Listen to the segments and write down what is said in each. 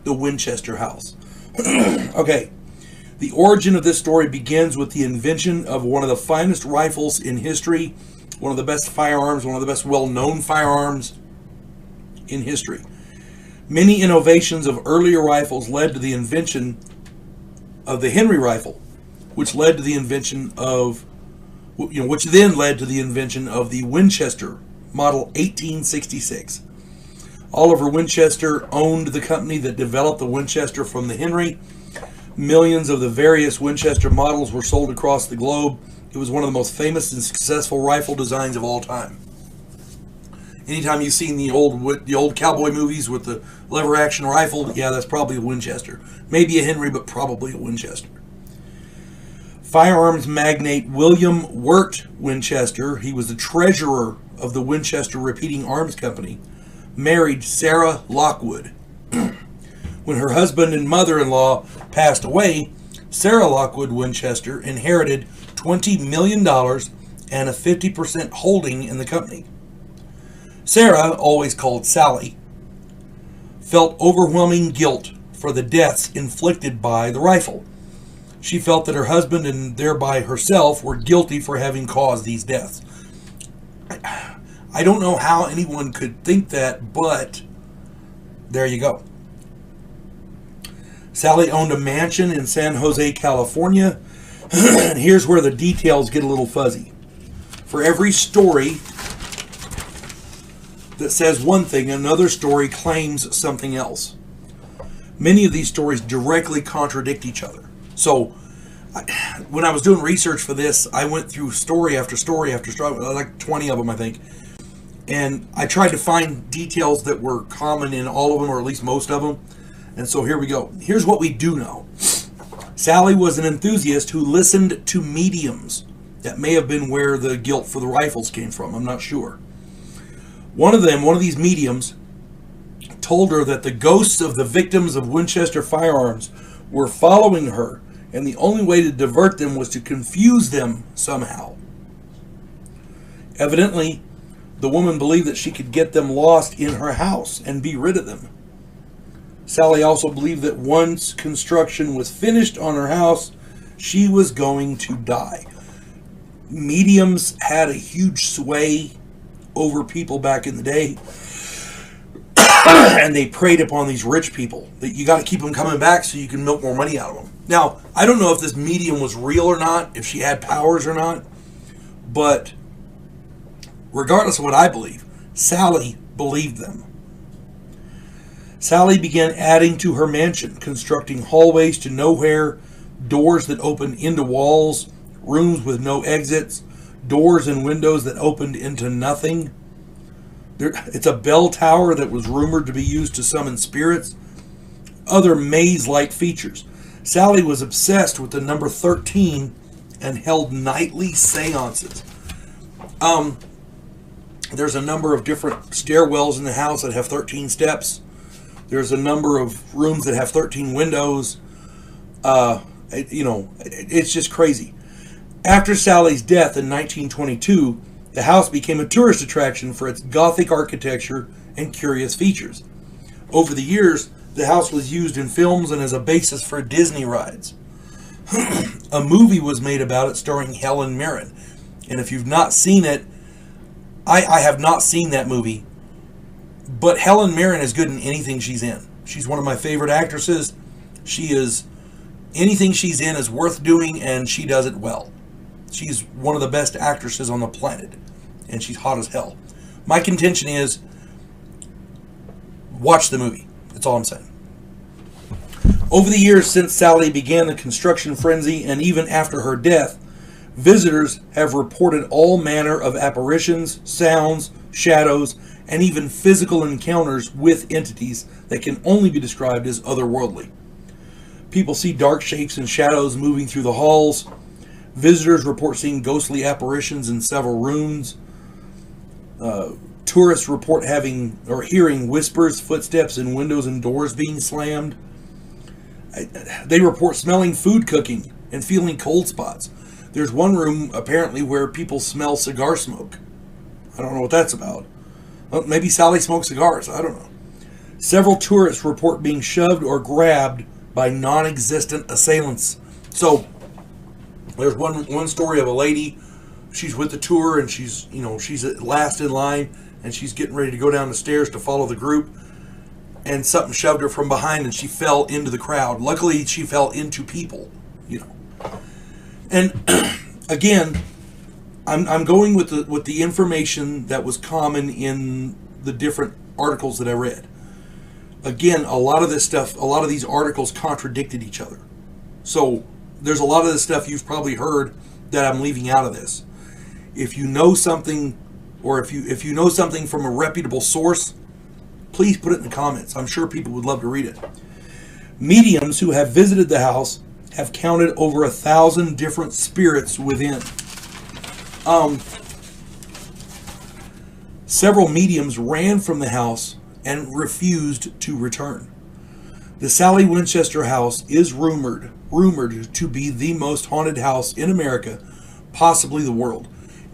the Winchester house. Okay, the origin of this story begins with the invention of one of the finest rifles in history, one of the best firearms, one of the best well-known firearms in history. Many innovations of earlier rifles led to the invention of the Henry rifle, which led to the invention of, which then led to the invention of the Winchester model 1866. Oliver Winchester owned the company that developed the Winchester from the Henry. Millions of the various Winchester models were sold across the globe. It was one of the most famous and successful rifle designs of all time. Anytime you've seen the old cowboy movies with the lever action rifle, yeah, that's probably a Winchester. Maybe a Henry, but probably a Winchester. Firearms magnate William Wirt Winchester, he was the treasurer of the Winchester Repeating Arms Company, married Sarah Lockwood. When her husband and mother-in-law passed away, Sarah Lockwood Winchester inherited $20 million and a 50% holding in the company. Sarah, always called Sally, felt overwhelming guilt for the deaths inflicted by the rifle. She felt that her husband and thereby herself were guilty for having caused these deaths. I don't know how anyone could think that, but there you go. Sally owned a mansion in San Jose, California. And here's where the details get a little fuzzy. For every story that says one thing, another story claims something else. Many of these stories directly contradict each other. So, when I was doing research for this, I went through story after story after story, like 20 of them, I think. And I tried to find details that were common in all of them, or at least most of them. And so here we go. Here's what we do know. Sally was an enthusiast who listened to mediums. That may have been where the guilt for the rifles came from. I'm not sure. One of these mediums, told her that the ghosts of the victims of Winchester firearms were following her, and the only way to divert them was to confuse them somehow. Evidently, the woman believed that she could get them lost in her house and be rid of them. Sally also believed that once construction was finished on her house, she was going to die. Mediums had a huge sway over people back in the day, and they preyed upon these rich people. That you got to keep them coming back so you can milk more money out of them. Now, I don't know if this medium was real or not, if she had powers or not, but regardless of what I believe, Sally believed them. Sally began adding to her mansion, constructing hallways to nowhere, doors that opened into walls, rooms with no exits, doors and windows that opened into nothing. It's a bell tower that was rumored to be used to summon spirits. Other maze-like features. Sally was obsessed with the number 13 and held nightly seances. There's a number of different stairwells in the house that have 13 steps. There's a number of rooms that have 13 windows. It's just crazy. After Sally's death in 1922, the house became a tourist attraction for its Gothic architecture and curious features. Over the years, the house was used in films and as a basis for Disney rides. A movie was made about it starring Helen Mirren. And if you've not seen it, I have not seen that movie. But Helen Mirren is good in anything she's in. She's one of my favorite actresses. Anything she's in is worth doing, and she does it well. She's one of the best actresses on the planet, and she's hot as hell. My contention is, watch the movie. That's all I'm saying. Over the years since Sally began the construction frenzy, and even after her death, visitors have reported all manner of apparitions, sounds, shadows, and even physical encounters with entities that can only be described as otherworldly. People see dark shapes and shadows moving through the halls. Visitors report seeing ghostly apparitions in several rooms. Tourists report having or hearing whispers, footsteps, and windows and doors being slammed. They report smelling food cooking and feeling cold spots. There's one room apparently where people smell cigar smoke. I don't know what that's about. Well, maybe Sally smokes cigars. I don't know. Several tourists report being shoved or grabbed by non-existent assailants. So there's one story of a lady. She's with the tour, and she's last in line, and she's getting ready to go down the stairs to follow the group, and something shoved her from behind, and she fell into the crowd. Luckily, she fell into people, And again, I'm going with the information that was common in the different articles that I read. Again, a lot of these articles contradicted each other. So there's a lot of this stuff you've probably heard that I'm leaving out of this. If you know something, or if you know something from a reputable source, please put it in the comments. I'm sure people would love to read it. Mediums who have visited the house have counted over 1,000 different spirits within. Several mediums ran from the house and refused to return. The Sally Winchester house is rumored to be the most haunted house in America, possibly the world.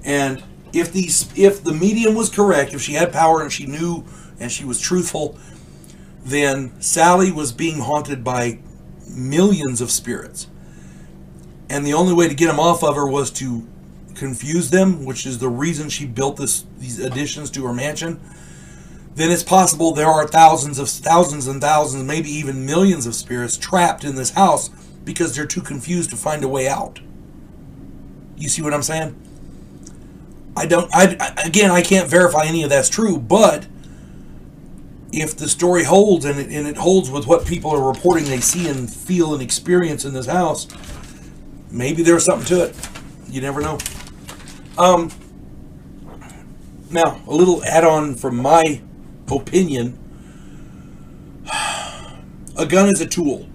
And if the medium was correct, if she had power and she knew and she was truthful, then Sally was being haunted by millions of spirits. And the only way to get them off of her was to confuse them, which is the reason she built these additions to her mansion. Then it's possible there are thousands and thousands, maybe even millions of spirits trapped in this house because they're too confused to find a way out. You see what I'm saying? I can't verify any of that's true, but if the story holds, and it holds with what people are reporting they see and feel and experience in this house, maybe there's something to it. You never know. Now, a little add-on from my opinion. A gun is a tool,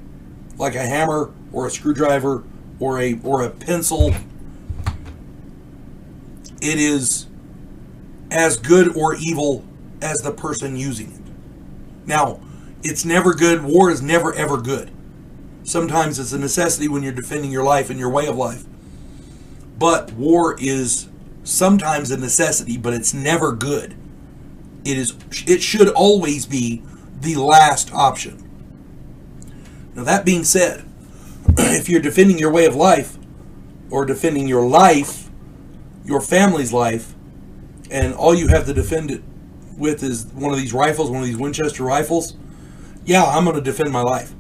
like a hammer or a screwdriver or a pencil. It is as good or evil as the person using it. Now, it's never good. War is never ever good. Sometimes it's a necessity when you're defending your life and your way of life. But war is sometimes a necessity, but it's never good. It should always be the last option. Now, that being said, if you're defending your way of life, or defending your life, your family's life, and all you have to defend it with is one of these rifles, one of these Winchester rifles, yeah, I'm going to defend my life.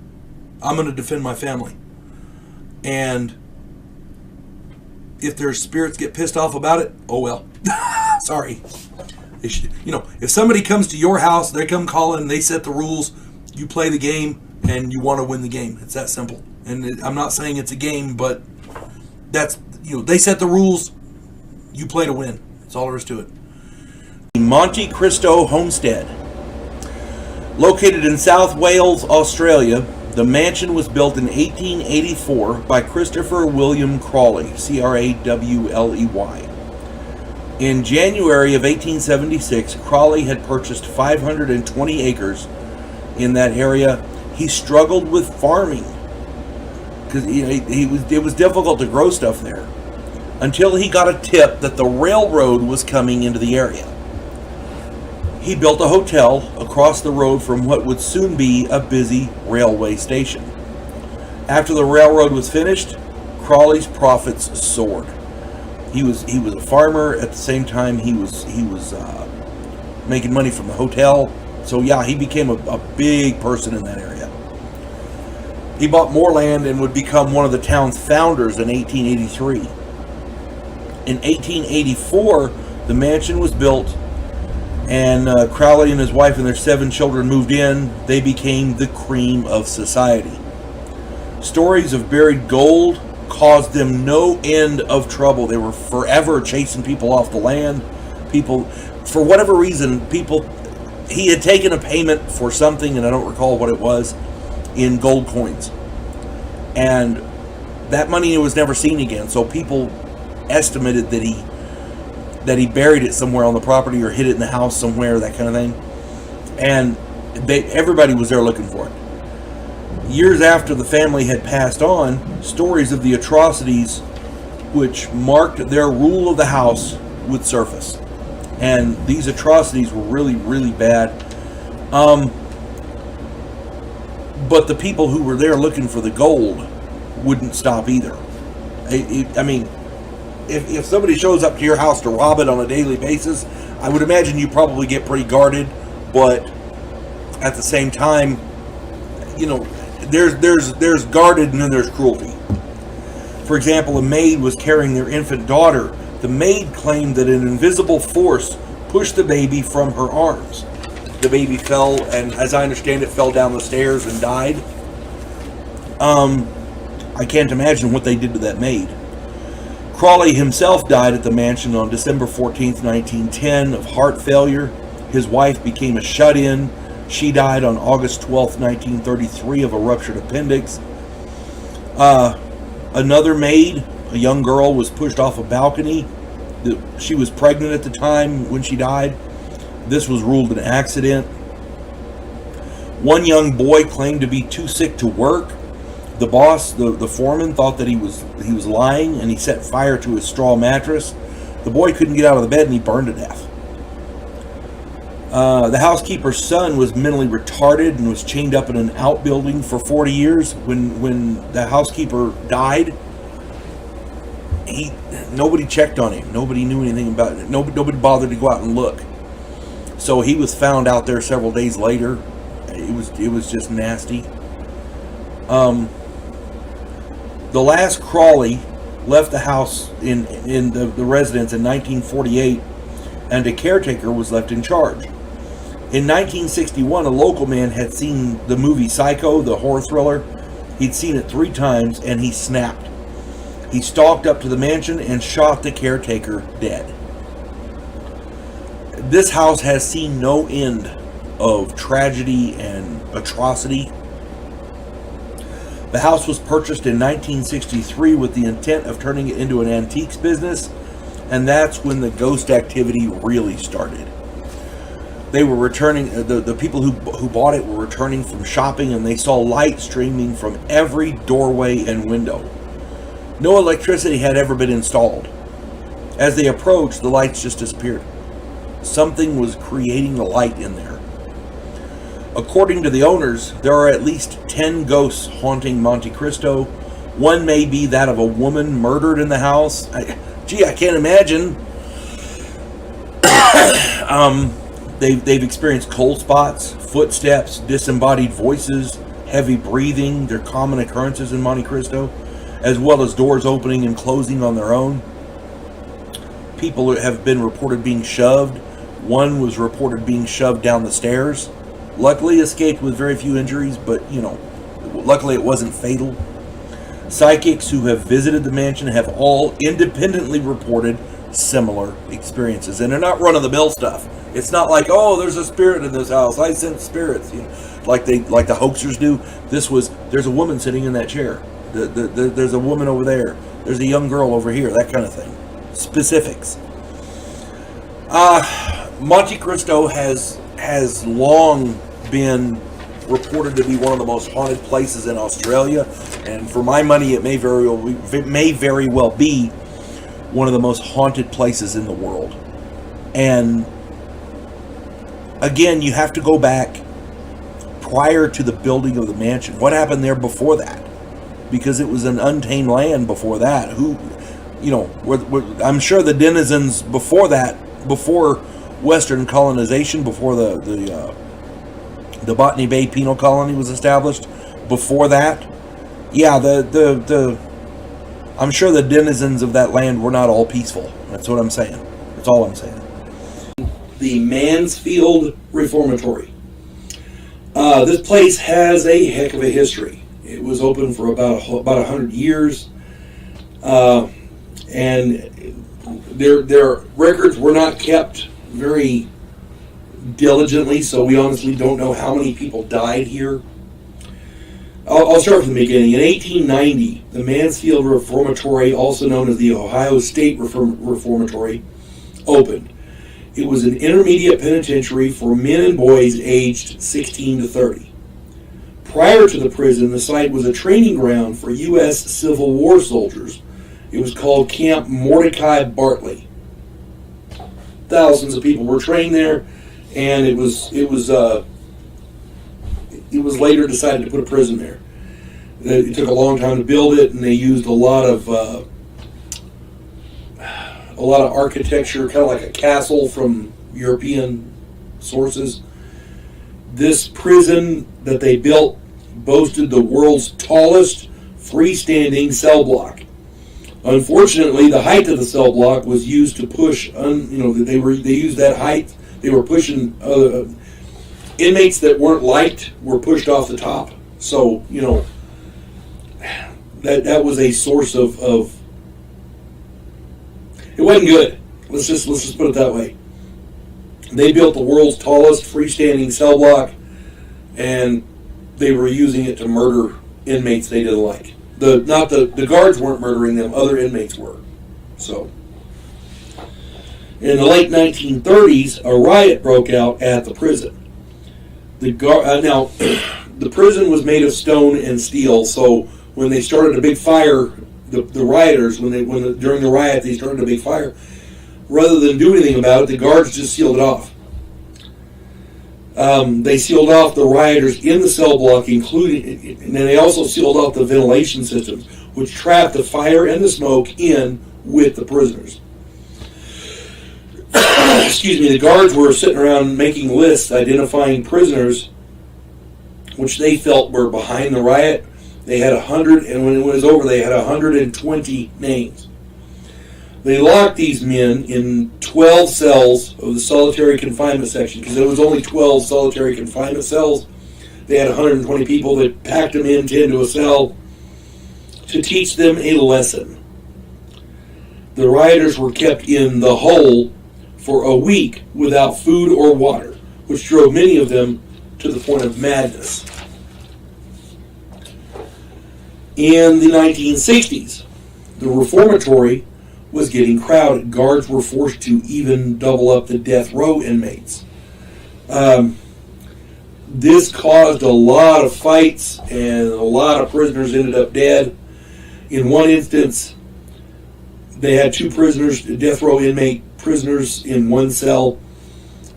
I'm going to defend my family. And if their spirits get pissed off about it, oh well. Sorry. If somebody comes to your house, they come calling, they set the rules, you play the game, and you want to win the game. It's that simple. And I'm not saying it's a game, but that's, they set the rules, you play to win. That's all there is to it. The Monte Cristo Homestead. Located in South Wales, Australia, the mansion was built in 1884 by Christopher William Crawley, Crawley. In January of 1876, Crawley had purchased 520 acres in that area. He struggled with farming because it was difficult to grow stuff there until he got a tip that the railroad was coming into the area. He built a hotel across the road from what would soon be a busy railway station. After the railroad was finished, Crawley's profits soared. He was a farmer at the same time he was making money from the hotel. So yeah, he became a big person in that area. He bought more land and would become one of the town's founders in 1883. In 1884, the mansion was built, and Crawley and his wife and their 7 children moved in. They became the cream of society. Stories of buried gold caused them no end of trouble. They were forever chasing people off the land. People, for whatever reason, he had taken a payment for something, and I don't recall what it was, in gold coins. And that money was never seen again. So people estimated that he buried it somewhere on the property or hid it in the house somewhere, that kind of thing. And everybody was there looking for it. Years after the family had passed on, stories of the atrocities which marked their rule of the house would surface. And these atrocities were really, really bad. But the people who were there looking for the gold wouldn't stop either. I mean, if somebody shows up to your house to rob it on a daily basis, I would imagine you probably get pretty guarded. But at the same time, you know, there's guarded and then there's cruelty. For example, a maid was carrying their infant daughter. The maid claimed that an invisible force pushed the baby from her arms. The baby fell, and as I understand it, fell down the stairs and died. I can't imagine what they did to that maid. Crawley himself died at the mansion on December 14th, 1910 of heart failure. His wife became a shut-in. She died on August 12th, 1933 of a ruptured appendix. Another maid, a young girl, was pushed off a balcony. She was pregnant at the time when she died. This was ruled an accident. One young boy claimed to be too sick to work. The boss, the foreman, thought that he was lying, and he set fire to his straw mattress. The boy couldn't get out of the bed, and he burned to death. The housekeeper's son was mentally retarded and was chained up in an outbuilding for 40 years. When the housekeeper died, nobody checked on him. Nobody knew anything about it. Nobody bothered to go out and look. So he was found out there several days later. It was just nasty. The last Crawley left the house in the residence in 1948, and a caretaker was left in charge. In 1961, a local man had seen the movie Psycho, the horror thriller. He'd seen it 3 times, and he snapped. He stalked up to the mansion and shot the caretaker dead. This house has seen no end of tragedy and atrocity. The house was purchased in 1963 with the intent of turning it into an antiques business, and that's when the ghost activity really started. They were returning, the people who bought it were returning from shopping, and they saw light streaming from every doorway and window. No electricity had ever been installed. As they approached, the lights just disappeared. Something was creating the light in there. According to the owners, there are at least 10 ghosts haunting Monte Cristo. One may be that of a woman murdered in the house. I can't imagine. They've experienced cold spots, footsteps, disembodied voices, heavy breathing. They're common occurrences in Monte Cristo, as well as doors opening and closing on their own. People have been reported being shoved. One was reported being shoved down the stairs. Luckily escaped with very few injuries, but, luckily it wasn't fatal. Psychics who have visited the mansion have all independently reported similar experiences. And they're not run-of-the-mill stuff. It's not like, oh, there's a spirit in this house. I sense spirits, like the hoaxers do. There's a woman sitting in that chair. There's a woman over there. There's a young girl over here, that kind of thing. Specifics. Monte Cristo has long been reported to be one of the most haunted places in Australia, and for my money, it may very well be one of the most haunted places in the world. And again, you have to go back prior to the building of the mansion. What happened there before that? Because it was an untamed land before that. I'm sure the denizens before that, before Western colonization, before the Botany Bay Penal Colony was established, before that, I'm sure the denizens of that land were not all peaceful. That's what I'm saying. That's all I'm saying. The Mansfield Reformatory. This place has a heck of a history. It was open for about 100 years, and their records were not kept very diligently, so we honestly don't know how many people died here. I'll start from the beginning. In 1890, the Mansfield Reformatory, also known as the Ohio State Reformatory, opened. It was an intermediate penitentiary for men and boys aged 16 to 30. Prior to the prison, the site was a training ground for U.S. Civil War soldiers. It was called Camp Mordecai Bartley. Thousands of people were trained there, and it was it was later decided to put a prison there. It took a long time to build it, and they used a lot of architecture, kind of like a castle from European sources. This prison that they built boasted the world's tallest freestanding cell block. Unfortunately, the height of the cell block was used to push. They used that height. They were pushing inmates that weren't liked were pushed off the top. So that was a source of it wasn't good. Let's just put it that way. They built the world's tallest freestanding cell block, and they were using it to murder inmates they didn't like. The guards weren't murdering them; other inmates were. So, in the late 1930s, a riot broke out at the prison. Now, the prison was made of stone and steel, so when they started a big fire, the rioters, during the riot they started a big fire, rather than do anything about it, the guards just sealed it off. They sealed off the rioters in the cell block, and then they also sealed off the ventilation systems, which trapped the fire and the smoke in with the prisoners. Excuse me, the guards were sitting around making lists, identifying prisoners which they felt were behind the riot. They had 100, and when it was over, they had 120 names. They locked these men in 12 cells of the solitary confinement section, because there was only 12 solitary confinement cells. They had 120 people. They packed them into a cell to teach them a lesson. The rioters were kept in the hole for a week without food or water, which drove many of them to the point of madness. In the 1960s, the reformatory was getting crowded. Guards were forced to even double up the death row inmates. This caused a lot of fights, and a lot of prisoners ended up dead. In one instance, they had 2 prisoners, death row inmate prisoners, in one cell.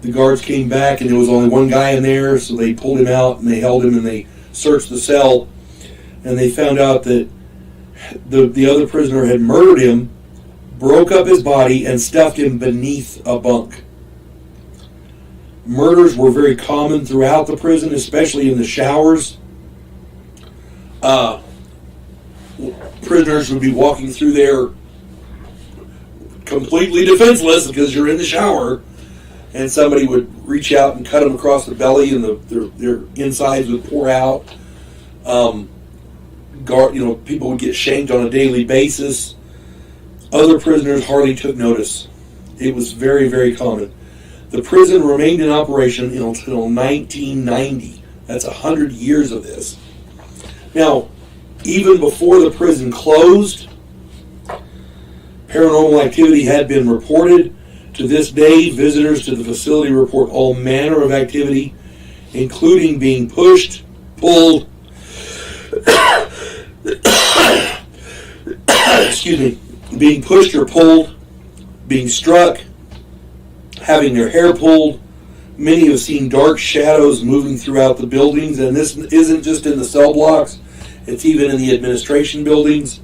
The guards came back, and there was only one guy in there, so they pulled him out, and they held him, and they searched the cell, and they found out that the other prisoner had murdered him, broke up his body, and stuffed him beneath a bunk. Murders were very common throughout the prison, especially in the showers. Prisoners would be walking through there completely defenseless because you're in the shower, and somebody would reach out and cut them across the belly, and their insides would pour out. People would get shanked on a daily basis. Other prisoners hardly took notice. It was very, very common. The prison remained in operation until 1990. That's 100 years of this. Now, even before the prison closed, paranormal activity had been reported. To this day, visitors to the facility report all manner of activity, including being pushed, pulled, excuse me, being pushed or pulled, being struck, having their hair pulled. Many have seen dark shadows moving throughout the buildings, and this isn't just in the cell blocks, it's even in the administration buildings.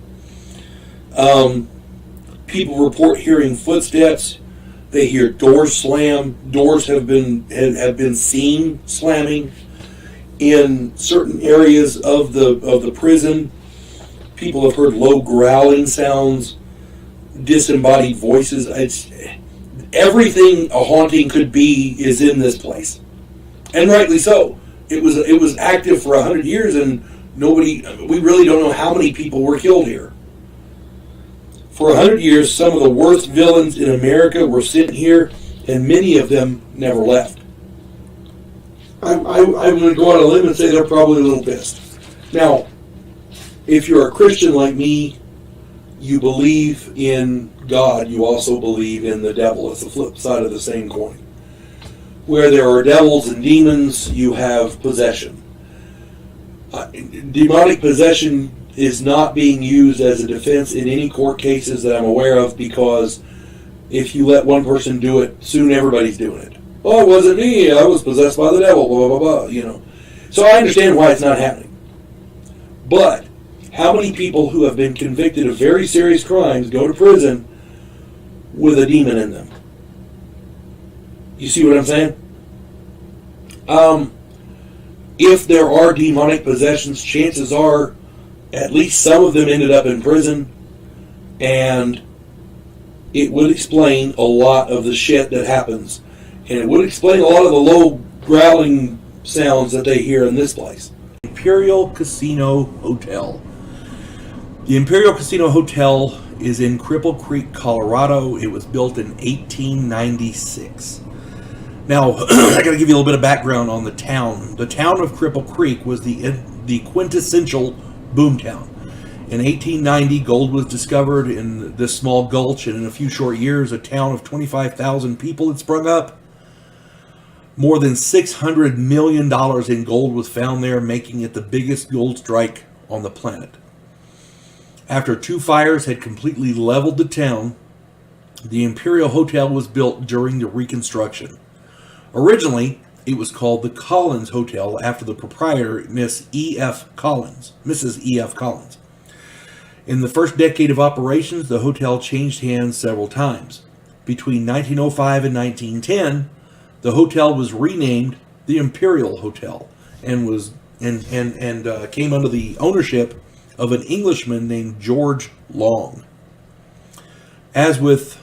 People report hearing footsteps. They hear doors slam. Doors have been seen slamming in certain areas of the prison. People have heard low growling sounds, disembodied voices. Everything a haunting could be is in this place, and rightly so. It was active for 100 years, and we really don't know how many people were killed here. For 100 years, some of the worst villains in America were sitting here, and many of them never left. I'm going to go out on a limb and say they're probably a little pissed. Now, if you're a Christian like me, you believe in God, you also believe in the devil. It's the flip side of the same coin. Where there are devils and demons, you have possession. Demonic possession is not being used as a defense in any court cases that I'm aware of, because if you let one person do it, soon everybody's doing it. Oh, it wasn't me, I was possessed by the devil, blah, blah, blah, blah, So I understand why it's not happening. But how many people who have been convicted of very serious crimes go to prison with a demon in them? You see what I'm saying? If there are demonic possessions, chances are at least some of them ended up in prison, and it would explain a lot of the shit that happens. And it would explain a lot of the low growling sounds that they hear in this place. Imperial Casino Hotel. The Imperial Casino Hotel is in Cripple Creek, Colorado. It was built in 1896. Now, I got to give you a little bit of background on the town. The town of Cripple Creek was the quintessential boomtown. In 1890, gold was discovered in this small gulch, and in a few short years, a town of 25,000 people had sprung up. More than $600 million in gold was found there, making it the biggest gold strike on the planet. After 2 fires had completely leveled the town, the Imperial Hotel was built during the Reconstruction. Originally, it was called the Collins Hotel after the proprietor, Mrs. E.F. Collins. In the first decade of operations, the hotel changed hands several times. Between 1905 and 1910, the hotel was renamed the Imperial Hotel and came under the ownership of an Englishman named George Long. As with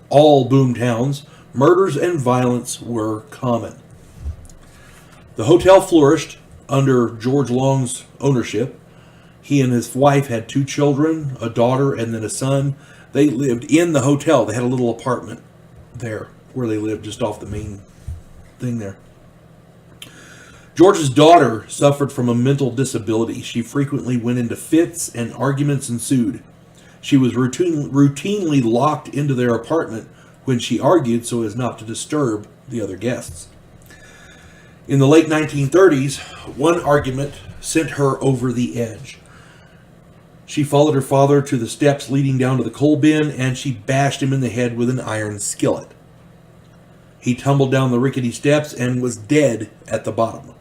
all boom towns, murders and violence were common. The hotel flourished under George Long's ownership. He and his wife had 2 children, a daughter and then a son. They lived in the hotel. They had a little apartment there where they lived just off the main thing there. George's daughter suffered from a mental disability. She frequently went into fits and arguments ensued. She was routinely locked into their apartment when she argued so as not to disturb the other guests. In the late 1930s, one argument sent her over the edge. She followed her father to the steps leading down to the coal bin, and she bashed him in the head with an iron skillet. He tumbled down the rickety steps and was dead at the bottom.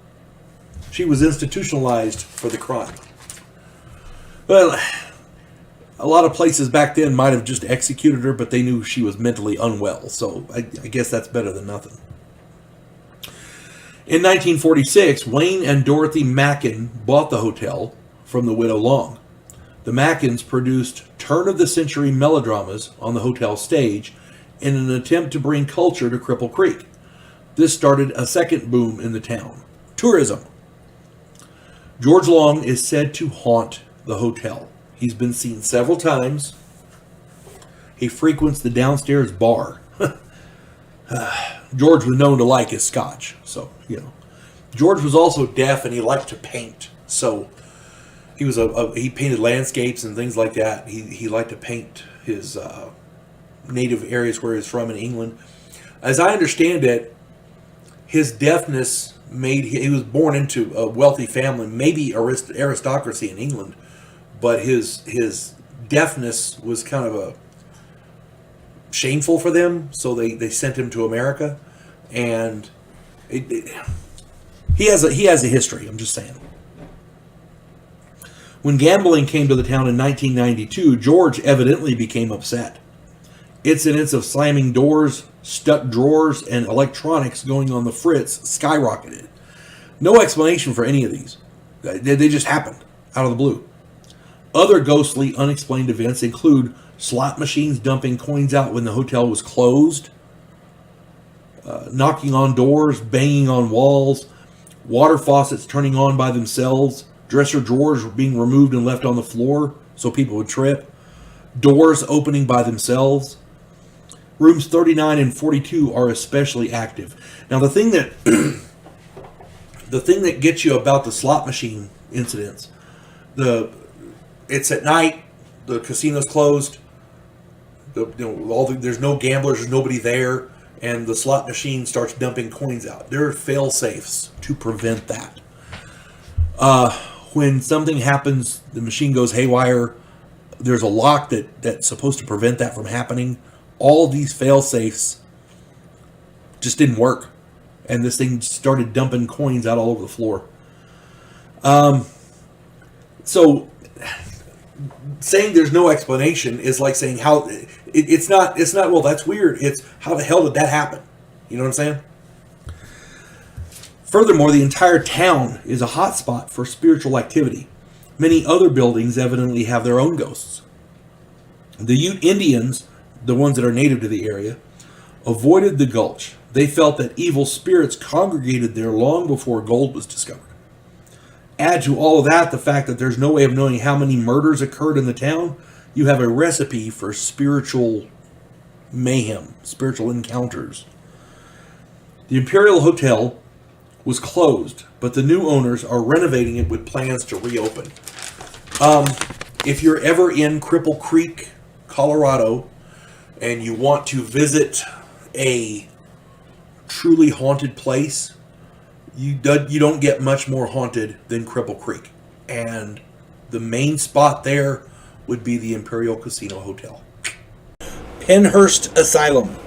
She was institutionalized for the crime. Well, a lot of places back then might have just executed her, but they knew she was mentally unwell, so I guess that's better than nothing. In 1946, Wayne and Dorothy Mackin bought the hotel from the widow Long. The Mackins produced turn-of-the-century melodramas on the hotel stage in an attempt to bring culture to Cripple Creek. This started a second boom in the town: tourism. George Long is said to haunt the hotel. He's been seen several times. He frequents the downstairs bar. George was known to like his scotch, so, George was also deaf and he liked to paint, so he painted landscapes and things like that. He liked to paint his native areas where he's from in England. As I understand it, his deafness he was born into a wealthy family, maybe aristocracy in England, but his deafness was kind of shameful for them, so they sent him to America, and he has a history. I'm just saying. When gambling came to the town in 1992, George evidently became upset. Incidents of slamming doors, stuck drawers, and electronics going on the fritz skyrocketed. No explanation for any of these. They just happened out of the blue. Other ghostly, unexplained events include slot machines dumping coins out when the hotel was closed, knocking on doors, banging on walls, water faucets turning on by themselves, dresser drawers being removed and left on the floor so people would trip, doors opening by themselves. Rooms 39 and 42 are especially active. Now, the thing that gets you about the slot machine incidents, it's at night, the casino's closed, there's no gamblers, there's nobody there, and the slot machine starts dumping coins out. There are fail-safes to prevent that. When something happens, the machine goes haywire, there's a lock that's supposed to prevent that from happening. All these fail-safes just didn't work, and this thing started dumping coins out all over the floor. So saying there's no explanation is like saying how it's not. Well, that's weird. It's how the hell did that happen? You know what I'm saying? Furthermore, the entire town is a hotspot for spiritual activity. Many other buildings evidently have their own ghosts. The Ute Indians, the ones that are native to the area, avoided the gulch. They felt that evil spirits congregated there long before gold was discovered. Add to all of that the fact that there's no way of knowing how many murders occurred in the town, you have a recipe for spiritual mayhem, spiritual encounters. The Imperial Hotel was closed, but the new owners are renovating it with plans to reopen. If you're ever in Cripple Creek, Colorado, and you want to visit a truly haunted place, you don't get much more haunted than Cripple Creek. And the main spot there would be the Imperial Casino Hotel. Pennhurst Asylum.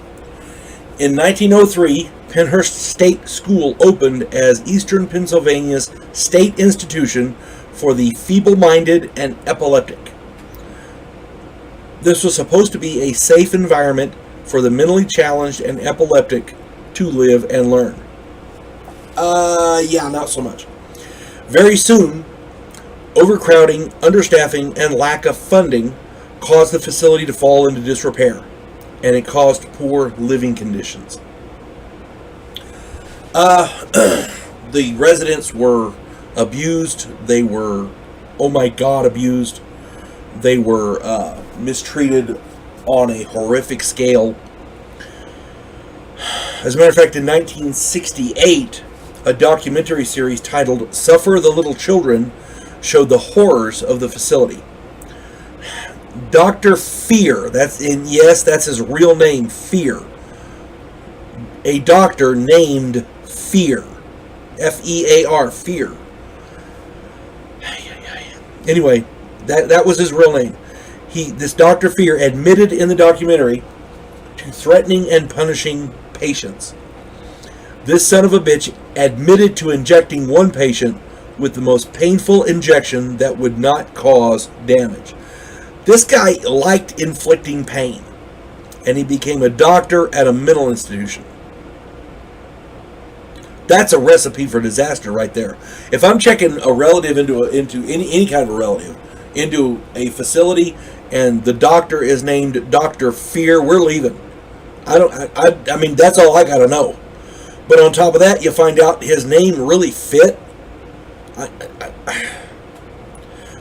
In 1903, Pennhurst State School opened as Eastern Pennsylvania's state institution for the feeble-minded and epileptic. This was supposed to be a safe environment for the mentally challenged and epileptic to live and learn. Yeah, not so much. Very soon, overcrowding, understaffing, and lack of funding caused the facility to fall into disrepair, and it caused poor living conditions. The residents were abused. They were, oh my God, abused. They were mistreated on a horrific scale. As a matter of fact, in 1968, a documentary series titled Suffer the Little Children showed the horrors of the facility. Dr. Fear, that's his real name, Fear. A doctor named Fear. F-E-A-R, Fear. Anyway, that was his real name. This Dr. Fear admitted in the documentary to threatening and punishing patients. This son of a bitch admitted to injecting one patient with the most painful injection that would not cause damage. This guy liked inflicting pain, and he became a doctor at a mental institution. That's a recipe for disaster right there. If I'm checking a relative into any kind of a relative into a facility, and the doctor is named Dr. Fear, we're leaving. I mean, that's all I gotta know. But on top of that, you find out his name really fit.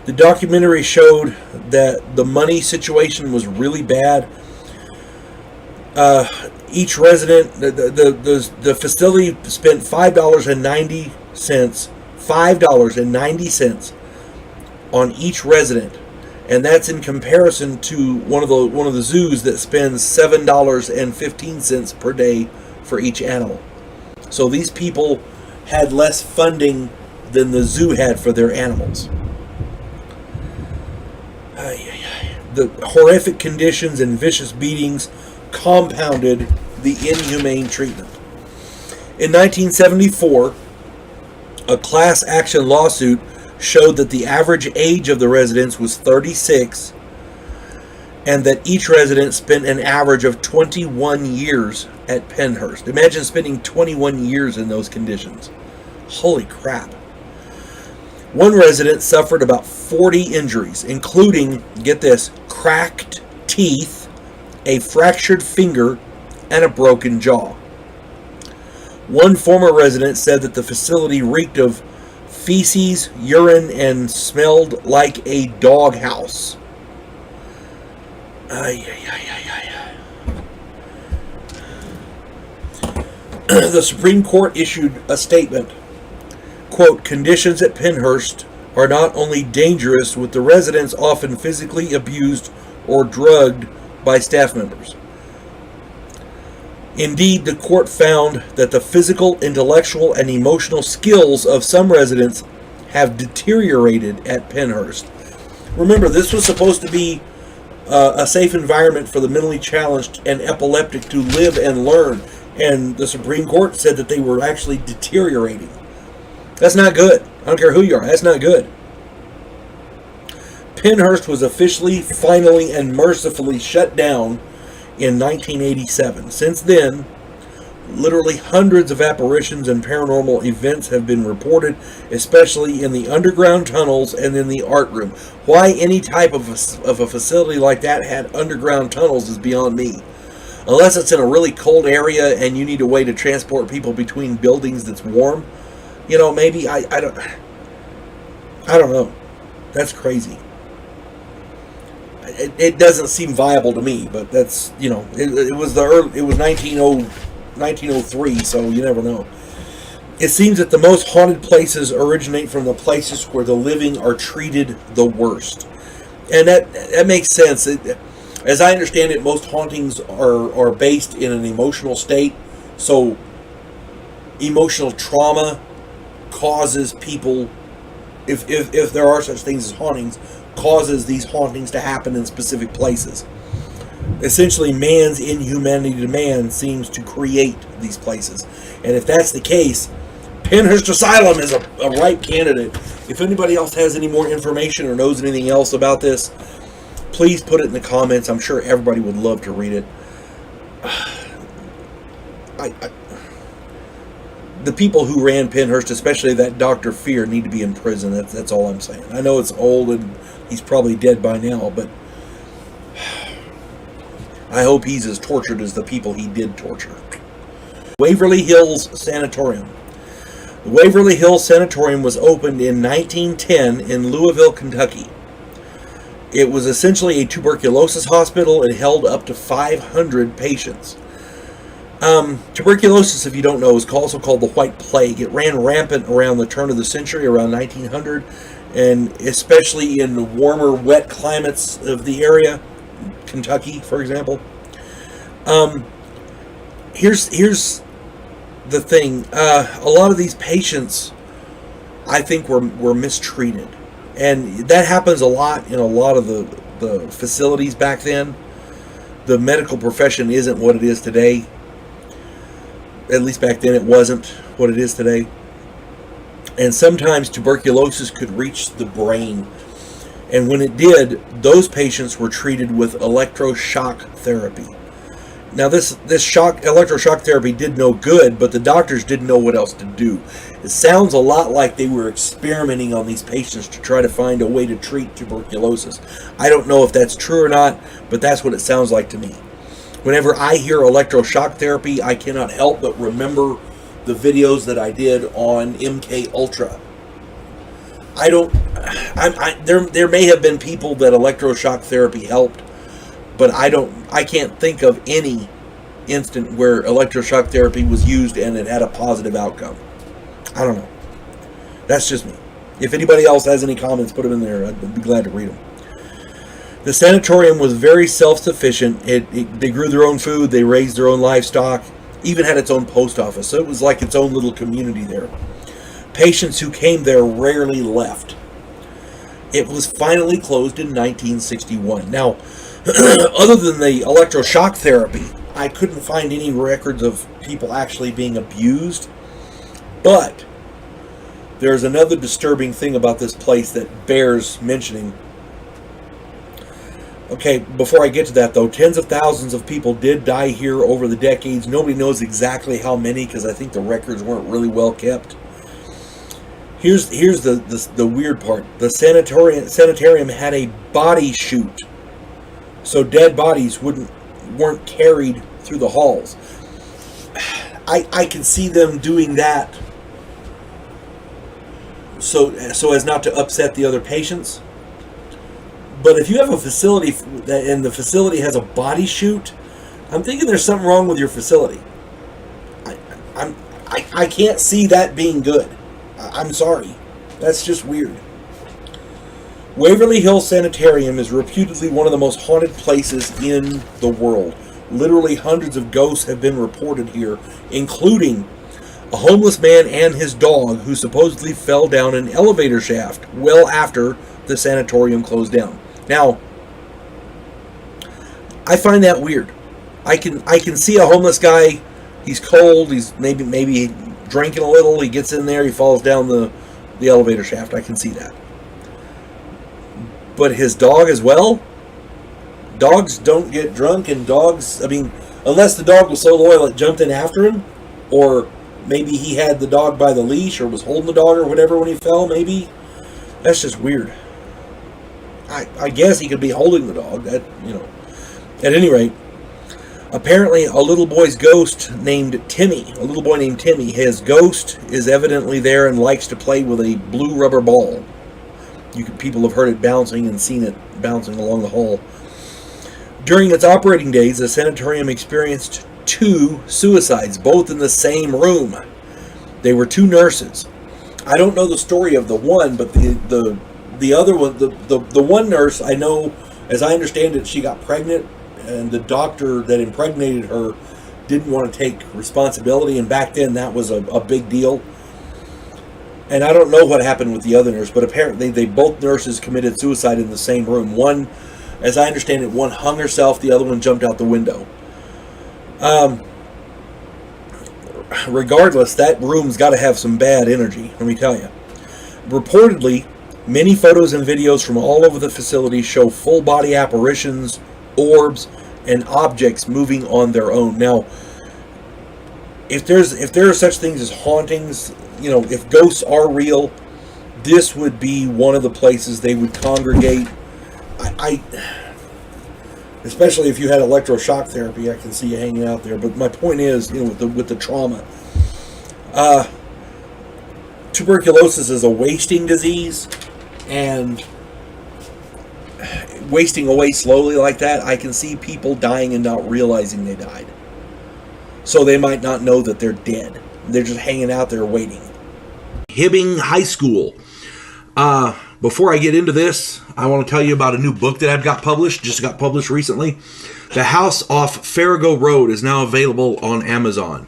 The documentary showed that the money situation was really bad. Each resident, the facility spent $5.90 on each resident, and that's in comparison to one of the zoos that spends $7.15 per day for each animal. So these people had less funding than the zoo had for their animals. The horrific conditions and vicious beatings compounded the inhumane treatment. In 1974, a class action lawsuit showed that the average age of the residents was 36, and that each resident spent an average of 21 years at Pennhurst. Imagine spending 21 years in those conditions. Holy crap. One resident suffered about 40 injuries, including, get this, cracked teeth, a fractured finger, and a broken jaw. One former resident said that the facility reeked of feces, urine, and smelled like a doghouse. The Supreme Court issued a statement, quote, conditions at Pennhurst are not only dangerous, with the residents often physically abused or drugged by staff members. Indeed, the court found that the physical, intellectual, and emotional skills of some residents have deteriorated at Pennhurst. Remember, this was supposed to be a safe environment for the mentally challenged and epileptic to live and learn, and the Supreme Court said that they were actually deteriorating. That's not good. I don't care who you are. That's not good. Pennhurst was officially, finally, and mercifully shut down in 1987. Since then, literally hundreds of apparitions and paranormal events have been reported, especially in the underground tunnels and in the art room. Why any type of a facility like that had underground tunnels is beyond me. Unless it's in a really cold area and you need a way to transport people between buildings that's warm. You know, maybe I don't know. That's crazy. It doesn't seem viable to me, but that's, you know, it was 1903, so you never know. It seems that the most haunted places originate from the places where the living are treated the worst. And that makes sense. As I understand it, most hauntings are based in an emotional state. So emotional trauma causes people, if there are such things as hauntings, causes these hauntings to happen in specific places. Essentially, man's inhumanity to man seems to create these places. And if that's the case, Pennhurst Asylum is a ripe candidate. If anybody else has any more information or knows anything else about this, please put it in the comments. I'm sure everybody would love to read it. The people who ran Pennhurst, especially that Dr. Fear, need to be in prison. That's all I'm saying. I know it's old and he's probably dead by now, but I hope he's as tortured as the people he did torture. Waverly Hills Sanatorium. The Waverly Hills Sanatorium was opened in 1910 in Louisville, Kentucky. It was essentially a tuberculosis hospital. It held up to 500 patients. Tuberculosis, if you don't know, is also called the White Plague. It ran rampant around the turn of the century, around 1900, and especially in the warmer, wet climates of the area, Kentucky, for example. Here's the thing. A lot of these patients, I think, were mistreated. And that happens a lot in a lot of the facilities back then. The medical profession isn't what it is today. At least back then it wasn't what it is today. And sometimes tuberculosis could reach the brain. And when it did, those patients were treated with electroshock therapy. Now this electroshock therapy did no good, but the doctors didn't know what else to do. It sounds a lot like they were experimenting on these patients to try to find a way to treat tuberculosis. I don't know if that's true or not, but that's what it sounds like to me. Whenever I hear electroshock therapy, I cannot help but remember the videos that I did on MK Ultra. There may have been people that electroshock therapy helped, but I can't think of any instant where electroshock therapy was used and it had a positive outcome. I don't know. That's just me. If anybody else has any comments, put them in there. I'd be glad to read them. The sanatorium was very self-sufficient. They grew their own food. They raised their own livestock. Even had its own post office. So it was like its own little community there. Patients who came there rarely left. It was finally closed in 1961. Now, other than the electroshock therapy, I couldn't find any records of people actually being abused. But there's another disturbing thing about this place that bears mentioning. Okay, before I get to that though, tens of thousands of people did die here over the decades. Nobody knows exactly how many because I think the records weren't really well kept. Here's the weird part. The sanitarium had a body chute, so dead bodies weren't carried through the halls. I can see them doing that so as not to upset the other patients. But if you have a facility and the facility has a body chute, I'm thinking there's something wrong with your facility. I can't see that being good. I'm sorry. That's just weird. Waverly Hills Sanitarium is reputedly one of the most haunted places in the world. Literally hundreds of ghosts have been reported here, including a homeless man and his dog who supposedly fell down an elevator shaft well after the sanatorium closed down. Now, I find that weird. I can see a homeless guy. He's cold. He's maybe drinking a little. He gets in there. He falls down the the elevator shaft. I can see that. But his dog as well? Dogs don't get drunk, and dogs, I mean, unless the dog was so loyal it jumped in after him, or maybe he had the dog by the leash or was holding the dog or whatever when he fell, maybe. That's just weird. I guess he could be holding the dog. That, you know. At any rate, apparently a little boy's ghost named Timmy. A little boy named Timmy. His ghost is evidently there and likes to play with a blue rubber ball. People have heard it bouncing and seen it bouncing along the hall. During its operating days, the sanatorium experienced 2 suicides, both in the same room. They were 2 nurses. I don't know the story of the one, but the other one, the one nurse, I know, as I understand it, she got pregnant, and the doctor that impregnated her didn't want to take responsibility, and back then that was a big deal. And I don't know what happened with the other nurse, but apparently both nurses committed suicide in the same room. One, as I understand it, one hung herself, the other one jumped out the window. Regardless, that room's got to have some bad energy, let me tell you. Reportedly, many photos and videos from all over the facility show full-body apparitions, orbs, and objects moving on their own. Now, if there are such things as hauntings, you know, if ghosts are real, this would be one of the places they would congregate. Especially if you had electroshock therapy, I can see you hanging out there. But my point is, you know, with the trauma, tuberculosis is a wasting disease, and wasting away slowly like that, I can see people dying and not realizing they died. So they might not know that they're dead. They're just hanging out there waiting. Hibbing High School. Before I get into this, I want to tell you about a new book that I've got published, just got published recently. The House Off Farrago Road is now available on Amazon.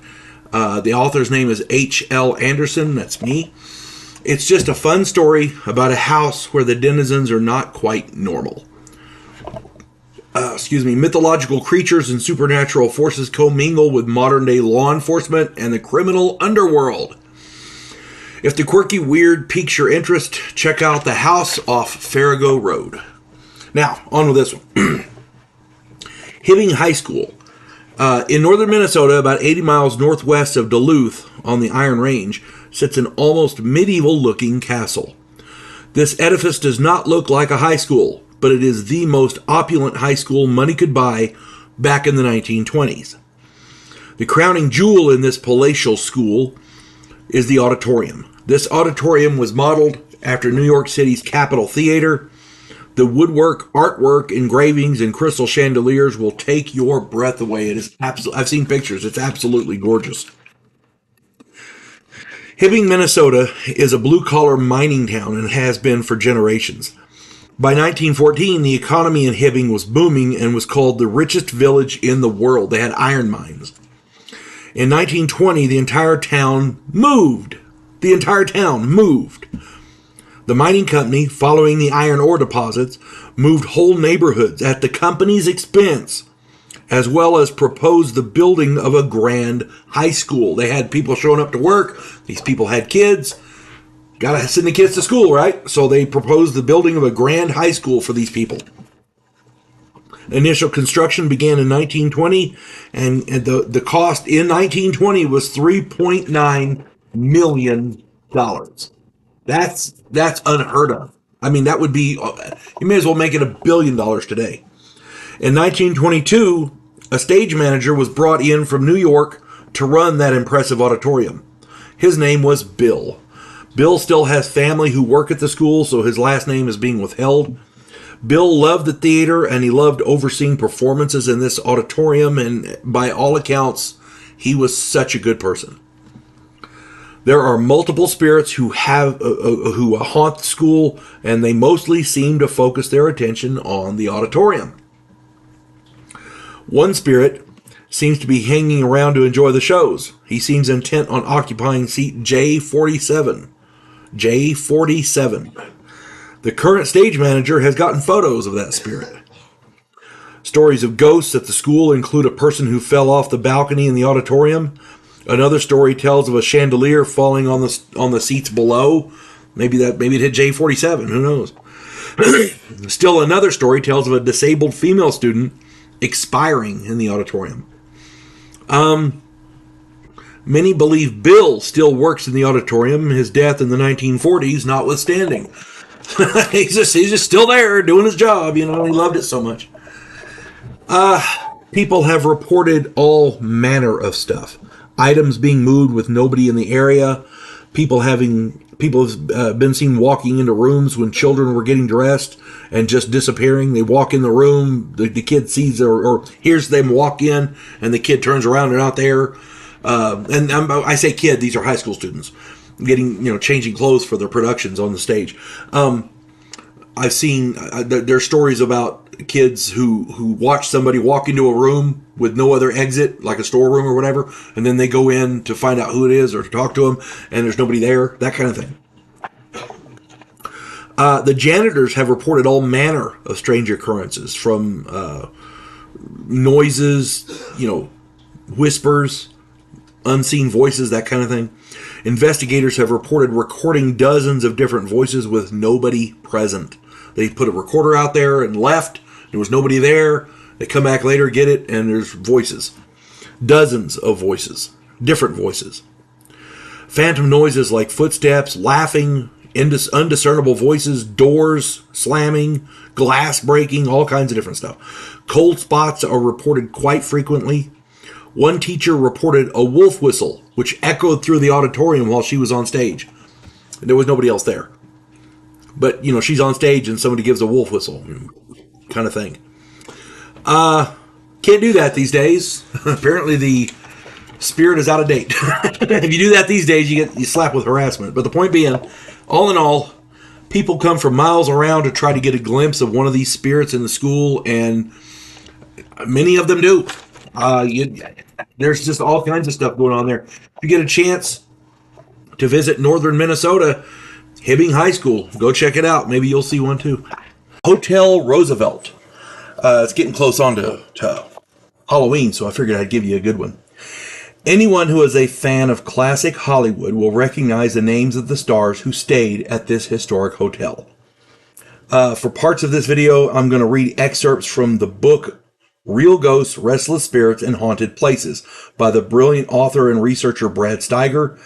The author's name is H.L. Anderson, that's me. It's just a fun story about a house where the denizens are not quite normal. Mythological creatures and supernatural forces commingle with modern-day law enforcement and the criminal underworld. If the quirky weird piques your interest, check out The House Off Farrago Road. Now, on with this one. Hibbing High School. In northern Minnesota, about 80 miles northwest of Duluth on the Iron Range, sits an almost medieval-looking castle. This edifice does not look like a high school, but it is the most opulent high school money could buy back in the 1920s. The crowning jewel in this palatial school is the auditorium. This auditorium was modeled after New York City's Capitol Theater. The woodwork, artwork, engravings, and crystal chandeliers will take your breath away. It is I've seen pictures. It's absolutely gorgeous. Hibbing, Minnesota is a blue-collar mining town and has been for generations. By 1914, the economy in Hibbing was booming and was called the richest village in the world. They had iron mines. In 1920, the entire town moved. The mining company, following the iron ore deposits, moved whole neighborhoods at the company's expense, as well as proposed the building of a grand high school. They had people showing up to work. These people had kids. Got to send the kids to school, right? So they proposed the building of a grand high school for these people. Initial construction began in 1920, and the cost in 1920 was $3.9 million. That's unheard of. I mean, that would be, you may as well make it $1 billion today. In 1922, a stage manager was brought in from New York to run that impressive auditorium. His name was Bill. Bill still has family who work at the school, so his last name is being withheld. Bill loved the theater, and he loved overseeing performances in this auditorium, and by all accounts, he was such a good person. There are multiple spirits who haunt the school, and they mostly seem to focus their attention on the auditorium. One spirit seems to be hanging around to enjoy the shows. He seems intent on occupying seat J47. J47. The current stage manager has gotten photos of that spirit. Stories of ghosts at the school include a person who fell off the balcony in the auditorium. Another story tells of a chandelier falling on the seats below. Maybe it hit J47. Who knows? Still another story tells of a disabled female student expiring in the auditorium. Many believe Bill still works in the auditorium, his death in the 1940s notwithstanding. he's just still there doing his job. He loved it so much. People have reported all manner of stuff. Items being moved with nobody in the area. People have been seen walking into rooms when children were getting dressed and just disappearing. They walk in the room, the kid sees or hears them walk in, and the kid turns around, they're not there. And I say kid, these are high school students getting, changing clothes for their productions on the stage. I've seen, there's stories about kids who watch somebody walk into a room with no other exit, like a storeroom or whatever, and then they go in to find out who it is or to talk to them, and there's nobody there, that kind of thing. The janitors have reported all manner of strange occurrences, from noises, whispers, unseen voices, that kind of thing. Investigators have reported recording dozens of different voices with nobody present. They put a recorder out there and left. There was nobody there. They come back later, get it, and there's voices. Dozens of voices. Different voices. Phantom noises like footsteps, laughing, undiscernible voices, doors slamming, glass breaking, all kinds of different stuff. Cold spots are reported quite frequently. One teacher reported a wolf whistle, which echoed through the auditorium while she was on stage. There was nobody else there. But, she's on stage and somebody gives a wolf whistle, kind of thing. Can't do that these days. Apparently the spirit is out of date. If you do that these days, you slap with harassment. But the point being, all in all, people come from miles around to try to get a glimpse of one of these spirits in the school, and many of them do. There's just all kinds of stuff going on there. If you get a chance to visit northern Minnesota, Hibbing High School, go check it out. Maybe you'll see one too. Hotel Roosevelt. It's getting close on to Halloween, so I figured I'd give you a good one. Anyone who is a fan of classic Hollywood will recognize the names of the stars who stayed at this historic hotel. For parts of this video, I'm going to read excerpts from the book Real Ghosts, Restless Spirits, and Haunted Places by the brilliant author and researcher Brad Steiger.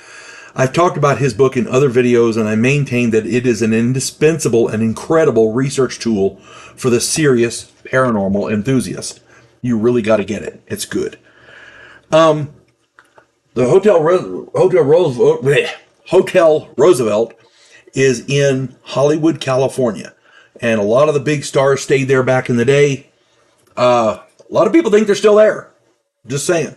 I've talked about his book in other videos, and I maintain that it is an indispensable and incredible research tool for the serious paranormal enthusiast. You really got to get it. It's good. The Hotel Roosevelt is in Hollywood, California, and a lot of the big stars stayed there back in the day. A lot of people think they're still there. Just saying.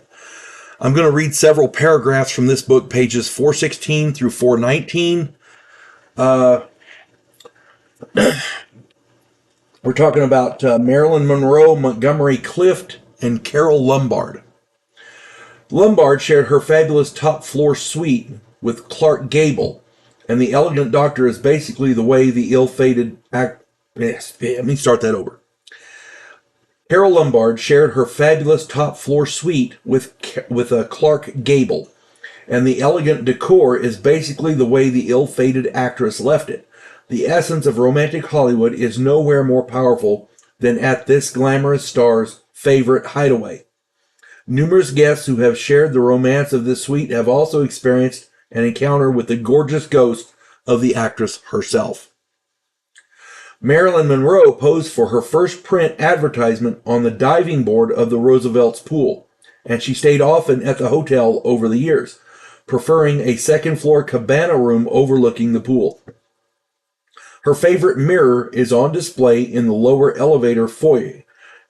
I'm going to read several paragraphs from this book, pages 416 through 419. We're talking about Marilyn Monroe, Montgomery Clift, and Carol Lombard. Lombard shared her fabulous top-floor suite with Clark Gable, and the elegant doctor is basically the way the ill-fated act... Yes, let me start that over. Carol Lombard shared her fabulous top-floor suite with Clark Gable, and the elegant decor is basically the way the ill-fated actress left it. The essence of romantic Hollywood is nowhere more powerful than at this glamorous star's favorite hideaway. Numerous guests who have shared the romance of this suite have also experienced an encounter with the gorgeous ghost of the actress herself. Marilyn Monroe posed for her first print advertisement on the diving board of the Roosevelt's pool, and she stayed often at the hotel over the years, preferring a second-floor cabana room overlooking the pool. Her favorite mirror is on display in the lower elevator foyer,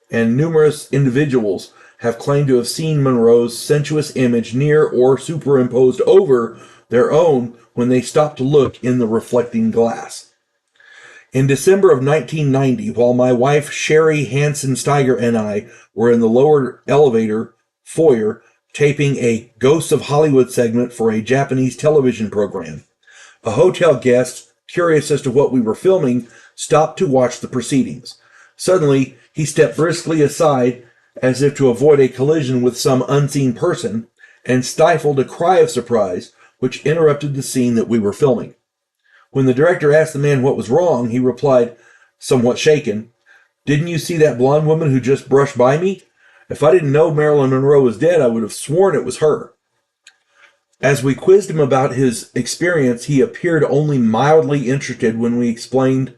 and numerous individuals have claimed to have seen Monroe's sensuous image near or superimposed over their own when they stopped to look in the reflecting glass. In December of 1990, while my wife Sherry Hansen Steiger and I were in the lower elevator foyer taping a Ghosts of Hollywood segment for a Japanese television program, a hotel guest, curious as to what we were filming, stopped to watch the proceedings. Suddenly, he stepped briskly aside as if to avoid a collision with some unseen person, and stifled a cry of surprise which interrupted the scene that we were filming. When the director asked the man what was wrong, he replied, somewhat shaken, "Didn't you see that blonde woman who just brushed by me? If I didn't know Marilyn Monroe was dead, I would have sworn it was her." As we quizzed him about his experience, he appeared only mildly interested when we explained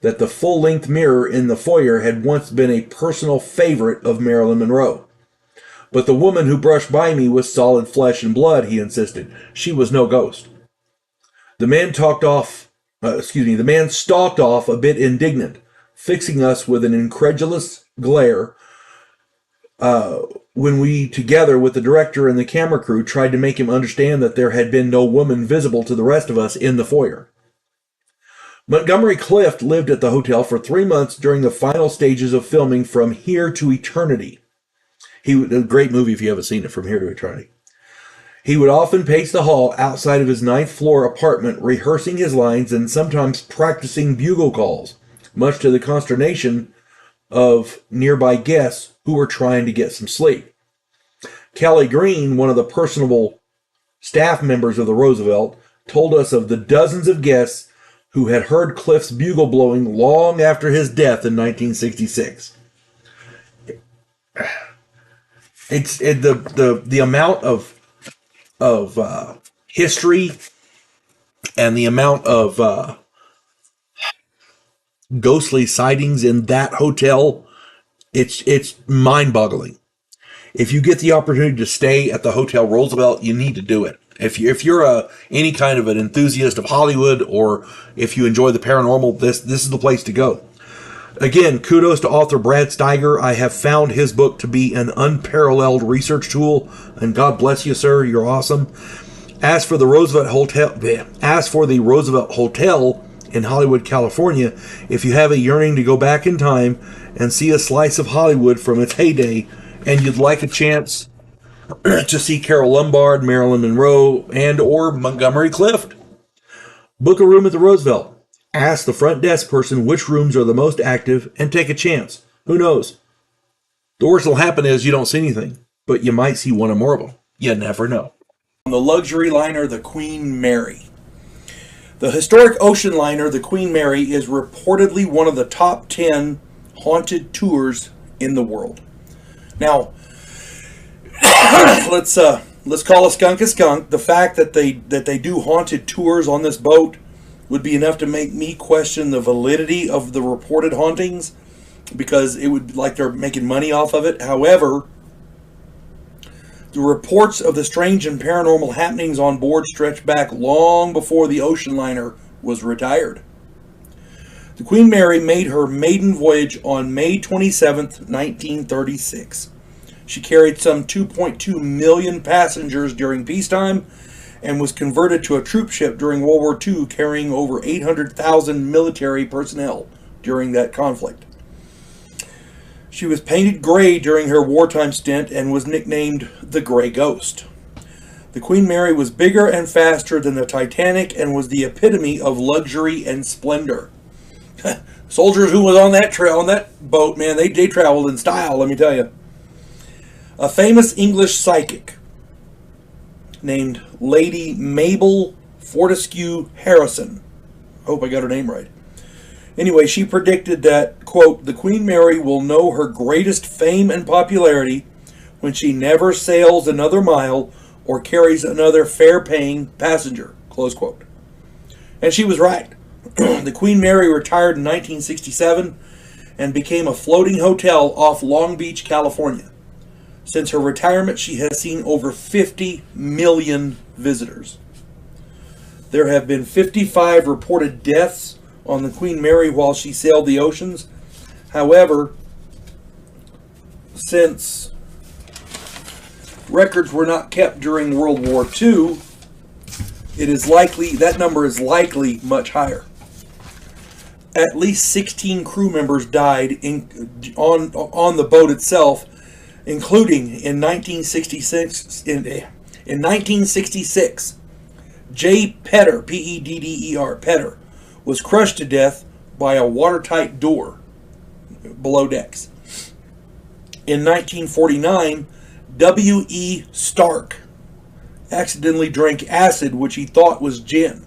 that the full-length mirror in the foyer had once been a personal favorite of Marilyn Monroe. "But the woman who brushed by me was solid flesh and blood," he insisted. "She was no ghost." The man the man stalked off a bit indignant, fixing us with an incredulous glare when we, together with the director and the camera crew, tried to make him understand that there had been no woman visible to the rest of us in the foyer. Montgomery Clift lived at the hotel for 3 months during the final stages of filming From Here to Eternity. A great movie if you haven't seen it, From Here to Eternity. He would often pace the hall outside of his 9th floor apartment, rehearsing his lines and sometimes practicing bugle calls, much to the consternation of nearby guests who were trying to get some sleep. Kelly Green, one of the personable staff members of the Roosevelt, told us of the dozens of guests who had heard Clift's bugle blowing long after his death in 1966. The amount of history and the amount of ghostly sightings in that hotel, it's mind-boggling. If you get the opportunity to stay at the Hotel Roosevelt, you need to do it. If you're any kind of an enthusiast of Hollywood, or if you enjoy the paranormal, this is the place to go. Again, kudos to author Brad Steiger. I have found his book to be an unparalleled research tool, and God bless you, sir. You're awesome. As for the Roosevelt Hotel in Hollywood, California, if you have a yearning to go back in time and see a slice of Hollywood from its heyday, and you'd like a chance to see Carole Lombard, Marilyn Monroe, and or Montgomery Clift, book a room at the Roosevelt. Ask the front desk person which rooms are the most active and take a chance. Who knows? The worst that'll happen is you don't see anything, but you might see one or more of them. You never know. On the luxury liner, the Queen Mary. The historic ocean liner, the Queen Mary, is reportedly one of the top 10 haunted tours in the world. Now, let's call a skunk a skunk. The fact that they do haunted tours on this boat would be enough to make me question the validity of the reported hauntings, because it would like they're making money off of it. However, the reports of the strange and paranormal happenings on board stretch back long before the ocean liner was retired. The Queen Mary made her maiden voyage on May 27th, 1936. She carried some 2.2 million passengers during peacetime and was converted to a troop ship during World War II, carrying over 800,000 military personnel during that conflict. She was painted gray during her wartime stint and was nicknamed the Gray Ghost. The Queen Mary was bigger and faster than the Titanic and was the epitome of luxury and splendor. Soldiers who was on that boat, man, they traveled in style, let me tell you. A famous English psychic named Lady Mabel Fortescue Harrison, I hope I got her name right. Anyway, she predicted that, quote, the Queen Mary will know her greatest fame and popularity when she never sails another mile or carries another fare-paying passenger, close quote. And she was right. The Queen Mary retired in 1967 and became a floating hotel off Long Beach, California. Since her retirement, she has seen over 50 million visitors. There have been 55 reported deaths on the Queen Mary while she sailed the oceans. However, since records were not kept during World War II, it is likely that number is likely much higher. At least 16 crew members died on the boat itself, including in 1966. In 1966, J. Pedder, P-E-D-D-E-R, Pedder, was crushed to death by a watertight door below decks. In 1949, W.E. Stark accidentally drank acid, which he thought was gin.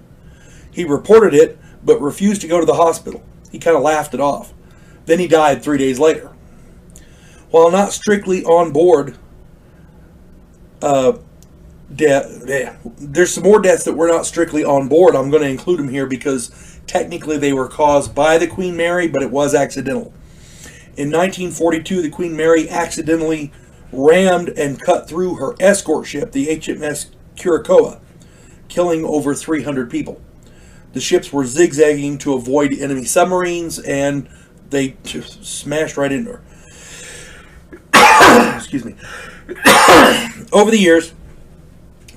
He reported it, but refused to go to the hospital. He kind of laughed it off. Then he died 3 days later. While not strictly on board, there's some more deaths that were not strictly on board. I'm going to include them here because technically they were caused by the Queen Mary, but it was accidental. In 1942, the Queen Mary accidentally rammed and cut through her escort ship, the HMS Curacoa, killing over 300 people. The ships were zigzagging to avoid enemy submarines, and they just smashed right into her. Excuse me. Over the years,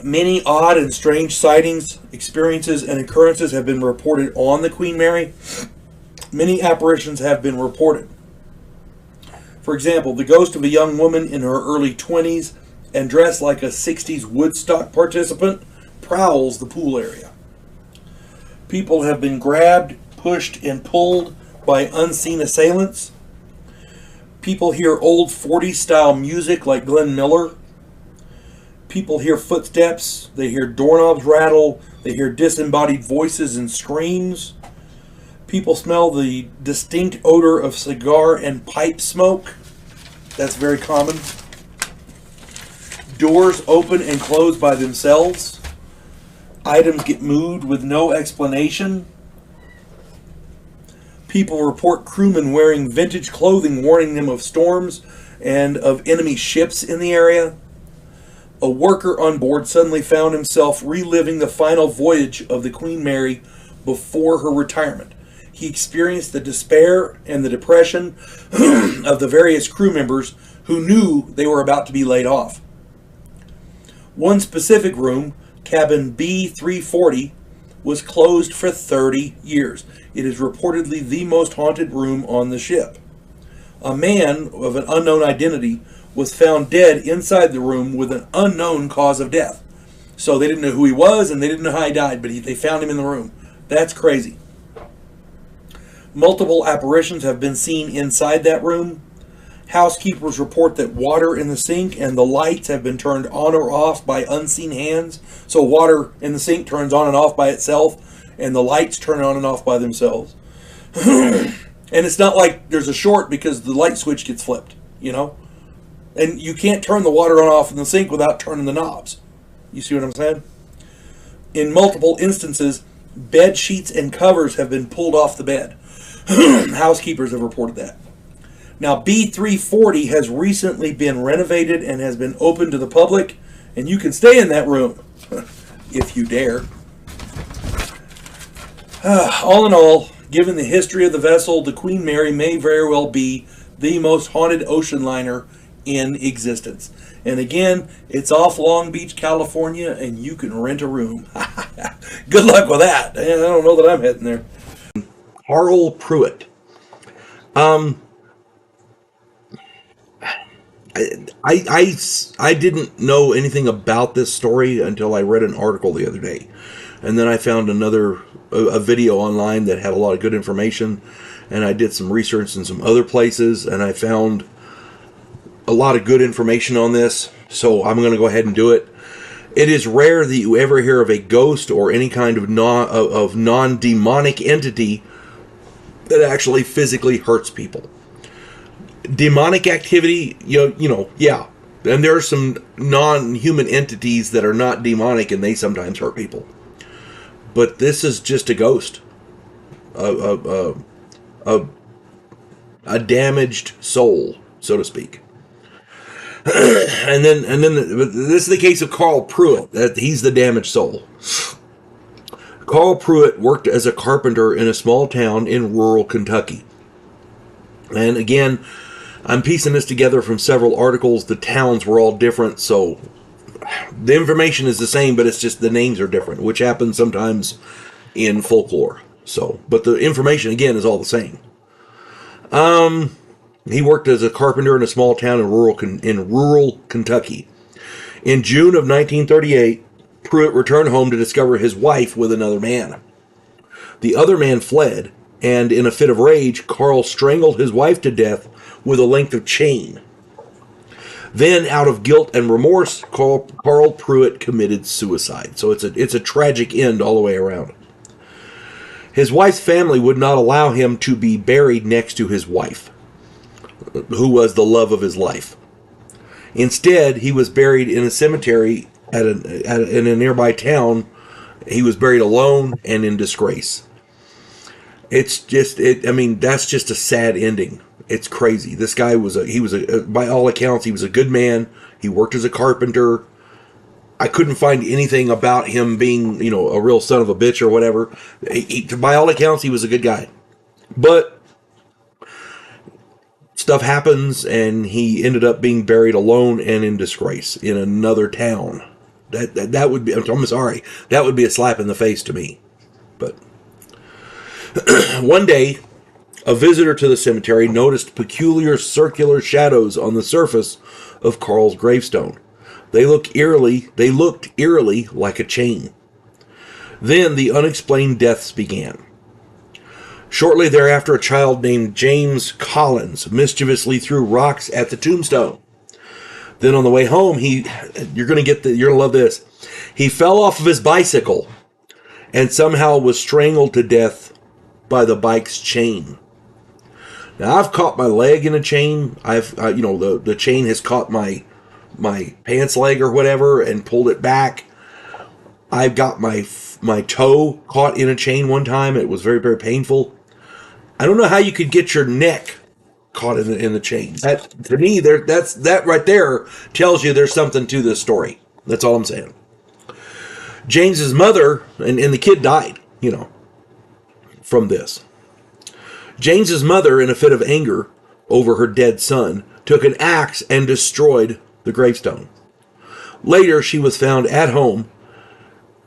many odd and strange sightings, experiences, and occurrences have been reported on the Queen Mary. Many apparitions have been reported. For example, the ghost of a young woman in her early 20s and dressed like a 60s Woodstock participant prowls the pool area. People have been grabbed, pushed, and pulled by unseen assailants. People hear old 40s style music like Glenn Miller. People hear footsteps. They hear doorknobs rattle. They hear disembodied voices and screams. People smell the distinct odor of cigar and pipe smoke. That's very common. Doors open and close by themselves. Items get moved with no explanation. People report crewmen wearing vintage clothing warning them of storms and of enemy ships in the area. A worker on board suddenly found himself reliving the final voyage of the Queen Mary before her retirement. He experienced the despair and the depression of the various crew members who knew they were about to be laid off. One specific room, cabin B340, was closed for 30 years. It is reportedly the most haunted room on the ship. A man of an unknown identity was found dead inside the room with an unknown cause of death. So they didn't know who he was and they didn't know how he died, but they found him in the room. That's crazy. Multiple apparitions have been seen inside that room. Housekeepers report that water in the sink and the lights have been turned on or off by unseen hands. So water in the sink turns on and off by itself, and the lights turn on and off by themselves. And it's not like there's a short because the light switch gets flipped, you know? And you can't turn the water on off in the sink without turning the knobs. You see what I'm saying? In multiple instances, bed sheets and covers have been pulled off the bed. Housekeepers have reported that. Now, B340 has recently been renovated and has been opened to the public, and you can stay in that room if you dare. All in all, given the history of the vessel, the Queen Mary may very well be the most haunted ocean liner in existence. And again, it's off Long Beach, California, and you can rent a room. Good luck with that. I don't know that I'm heading there. Carl Pruitt. I didn't know anything about this story until I read an article the other day. And then I found a video online that had a lot of good information. And I did some research in some other places, and I found a lot of good information on this. So I'm going to go ahead and do it. It is rare that you ever hear of a ghost or any kind of non-demonic entity that actually physically hurts people. Demonic activity, yeah. And there are some non-human entities that are not demonic, and they sometimes hurt people. But this is just a ghost. A damaged soul, so to speak. and then this is the case of Carl Pruitt. That he's the damaged soul. Carl Pruitt worked as a carpenter in a small town in rural Kentucky. And again, I'm piecing this together from several articles. The towns were all different, so the information is the same, but it's just the names are different, which happens sometimes in folklore. So, but the information again is all the same. He worked as a carpenter in a small town in rural Kentucky. In June of 1938, Pruitt returned home to discover his wife with another man. The other man fled, and in a fit of rage, Carl strangled his wife to death with a length of chain. Then, out of guilt and remorse, Carl Pruitt committed suicide. So it's a tragic end all the way around. His wife's family would not allow him to be buried next to his wife, who was the love of his life. Instead, he was buried in a cemetery in a nearby town. He was buried alone and in disgrace. It's just, that's just a sad ending. It's crazy. This guy by all accounts, he was a good man. He worked as a carpenter. I couldn't find anything about him being, a real son of a bitch or whatever. By all accounts, he was a good guy. But stuff happens, and he ended up being buried alone and in disgrace in another town. That would be, I'm sorry, that would be a slap in the face to me. But one day, a visitor to the cemetery noticed peculiar circular shadows on the surface of Carl's gravestone. They looked eerily like a chain. Then the unexplained deaths began. Shortly thereafter, a child named James Collins mischievously threw rocks at the tombstone. Then on the way home, you're gonna love this. He fell off of his bicycle and somehow was strangled to death by the bike's chain. Now, I've caught my leg in a chain. The chain has caught my pants leg or whatever and pulled it back. I've got my toe caught in a chain one time. It was very, very painful. I don't know how you could get your neck caught in the chain. That, to me, that right there tells you there's something to this story. That's all I'm saying. James's mother and the kid died, from this. James's mother, in a fit of anger over her dead son, took an axe and destroyed the gravestone. Later, she was found at home.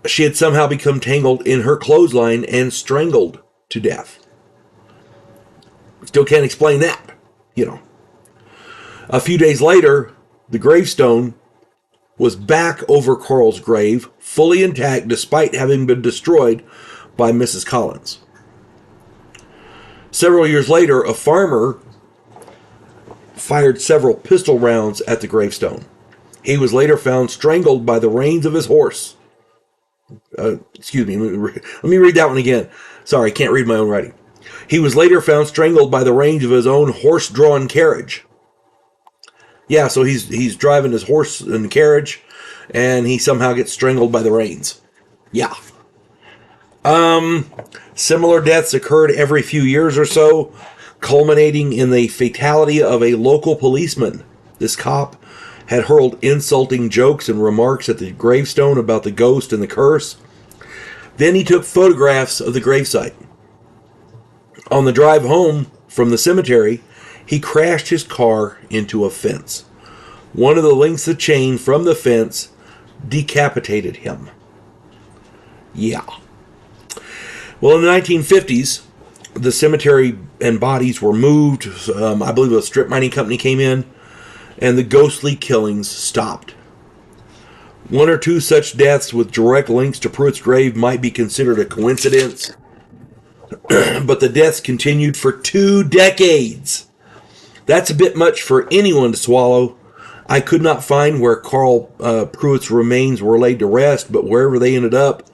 She had somehow become tangled in her clothesline and strangled to death. Still can't explain that, A few days later, the gravestone was back over Carl's grave, fully intact despite having been destroyed by Mrs. Collins. Several years later, a farmer fired several pistol rounds at the gravestone. He was later found strangled by the reins of his horse. Excuse me, let me read that one again. Sorry, I can't read my own writing. He was later found strangled by the reins of his own horse-drawn carriage. Yeah, so he's driving his horse in the carriage, and he somehow gets strangled by the reins. Yeah. Similar deaths occurred every few years or so, culminating in the fatality of a local policeman. This cop had hurled insulting jokes and remarks at the gravestone about the ghost and the curse. Then he took photographs of the gravesite. On the drive home from the cemetery, he crashed his car into a fence. One of the links of chain from the fence decapitated him. Yeah. Well, in the 1950s, the cemetery and bodies were moved. I believe a strip mining company came in, and the ghostly killings stopped. One or two such deaths with direct links to Pruitt's grave might be considered a coincidence, but the deaths continued for 2 decades. That's a bit much for anyone to swallow. I could not find where Carl Pruitt's remains were laid to rest, but wherever they ended up,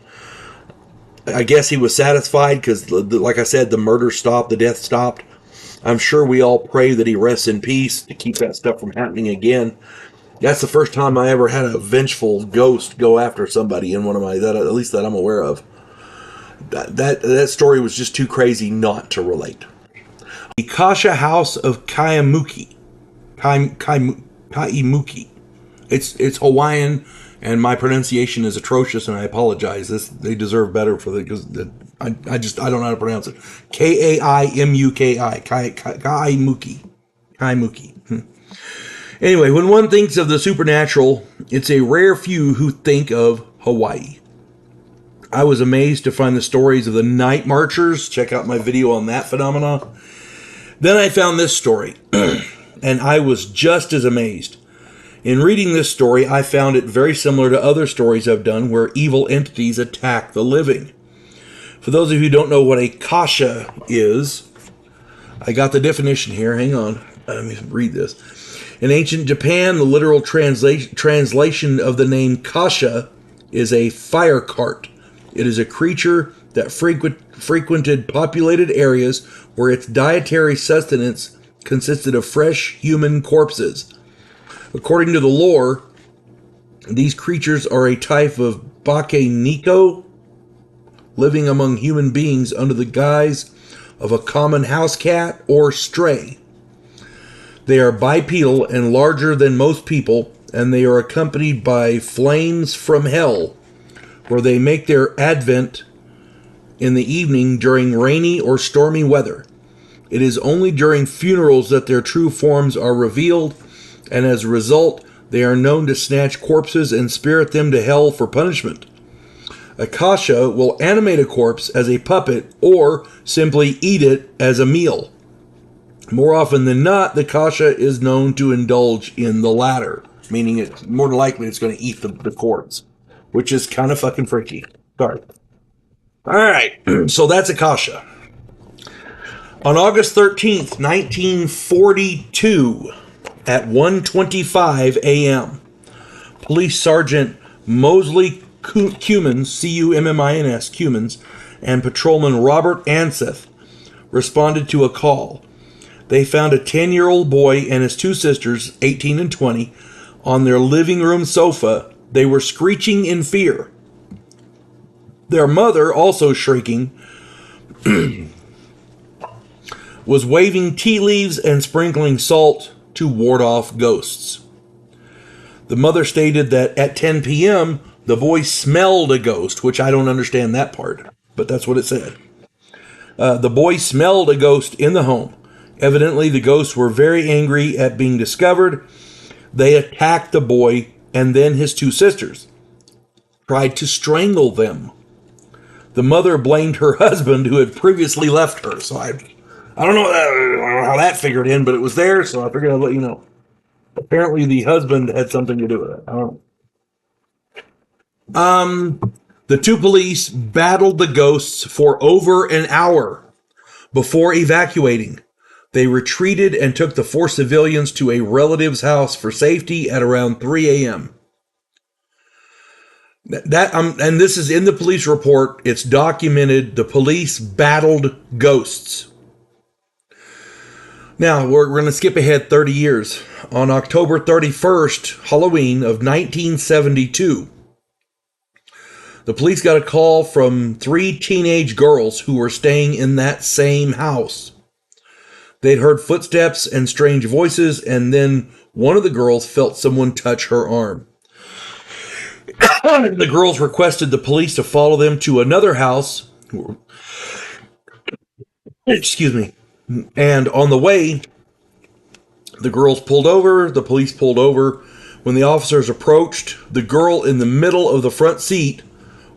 I guess he was satisfied because, like I said, the murder stopped, the death stopped. I'm sure we all pray that he rests in peace to keep that stuff from happening again. That's the first time I ever had a vengeful ghost go after somebody in one of my, at least that I'm aware of. That story was just too crazy not to relate. The Kasha House of Kaimuki. Kaimuki. It's Hawaiian, and my pronunciation is atrocious, and I apologize. They deserve better for because I don't know how to pronounce it. Kaimuki. Kaimuki. Anyway, when one thinks of the supernatural, it's a rare few who think of Hawaii. I was amazed to find the stories of the night marchers. Check out my video on that phenomena. Then I found this story, and I was just as amazed. In reading this story, I found it very similar to other stories I've done where evil entities attack the living. For those of you who don't know what a kasha is, I got the definition here. Hang on. Let me read this. In ancient Japan, the literal translation of the name kasha is a fire cart. It is a creature that frequented populated areas where its dietary sustenance consisted of fresh human corpses. According to the lore, these creatures are a type of Bake Nico, living among human beings under the guise of a common house cat or stray. They are bipedal and larger than most people, and they are accompanied by flames from hell, where they make their advent in the evening during rainy or stormy weather. It is only during funerals that their true forms are revealed, and as a result, they are known to snatch corpses and spirit them to hell for punishment. Akasha will animate a corpse as a puppet or simply eat it as a meal. More often than not, the Akasha is known to indulge in the latter, meaning it's more than likely it's going to eat the corpse, which is kind of fucking freaky. Sorry. All right, so that's Akasha. On August 13th, 1942, at 1:25 a.m., Police Sergeant Mosley Cummins, C-U-M-M-I-N-S, Cummins, and Patrolman Robert Anseth responded to a call. They found a 10-year-old boy and his two sisters, 18 and 20, on their living room sofa. They were screeching in fear. Their mother, also shrieking, was waving tea leaves and sprinkling salt to ward off ghosts. The mother stated that at 10 p.m., the boy smelled a ghost, which I don't understand that part, but that's what it said. The boy smelled a ghost in the home. Evidently, the ghosts were very angry at being discovered. They attacked the boy and then his two sisters, tried to strangle them. The mother blamed her husband, who had previously left her. So I don't know how that figured in, but it was there, so I figured I'd let you know. Apparently, the husband had something to do with it. I don't know. The two police battled the ghosts for over an hour before evacuating. They retreated and took the four civilians to a relative's house for safety at around 3 a.m. And this is in the police report. It's documented. The police battled ghosts. Now, we're going to skip ahead 30 years. On October 31st, Halloween of 1972, the police got a call from 3 teenage girls who were staying in that same house. They'd heard footsteps and strange voices, and then one of the girls felt someone touch her arm. The girls requested the police to follow them to another house. Excuse me. And on the way, the girls pulled over. The police pulled over. When the officers approached, the girl in the middle of the front seat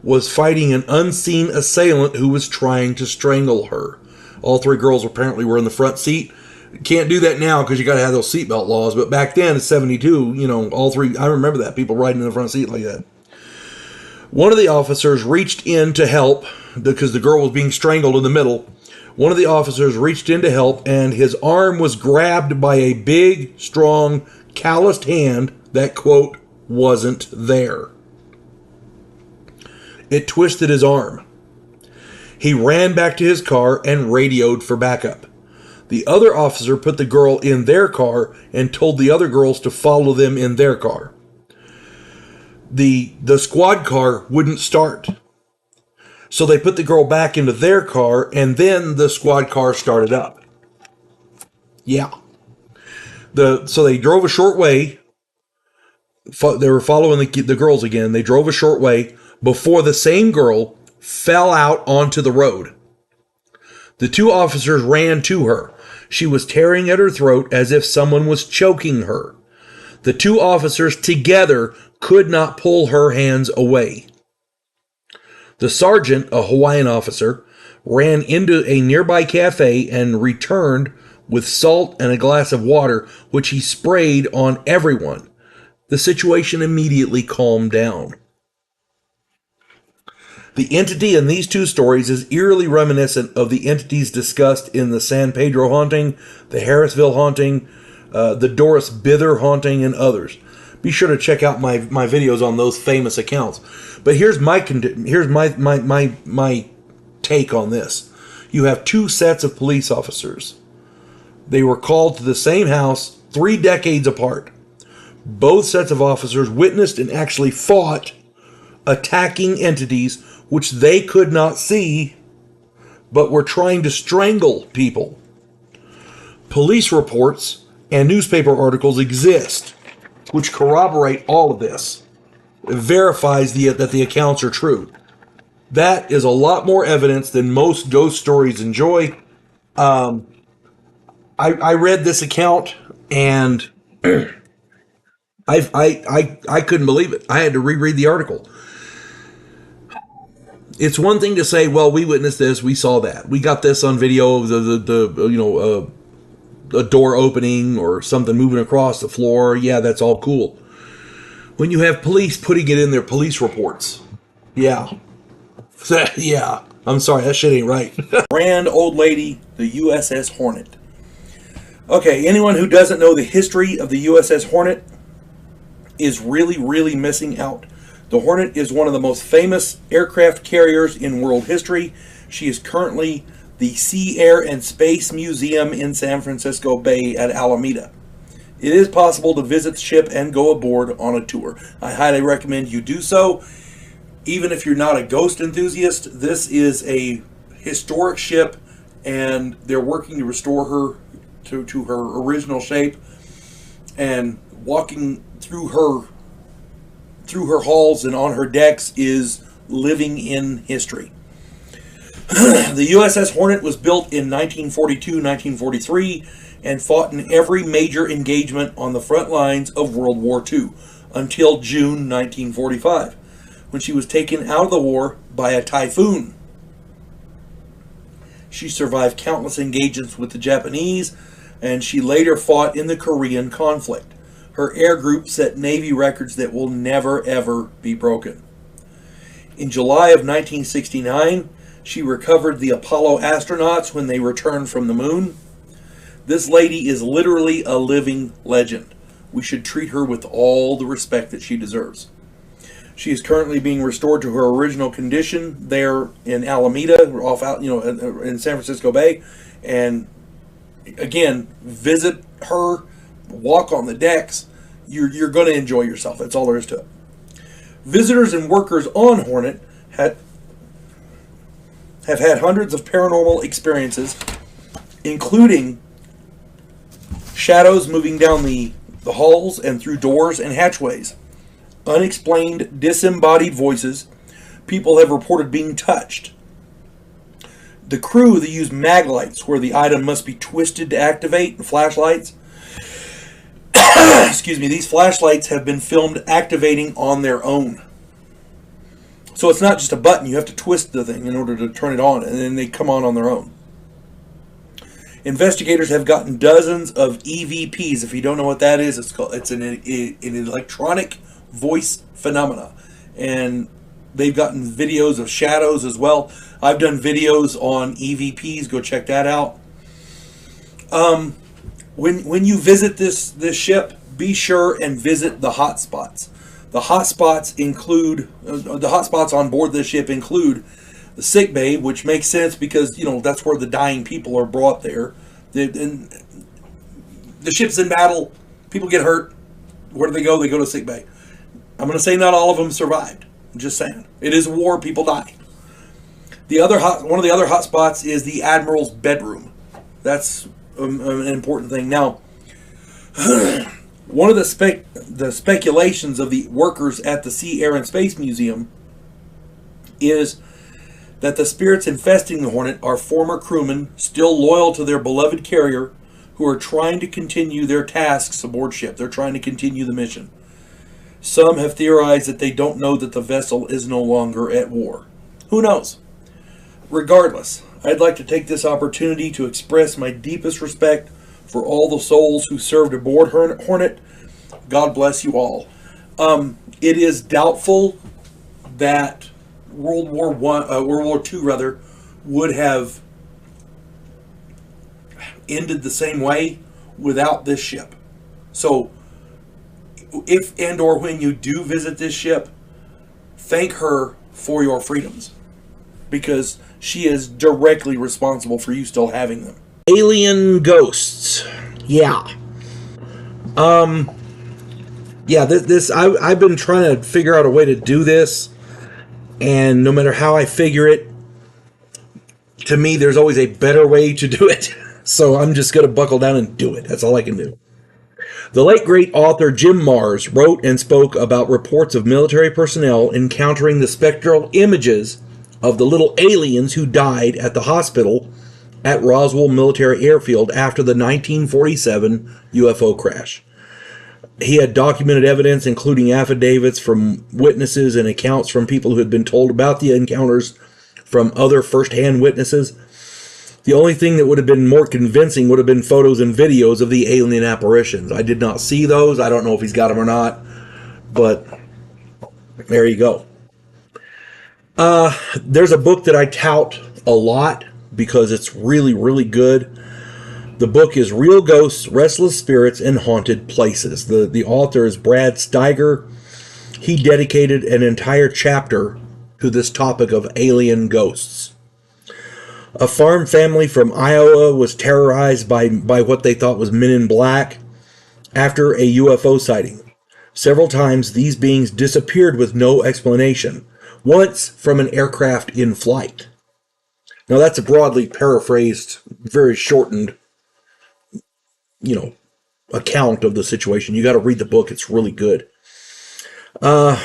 was fighting an unseen assailant who was trying to strangle her. All 3 girls apparently were in the front seat. Can't do that now because you got to have those seatbelt laws. But back then, in 72, all 3, I remember that, people riding in the front seat like that. One of the officers reached in to help because the girl was being strangled in the middle. One of the officers reached in to help, and his arm was grabbed by a big, strong, calloused hand that, quote, wasn't there. It twisted his arm. He ran back to his car and radioed for backup. The other officer put the girl in their car and told the other girls to follow them in their car. The squad car wouldn't start. So they put the girl back into their car, and then the squad car started up. Yeah. So they drove a short way. They were following the girls again. They drove a short way before the same girl fell out onto the road. The 2 officers ran to her. She was tearing at her throat as if someone was choking her. The 2 officers together could not pull her hands away. The sergeant, a Hawaiian officer, ran into a nearby cafe and returned with salt and a glass of water, which he sprayed on everyone. The situation immediately calmed down. The entity in these 2 stories is eerily reminiscent of the entities discussed in the San Pedro haunting, the Harrisville haunting, the Doris Bither haunting, and others. Be sure to check out my videos on those famous accounts. But here's my take on this. You have two sets of police officers. They were called to the same house 3 decades apart. Both sets of officers witnessed and actually fought attacking entities which they could not see, but were trying to strangle people. Police reports and newspaper articles exist which corroborate all of this. It verifies that the accounts are true. That is a lot more evidence than most ghost stories enjoy. I read this account and I couldn't believe it. I had to reread the article. It's one thing to say, well, we witnessed this, we saw that, we got this on video of a door opening or something moving across the floor. Yeah, that's all cool. When you have police putting it in their police reports, yeah, I'm sorry, that shit ain't right. Grand old lady, the USS Hornet. Okay, anyone who doesn't know the history of the USS Hornet is really, really missing out. The Hornet is one of the most famous aircraft carriers in world history. She is currently the Sea, Air, and Space Museum in San Francisco Bay at Alameda. It is possible to visit the ship and go aboard on a tour. I highly recommend you do so. Even if you're not a ghost enthusiast, this is a historic ship, and they're working to restore her to her original shape, and walking through her halls and on her decks is living in history. The USS Hornet was built in 1942-1943 and fought in every major engagement on the front lines of World War II until June 1945, when she was taken out of the war by a typhoon. She survived countless engagements with the Japanese, and she later fought in the Korean conflict. Her air group set Navy records that will never, ever be broken. In July of 1969, she recovered the Apollo astronauts when they returned from the moon. This lady is literally a living legend. We should treat her with all the respect that she deserves. She is currently being restored to her original condition there in Alameda, in San Francisco Bay. And again, visit her, walk on the decks. You're going to enjoy yourself. That's all there is to it. Visitors and workers on Hornet have had hundreds of paranormal experiences, including shadows moving down the halls and through doors and hatchways, unexplained disembodied voices. People have reported being touched. The crew that use mag lights, where the item must be twisted to activate, and flashlights. Excuse me, these flashlights have been filmed activating on their own. So it's not just a button, you have to twist the thing in order to turn it on, and then they come on their own. Investigators have gotten dozens of EVPs. If you don't know what that is, it's an electronic voice phenomena. And they've gotten videos of shadows as well. I've done videos on EVPs. Go check that out. When you visit this ship, be sure and visit the hot spots. The hot spots on board this ship include the sick bay, which makes sense because that's where the dying people are brought there. The ship's in battle, people get hurt. Where do they go? They go to sick bay. I'm going to say not all of them survived. I'm just saying, it is a war. People die. One of the other hot spots is the admiral's bedroom. That's an important thing. Now, one of the speculations of the workers at the Sea, Air, and Space Museum is that the spirits infesting the Hornet are former crewmen still loyal to their beloved carrier who are trying to continue their tasks aboard ship. They're trying to continue the mission. Some have theorized that they don't know that the vessel is no longer at war. Who knows? Regardless, I'd like to take this opportunity to express my deepest respect for all the souls who served aboard Hornet. God bless you all. It is doubtful that World War II would have ended the same way without this ship. So, if and or when you do visit this ship, thank her for your freedoms, because she is directly responsible for you still having them. Alien ghosts. Yeah. Yeah, I've been trying to figure out a way to do this, and no matter how I figure it, to me, there's always a better way to do it. So I'm just going to buckle down and do it. That's all I can do. The late great author Jim Marrs wrote and spoke about reports of military personnel encountering the spectral images of the little aliens who died at the hospital at Roswell Military Airfield after the 1947 UFO crash. He had documented evidence, including affidavits from witnesses and accounts from people who had been told about the encounters from other first-hand witnesses. The only thing that would have been more convincing would have been photos and videos of the alien apparitions. I did not see those. I don't know if he's got them or not, but there you go. There's a book that I tout a lot because it's really, really good. The book is Real Ghosts, Restless Spirits, and Haunted Places. The author is Brad Steiger. He dedicated an entire chapter to this topic of alien ghosts. A farm family from Iowa was terrorized by what they thought was men in black after a UFO sighting. Several times, these beings disappeared with no explanation, once from an aircraft in flight. Now, that's a broadly paraphrased, very shortened, account of the situation. You got to read the book. It's really good. A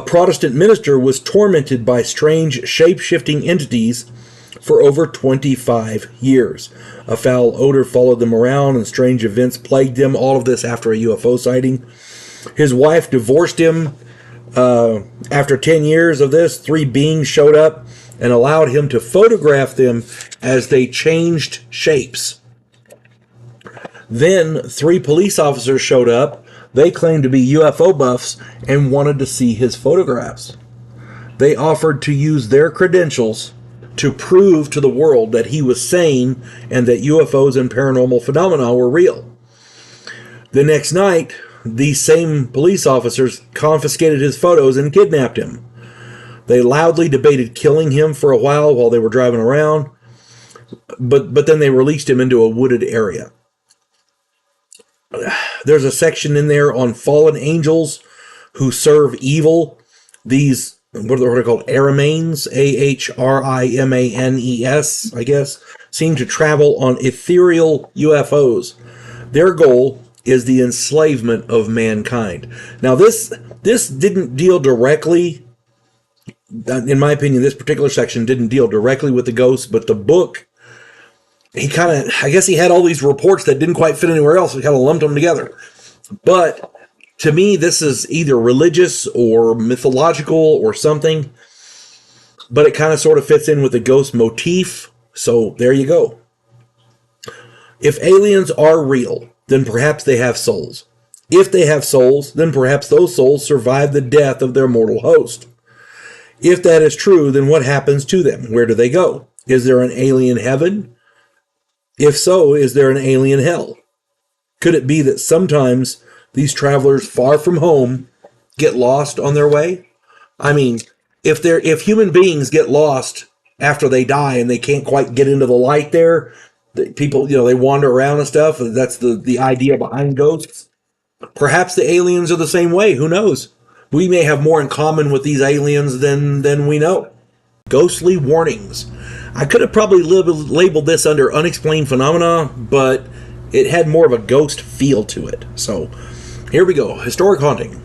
Protestant minister was tormented by strange shape-shifting entities for over 25 years. A foul odor followed them around and strange events plagued them. All of this after a UFO sighting. His wife divorced him. After 10 years of this, 3 beings showed up and allowed him to photograph them as they changed shapes. Then 3 police officers showed up. They claimed to be UFO buffs and wanted to see his photographs. They offered to use their credentials to prove to the world that he was sane and that UFOs and paranormal phenomena were real. The next night, these same police officers confiscated his photos and kidnapped him. They loudly debated killing him for a while they were driving around, but then they released him into a wooded area. There's a section in there on fallen angels who serve evil. These, what are they called? Ahrimanes, Ahrimanes, I guess, seem to travel on ethereal UFOs. Their goal is the enslavement of mankind. Now, this didn't deal directly, in my opinion, this particular section didn't deal directly with the ghosts, but the book, I guess he had all these reports that didn't quite fit anywhere else. He kind of lumped them together. But to me, this is either religious or mythological or something. But it kind of sort of fits in with the ghost motif. So there you go. If aliens are real, then perhaps they have souls. If they have souls, then perhaps those souls survive the death of their mortal host. If that is true, then what happens to them? Where do they go? Is there an alien heaven? If so, is there an alien hell? Could it be that sometimes these travelers far from home get lost on their way? I mean, if human beings get lost after they die and they can't quite get into the light there, people, they wander around and stuff. That's the idea behind ghosts. Perhaps the aliens are the same way. Who knows? We may have more in common with these aliens than we know. Ghostly warnings. I could have probably labeled this under unexplained phenomena, but it had more of a ghost feel to it. So, here we go. Historic haunting.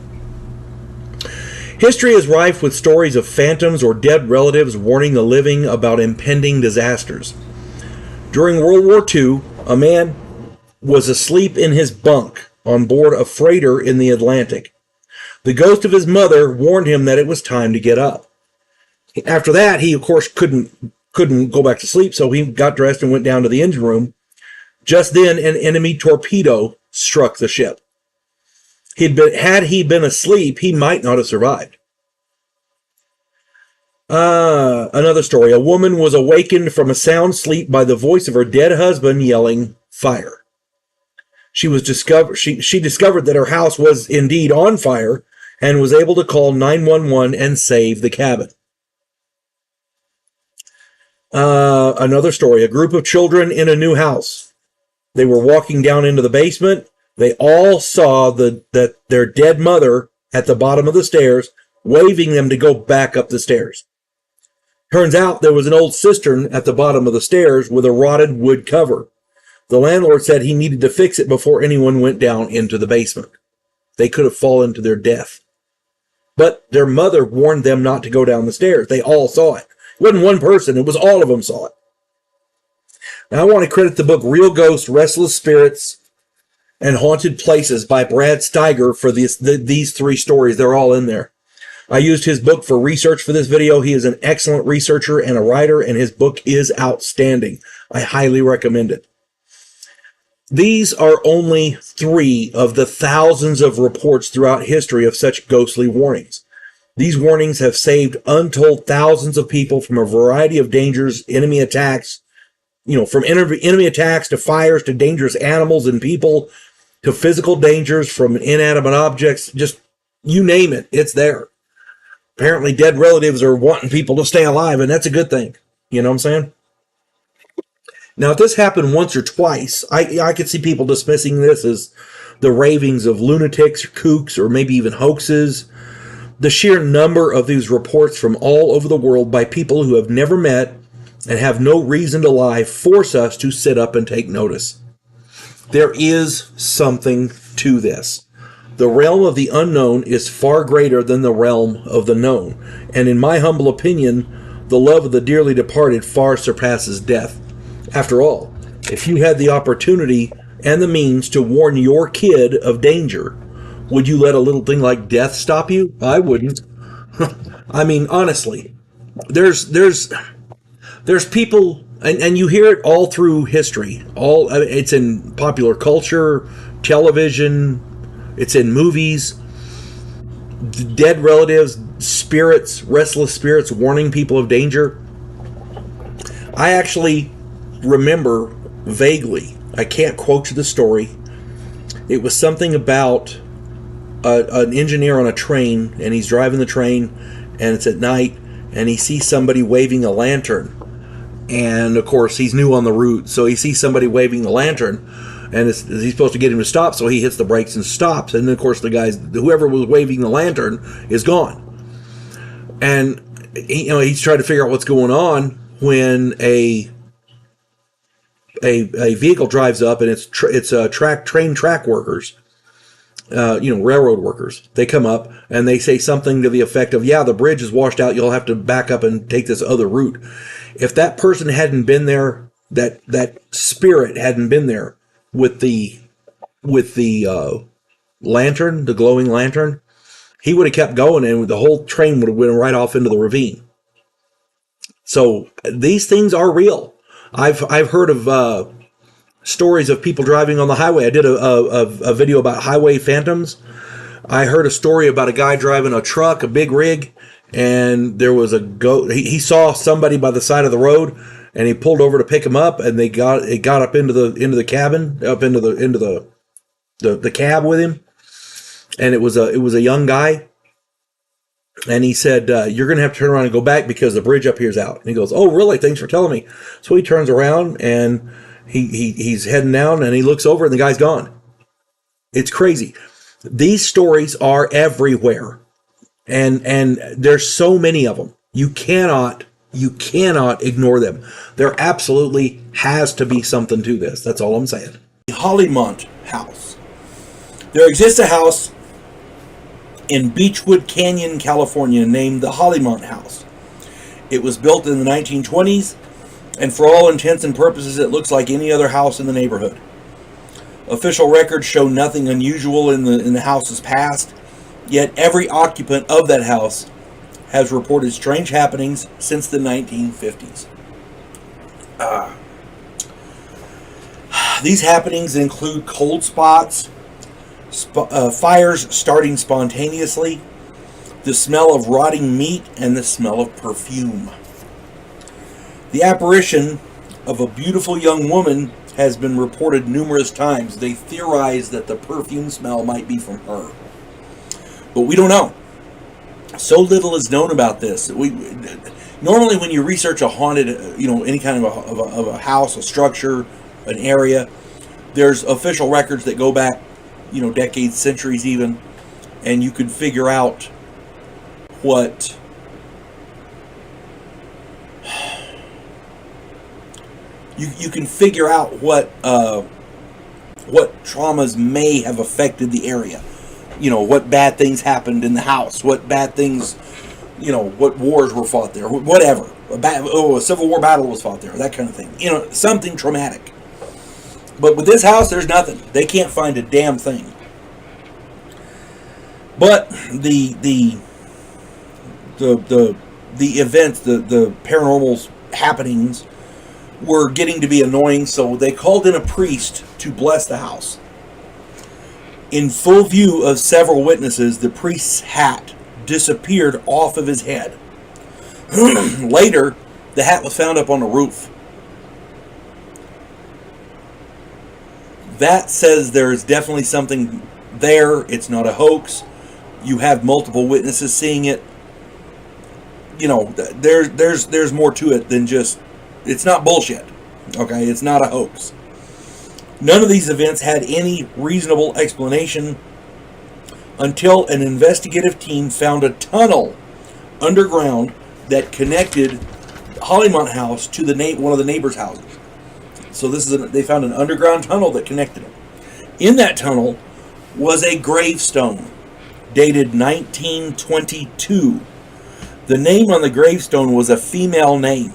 History is rife with stories of phantoms or dead relatives warning the living about impending disasters. During World War II, a man was asleep in his bunk on board a freighter in the Atlantic. The ghost of his mother warned him that it was time to get up. After that, he, of course, couldn't go back to sleep, so he got dressed and went down to the engine room. Just then, an enemy torpedo struck the ship. Had he been asleep, he might not have survived. Another story. A woman was awakened from a sound sleep by the voice of her dead husband yelling, "Fire." She discovered that her house was indeed on fire and was able to call 911 and save the cabin. Another story. A group of children in a new house. They were walking down into the basement. They all saw that their dead mother at the bottom of the stairs, waving them to go back up the stairs. Turns out there was an old cistern at the bottom of the stairs with a rotted wood cover. The landlord said he needed to fix it before anyone went down into the basement. They could have fallen to their death. But their mother warned them not to go down the stairs. They all saw it. It wasn't one person, it was all of them saw it. Now, I want to credit the book Real Ghosts, Restless Spirits, and Haunted Places by Brad Steiger for these three stories. They're all in there. I used his book for research for this video. He is an excellent researcher and a writer, and his book is outstanding. I highly recommend it. These are only 3 of the thousands of reports throughout history of such ghostly warnings. These warnings have saved untold thousands of people from a variety of dangers, enemy attacks, from enemy attacks to fires to dangerous animals and people to physical dangers from inanimate objects. Just, you name it, it's there. Apparently dead relatives are wanting people to stay alive, and that's a good thing. You know what I'm saying? Now, if this happened once or twice, I could see people dismissing this as the ravings of lunatics or kooks or maybe even hoaxes. The sheer number of these reports from all over the world by people who have never met and have no reason to lie force us to sit up and take notice. There is something to this. The realm of the unknown is far greater than the realm of the known, and in my humble opinion, the love of the dearly departed far surpasses death. After all, if you had the opportunity and the means to warn your kid of danger, would you let a little thing like death stop you? I wouldn't. I mean, honestly, there's people, and you hear it all through history. It's in popular culture, television, it's in movies. Dead relatives, spirits, restless spirits warning people of danger. I actually remember vaguely, I can't quote you the story. It was something about an engineer on a train, and he's driving the train, and it's at night, and he sees somebody waving a lantern. And of course, he's new on the route, so he sees somebody waving the lantern, and he's supposed to get him to stop, so he hits the brakes and stops. And then, of course, whoever was waving the lantern is gone. And he's trying to figure out what's going on when a vehicle drives up, and it's train track workers, railroad workers. They come up and they say something to the effect of, "Yeah, the bridge is washed out. You'll have to back up and take this other route." If that person hadn't been there, that spirit hadn't been there with the lantern, the glowing lantern, he would have kept going, and the whole train would have went right off into the ravine. So these things are real. I've heard of stories of people driving on the highway. I did a video about highway phantoms. I heard a story about a guy driving a truck, a big rig, and there was a goat. He saw somebody by the side of the road, and he pulled over to pick him up, and it got up into the cabin, up into the cab with him, and it was a young guy. And he said, "You're going to have to turn around and go back because the bridge up here is out." And he goes, "Oh, really? Thanks for telling me." So he turns around, and he's heading down, and he looks over, and the guy's gone. It's crazy. These stories are everywhere, and there's so many of them. You cannot ignore them. There absolutely has to be something to this. That's all I'm saying. The Hollymont House. There exists a house in Beechwood Canyon, California, named the Hollymont House. It was built in the 1920s, and for all intents and purposes, it looks like any other house in the neighborhood. Official records show nothing unusual in the house's past, yet every occupant of that house has reported strange happenings since the 1950s. These happenings include cold spots, fires starting spontaneously, the smell of rotting meat, and the smell of perfume. The apparition of a beautiful young woman has been reported numerous times. They theorize that the perfume smell might be from her. But we don't know. So little is known about this. Normally, when you research a haunted, any kind of a house, a structure, an area, there's official records that go back, decades, centuries even, and you could figure out what you can figure out what traumas may have affected the area. What bad things happened in the house, what bad things, what wars were fought there, whatever. A Civil War battle was fought there, that kind of thing. Something traumatic. But with this house, there's nothing. They can't find a damn thing. But the events, the paranormal happenings were getting to be annoying, so they called in a priest to bless the house. In full view of several witnesses, the priest's hat disappeared off of his head. Later, the hat was found up on the roof. That says there's definitely something there. It's not a hoax. You have multiple witnesses seeing it. There's more to it than just, it's not bullshit. Okay, it's not a hoax. None of these events had any reasonable explanation until an investigative team found a tunnel underground that connected Hollymont House to one of the neighbors' houses. So they found an underground tunnel that connected them. In that tunnel was a gravestone dated 1922. The name on the gravestone was a female name.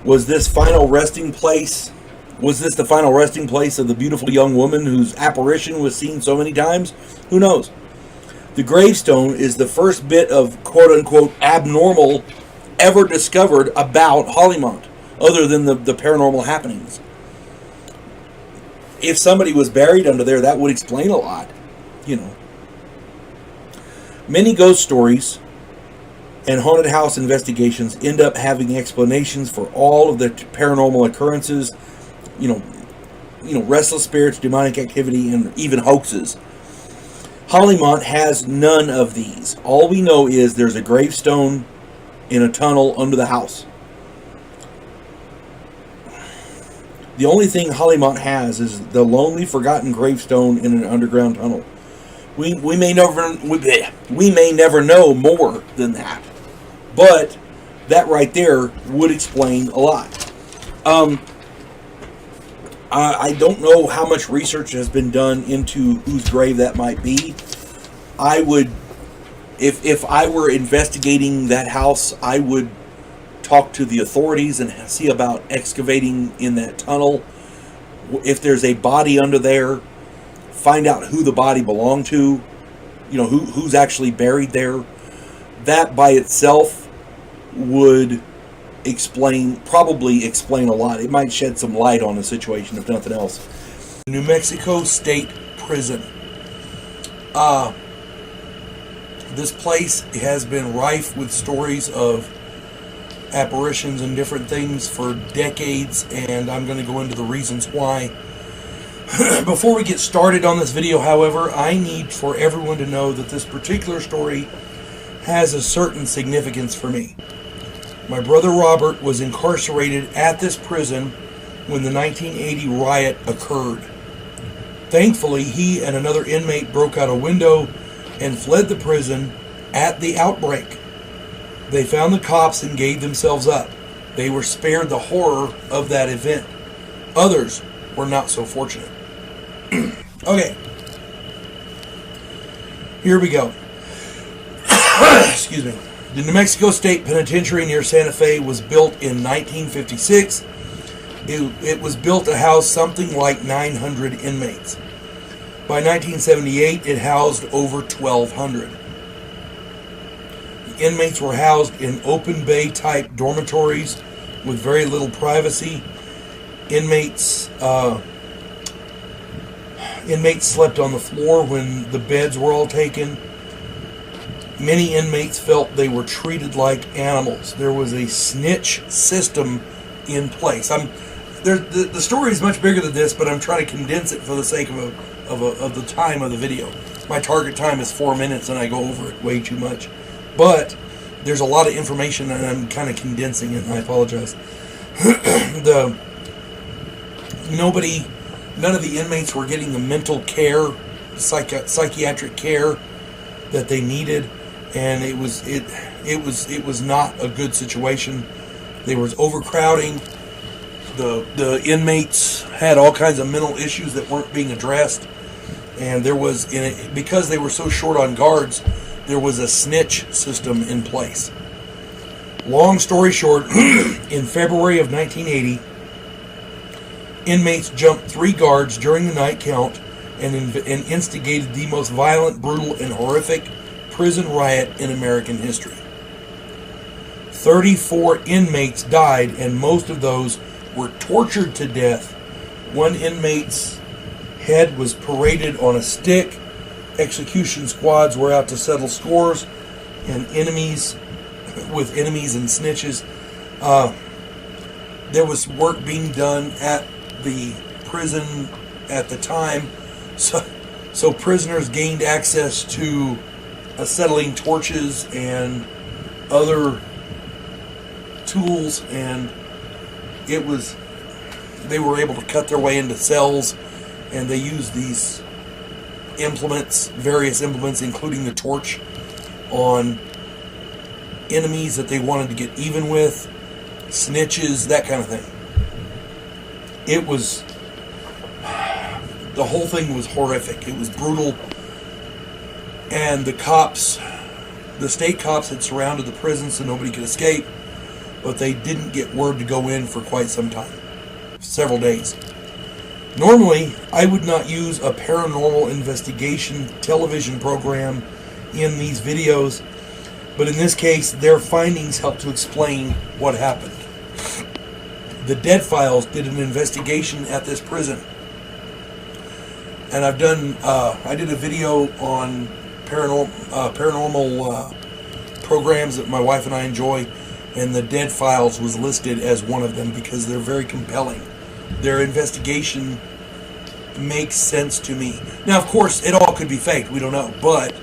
Was this the final resting place of the beautiful young woman whose apparition was seen so many times? Who knows? The gravestone is the first bit of quote-unquote abnormal ever discovered about Hollymont, other than the paranormal happenings. If somebody was buried under there, that would explain a lot. Many ghost stories and haunted house investigations end up having explanations for all of the paranormal occurrences, restless spirits, demonic activity, and even hoaxes. Hollymont has none of these. All we know is there's a gravestone in a tunnel under the house. The only thing Hollymont has is the lonely, forgotten gravestone in an underground tunnel. We may never know more than that, but that right there would explain a lot. I don't know how much research has been done into whose grave that might be. I would, if I were investigating that house, I would talk to the authorities and see about excavating in that tunnel. If there's a body under there, find out who the body belonged to, who's actually buried there. That by itself would probably explain a lot. It might shed some light on the situation, if nothing else. New Mexico State Prison. This place has been rife with stories of apparitions and different things for decades, and I'm going to go into the reasons why. Before we get started on this video, however, I need for everyone to know that this particular story has a certain significance for me. My brother Robert was incarcerated at this prison when the 1980 riot occurred. Thankfully, he and another inmate broke out a window and fled the prison at the outbreak. They found the cops and gave themselves up. They were spared the horror of that event. Others were not so fortunate. Okay. Here we go. Excuse me. The New Mexico State Penitentiary near Santa Fe was built in 1956. It was built to house something like 900 inmates. By 1978, it housed over 1,200. The inmates were housed in open bay type dormitories with very little privacy. Inmates slept on the floor when the beds were all taken. Many inmates felt they were treated like animals. There was a snitch system in place. The story is much bigger than this, but I'm trying to condense it for the sake of the time of the video. My target time is 4 minutes, and I go over it way too much. But there's a lot of information, and I'm kind of condensing it, and I apologize. None of the inmates were getting the mental care, psychiatric care that they needed, and it was not a good situation. There was overcrowding. The inmates had all kinds of mental issues that weren't being addressed, and because they were so short on guards, there was a snitch system in place. Long story short, in February of 1980, inmates jumped 3 guards during the night count and instigated the most violent, brutal, and horrific prison riot in American history. 34 inmates died, and most of those were tortured to death. One inmate's head was paraded on a stick. Execution squads were out to settle scores, and enemies and snitches. There was work being done at the prison at the time, so prisoners gained access to acetylene torches and other tools, and they were able to cut their way into cells, and they used these various implements, including the torch, on enemies that they wanted to get even with, snitches, that kind of thing. The whole thing was horrific. It was brutal, and the state cops had surrounded the prison so nobody could escape, but they didn't get word to go in for quite some time, several days. Normally, I would not use a paranormal investigation television program in these videos, but in this case, their findings help to explain what happened. The Dead Files did an investigation at this prison, and I did a video on paranormal programs that my wife and I enjoy, and the Dead Files was listed as one of them because they're very compelling. Their investigation makes sense to me. Now, of course, it all could be faked. We don't know, but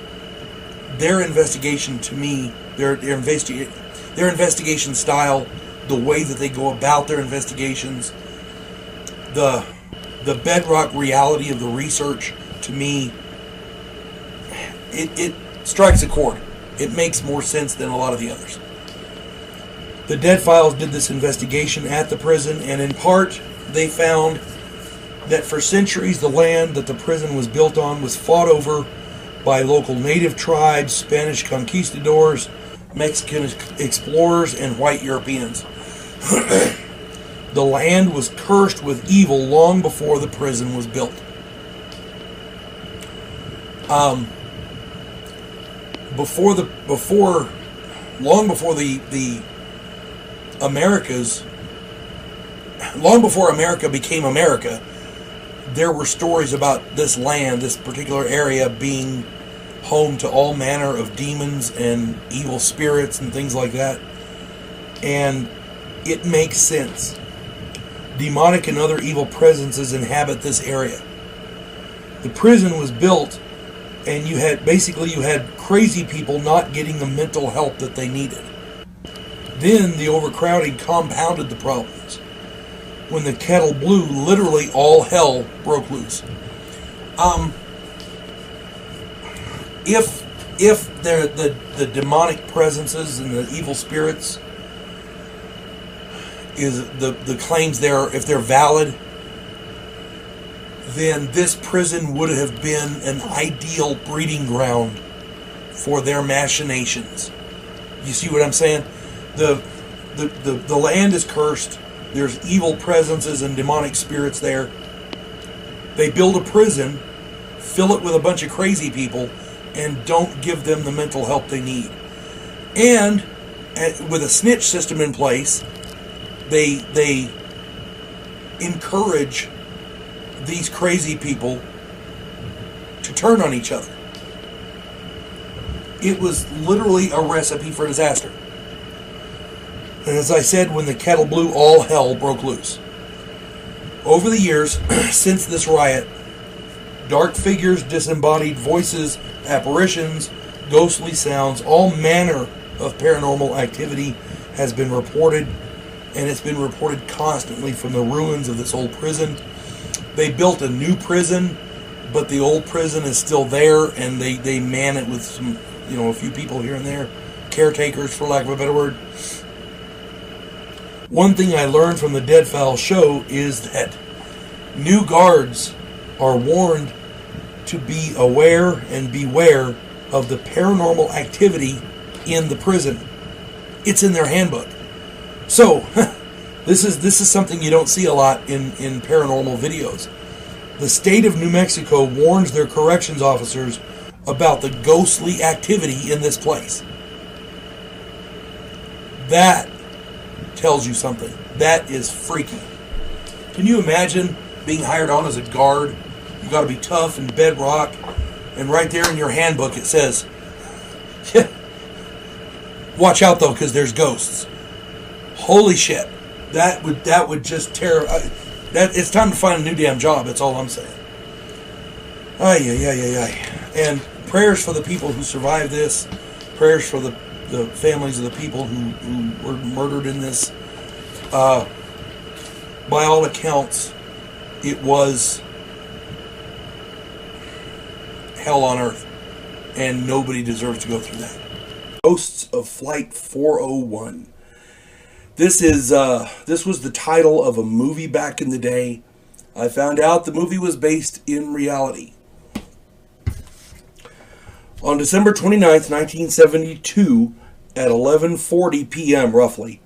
their investigation, to me, their investigation style, the way that they go about their investigations, the bedrock reality of the research, to me, it strikes a chord. It makes more sense than a lot of the others. The Dead Files did this investigation at the prison, and in part, they found that for centuries the land that the prison was built on was fought over by local native tribes, Spanish conquistadors, Mexican explorers, and white Europeans. The land was cursed with evil long before the prison was built. Long before America became America, there were stories about this land, this particular area, being home to all manner of demons and evil spirits and things like that. And it makes sense. Demonic and other evil presences inhabit this area. The prison was built, and you had crazy people not getting the mental help that they needed. Then the overcrowding compounded the problems. When the kettle blew, literally all hell broke loose. If the demonic presences and the evil spirits is the claims there, if they're valid, then this prison would have been an ideal breeding ground for their machinations. You see what I'm saying? The land is cursed. There's evil presences and demonic spirits there. They build a prison, fill it with a bunch of crazy people, and don't give them the mental help they need. And with a snitch system in place, they encourage these crazy people to turn on each other. It was literally a recipe for disaster. And as I said, when the kettle blew, all hell broke loose. Over the years, since this riot, dark figures, disembodied voices, apparitions, ghostly sounds, all manner of paranormal activity has been reported, and it's been reported constantly from the ruins of this old prison. They built a new prison, but the old prison is still there, and they man it with some, a few people here and there, caretakers, for lack of a better word. One thing I learned from the Deadfile show is that new guards are warned to be aware and beware of the paranormal activity in the prison. It's in their handbook. So, this is something you don't see a lot in paranormal videos. The state of New Mexico warns their corrections officers about the ghostly activity in this place. That tells you something. That is freaky. Can you imagine being hired on as a guard? You got to be tough and bedrock, and right there in your handbook it says, "Watch out though, because there's ghosts." Holy shit! That would just tear. It's time to find a new damn job. That's all I'm saying. Ay. And prayers for the people who survived this. Prayers for the families of the people who were murdered in this. By all accounts, it was hell on earth, and nobody deserves to go through that. Ghosts of Flight 401. This was the title of a movie back in the day. I found out the movie was based in reality. On December 29th, 1972, at 11:40 p.m. roughly,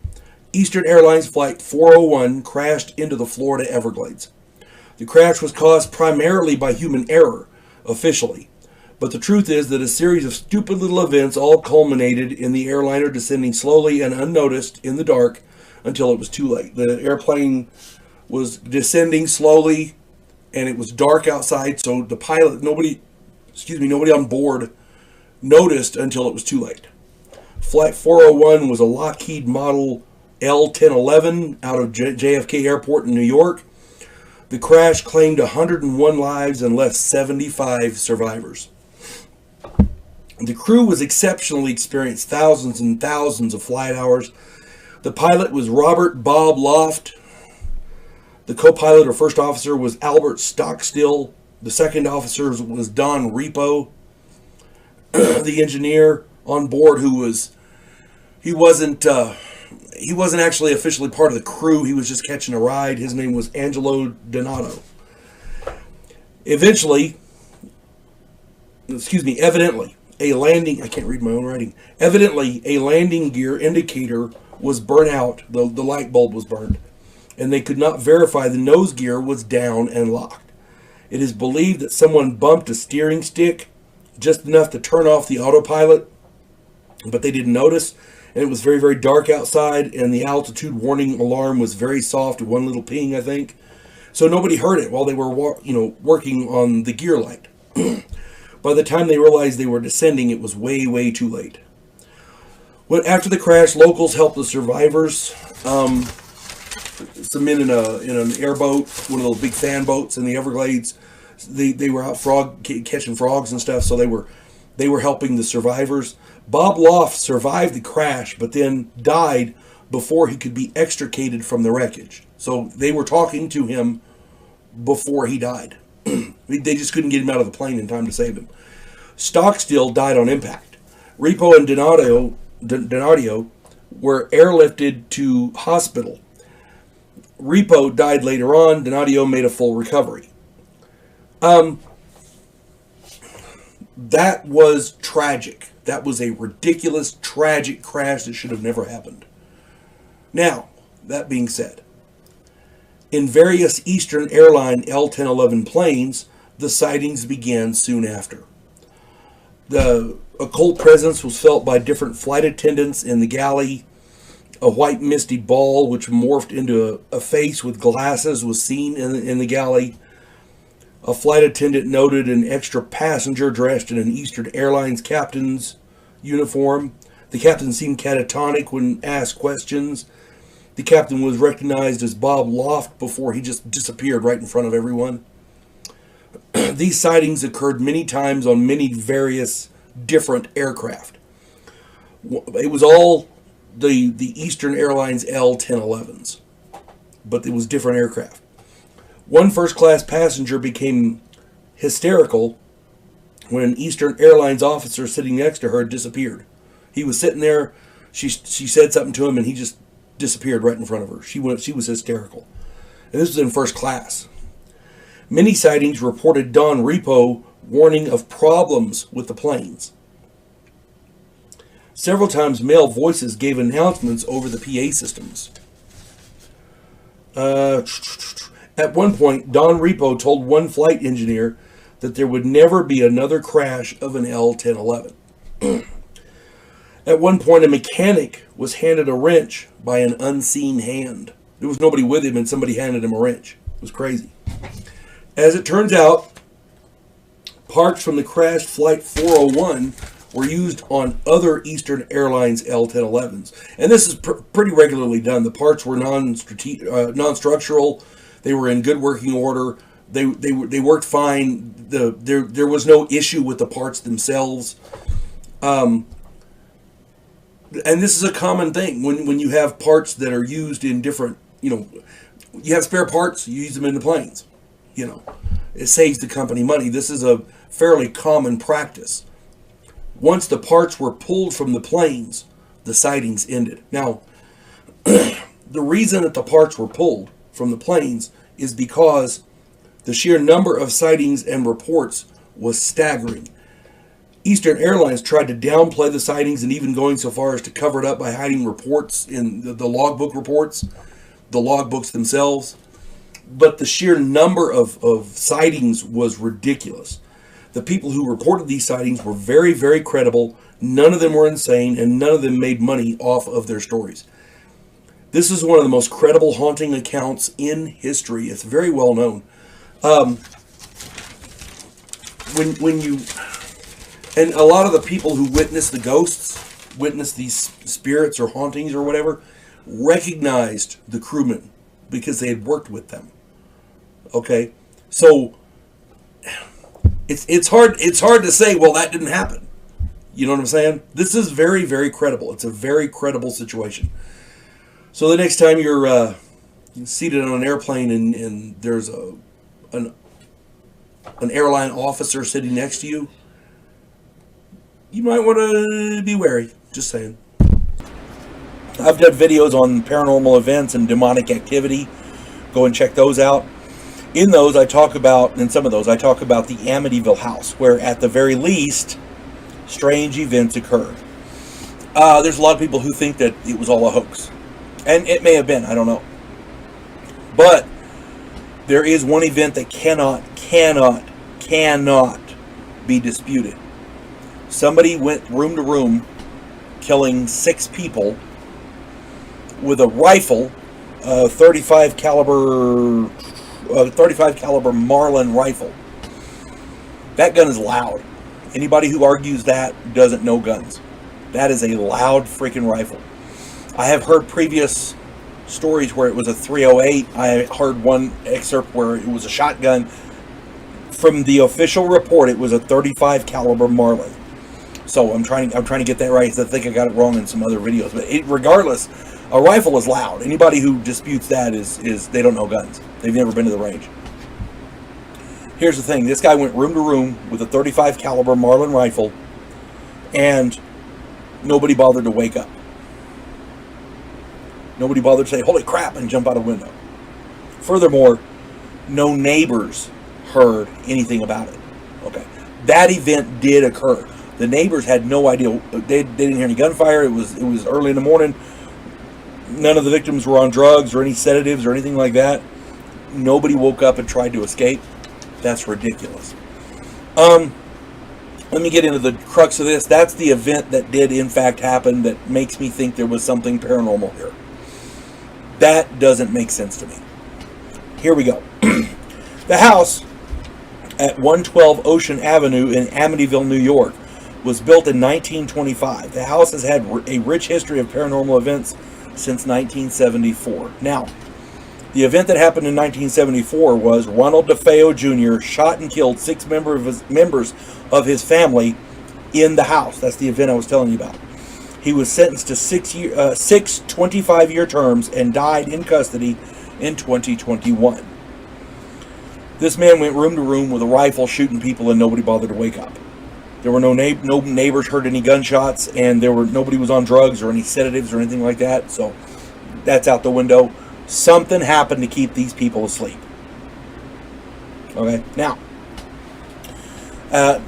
Eastern Airlines Flight 401 crashed into the Florida Everglades. The crash was caused primarily by human error, officially. But the truth is that a series of stupid little events all culminated in the airliner descending slowly and unnoticed in the dark until it was too late. The airplane was descending slowly, and it was dark outside, so the pilot, nobody on board noticed until it was too late. Flight 401 was a Lockheed Model L-1011 out of JFK Airport in New York. The crash claimed 101 lives and left 75 survivors. The crew was exceptionally experienced, thousands and thousands of flight hours. The pilot was Robert Bob Loft. The co-pilot or first officer was Albert Stockstill. The second officer was Don Repo. The engineer on board, he wasn't actually officially part of the crew. He was just catching a ride. His name was Angelo Donato. Evidently, a landing gear indicator was burnt out. The light bulb was burned, and they could not verify the nose gear was down and locked. It is believed that someone bumped a steering stick just enough to turn off the autopilot, but they didn't notice. And it was very, very dark outside, and the altitude warning alarm was very soft, one little ping, I think. So nobody heard it while they were working on the gear light. By the time they realized they were descending, it was way, way too late. After the crash, locals helped the survivors. Some men in an airboat, one of those big fan boats in the Everglades. They were out catching frogs and stuff, so they were helping the survivors. Bob Loft survived the crash, but then died before he could be extricated from the wreckage. So they were talking to him before he died. They just couldn't get him out of the plane in time to save him. Stockstill died on impact. Repo and Donadio were airlifted to hospital. Repo died later on. Donadio made a full recovery. That was tragic. That was a ridiculous, tragic crash that should have never happened. Now, that being said, in various Eastern Airline L-1011 planes, the sightings began soon after. The occult presence was felt by different flight attendants in the galley. A white misty ball which morphed into a face with glasses was seen in the galley. A flight attendant noted an extra passenger dressed in an Eastern Airlines captain's uniform. The captain seemed catatonic when asked questions. The captain was recognized as Bob Loft before he just disappeared right in front of everyone. These sightings occurred many times on many various different aircraft. It was all the Eastern Airlines L-1011s, but it was different aircraft. One first-class passenger became hysterical when an Eastern Airlines officer sitting next to her disappeared. He was sitting there. She said something to him, and he just disappeared right in front of her. She was hysterical. And this was in first class. Many sightings reported Don Repo warning of problems with the planes. Several times male voices gave announcements over the PA systems. At one point, Don Repo told one flight engineer that there would never be another crash of an L-1011. At one point, a mechanic was handed a wrench by an unseen hand. There was nobody with him, and somebody handed him a wrench. It was crazy. As it turns out, parts from the crashed Flight 401 were used on other Eastern Airlines L-1011s. And this is pretty regularly done. The parts were non-structural. They were in good working order. They worked fine. There was no issue with the parts themselves. And this is a common thing when you have parts that are used in different, you have spare parts, you use them in the planes. It saves the company money. This is a fairly common practice. Once the parts were pulled from the planes, the sightings ended. Now, the reason that the parts were pulled from the planes is because the sheer number of sightings and reports was staggering. Eastern Airlines tried to downplay the sightings and even going so far as to cover it up by hiding reports in the logbook reports, the logbooks themselves. But the sheer number of sightings was ridiculous. The people who reported these sightings were very, very credible. None of them were insane, and none of them made money off of their stories. This is one of the most credible haunting accounts in history. It's very well known. And a lot of the people who witnessed the ghosts, witnessed these spirits or hauntings or whatever, recognized the crewmen because they had worked with them. Okay, so it's hard to say, well, that didn't happen. You know what I'm saying? This is very, very credible. It's a very credible situation. So the next time you're seated on an airplane and there's an airline officer sitting next to you, you might want to be wary. Just saying. I've done videos on paranormal events and demonic activity. Go and check those out. In those, I talk about the Amityville house, where at the very least, strange events occurred. There's a lot of people who think that it was all a hoax. And it may have been, I don't know. But there is one event that cannot be disputed. Somebody went room to room, killing 6 people with a rifle, 35 caliber Marlin rifle. That gun is loud. Anybody who argues that doesn't know guns. That is a loud freaking rifle. I have heard previous stories where it was a 308. I heard one excerpt where it was a shotgun. From the official report, it was a 35 caliber Marlin. So I'm trying to get that right, because I think I got it wrong in some other videos. But regardless, a rifle is loud. Anybody who disputes that is they don't know guns. They've never been to the range. Here's the thing: this guy went room to room with a 35 caliber Marlin rifle, and nobody bothered to wake up. Nobody bothered to say, "Holy crap," and jump out a window. Furthermore, no neighbors heard anything about it. Okay, that event did occur. The neighbors had no idea. They didn't hear any gunfire. It was early in the morning. None of the victims were on drugs or any sedatives or anything like that. Nobody woke up and tried to escape. That's ridiculous. Let me get into the crux of this. That's the event that did in fact happen that makes me think there was something paranormal here. That doesn't make sense to me. Here we go. The house at 112 Ocean Avenue in Amityville, New York, was built in 1925. The house has had a rich history of paranormal events since 1974. Now, the event that happened in 1974 was Ronald DeFeo Jr. shot and killed 6 members of his family in the house. That's the event I was telling you about. He was sentenced to 6 25-year terms and died in custody in 2021. This man went room to room with a rifle shooting people, and nobody bothered to wake up. There were no neighbors heard any gunshots, and nobody was on drugs or any sedatives or anything like that. So that's out the window. Something happened to keep these people asleep. Okay, now,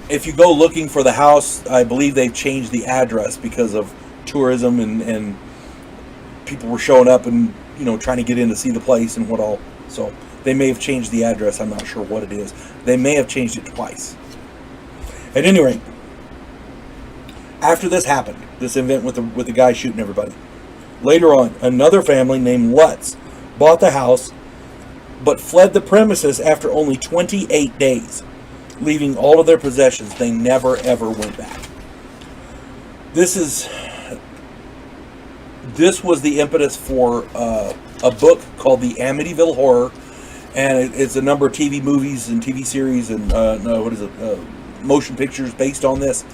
if you go looking for the house, I believe they've changed the address because of tourism and people were showing up and trying to get in to see the place and what all. So they may have changed the address. I'm not sure what it is. They may have changed it twice. At any rate, after this happened, this event with the guy shooting everybody, later on, another family named Lutz bought the house, but fled the premises after only 28 days, leaving all of their possessions. They never, ever went back. This was the impetus for a book called The Amityville Horror, and it's a number of TV movies and TV series and motion pictures based on this.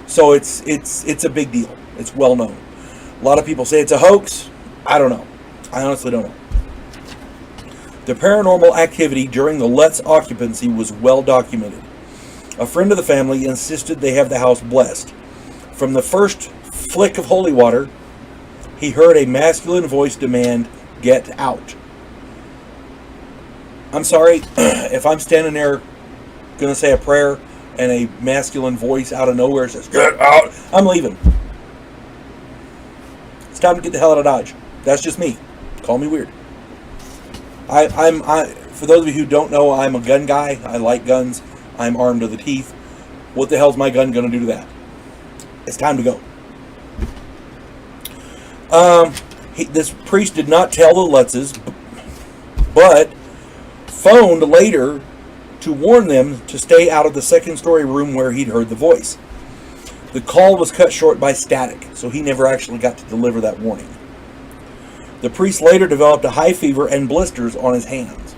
So it's a big deal. It's well known. A lot of people say it's a hoax. I don't know. I honestly don't know. The paranormal activity during the Lutz occupancy was well documented. A friend of the family insisted they have the house blessed. From the first flick of holy water, he heard a masculine voice demand, "Get out." I'm sorry, if I'm standing there going to say a prayer and a masculine voice out of nowhere says, "Get out," I'm leaving. It's time to get the hell out of Dodge. That's just me. Call me weird. For those of you who don't know, I'm a gun guy. I like guns. I'm armed to the teeth. What the hell's my gun going to do to that? It's time to go. This priest did not tell the Lutzes, but phoned later to warn them to stay out of the second-story room where he'd heard the voice. The call was cut short by static, so he never actually got to deliver that warning. The priest later developed a high fever and blisters on his hands.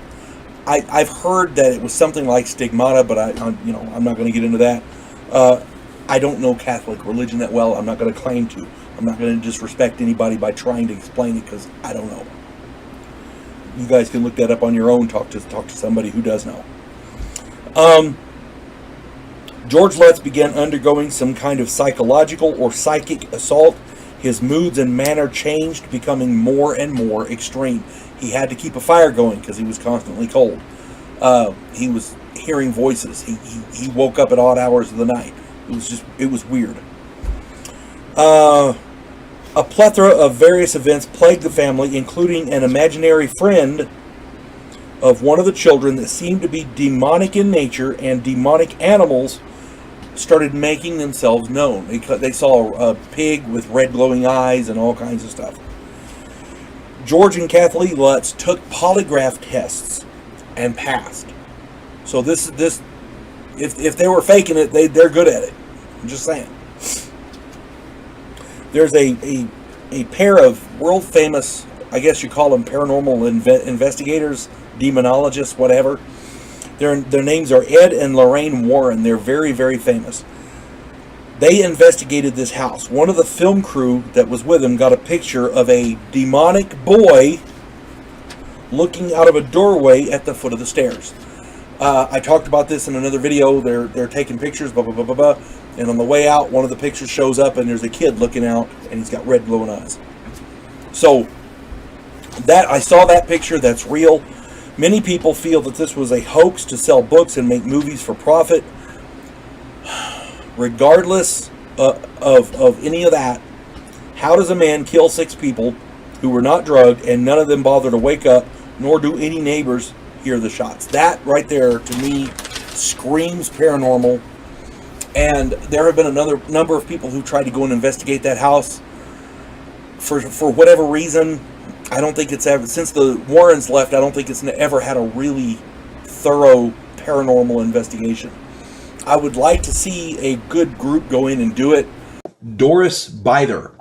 I've heard that it was something like stigmata, but I'm not going to get into that. I don't know Catholic religion that well. I'm not going to claim to. I'm not going to disrespect anybody by trying to explain it because I don't know. You guys can look that up on your own. Talk to somebody who does know. George Lutz began undergoing some kind of psychological or psychic assault. His moods and manner changed, becoming more and more extreme. He had to keep a fire going because he was constantly cold. He was hearing voices. He woke up at odd hours of the night. It was weird. A plethora of various events plagued the family, including an imaginary friend of one of the children that seemed to be demonic in nature, and demonic animals started making themselves known. They saw a pig with red glowing eyes and all kinds of stuff. George and Kathleen Lutz took polygraph tests and passed. So if they were faking it, they're good at it. I'm just saying. There's a pair of world famous, I guess you call them paranormal investigators, demonologists, whatever. Their names are Ed and Lorraine Warren. They're very, very famous. They investigated this house. One of the film crew that was with them got a picture of a demonic boy looking out of a doorway at the foot of the stairs. I talked about this in another video. They're taking pictures, blah, blah, blah, blah, blah. And on the way out, one of the pictures shows up and there's a kid looking out and he's got red glowing eyes. So I saw that picture. That's real. Many people feel that this was a hoax to sell books and make movies for profit. Regardless of any of that, how does a man kill 6 people who were not drugged and none of them bother to wake up, nor do any neighbors hear the shots? That right there, to me, screams paranormal. And there have been another number of people who tried to go and investigate that house. For whatever reason, I don't think it's ever, since the Warrens left, I don't think it's ever had a really thorough paranormal investigation. I would like to see a good group go in and do it. Doris Bither.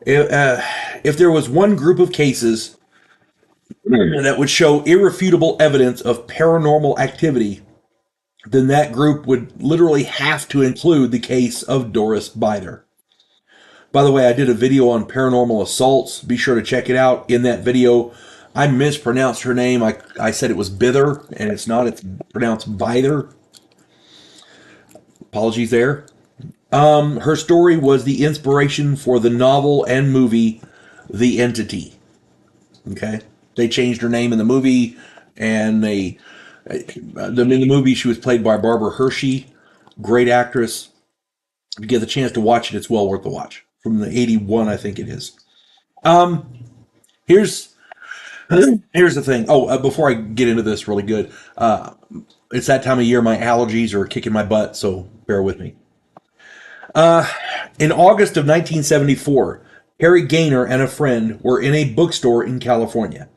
If there was one group of cases that would show irrefutable evidence of paranormal activity, then that group would literally have to include the case of Doris Bither. By the way, I did a video on paranormal assaults. Be sure to check it out. In that video, I mispronounced her name. I said it was Bither, and it's not. It's pronounced Bither. Apologies there. Her story was the inspiration for the novel and movie The Entity. Okay? They changed her name in the movie, and in the movie she was played by Barbara Hershey. Great actress. If you get the chance to watch it, it's well worth the watch. From the 81, I think it is. Here's the thing. Oh, before I get into this really good, it's that time of year. My allergies are kicking my butt, so bear with me. In August of 1974, Harry Gaynor and a friend were in a bookstore in California.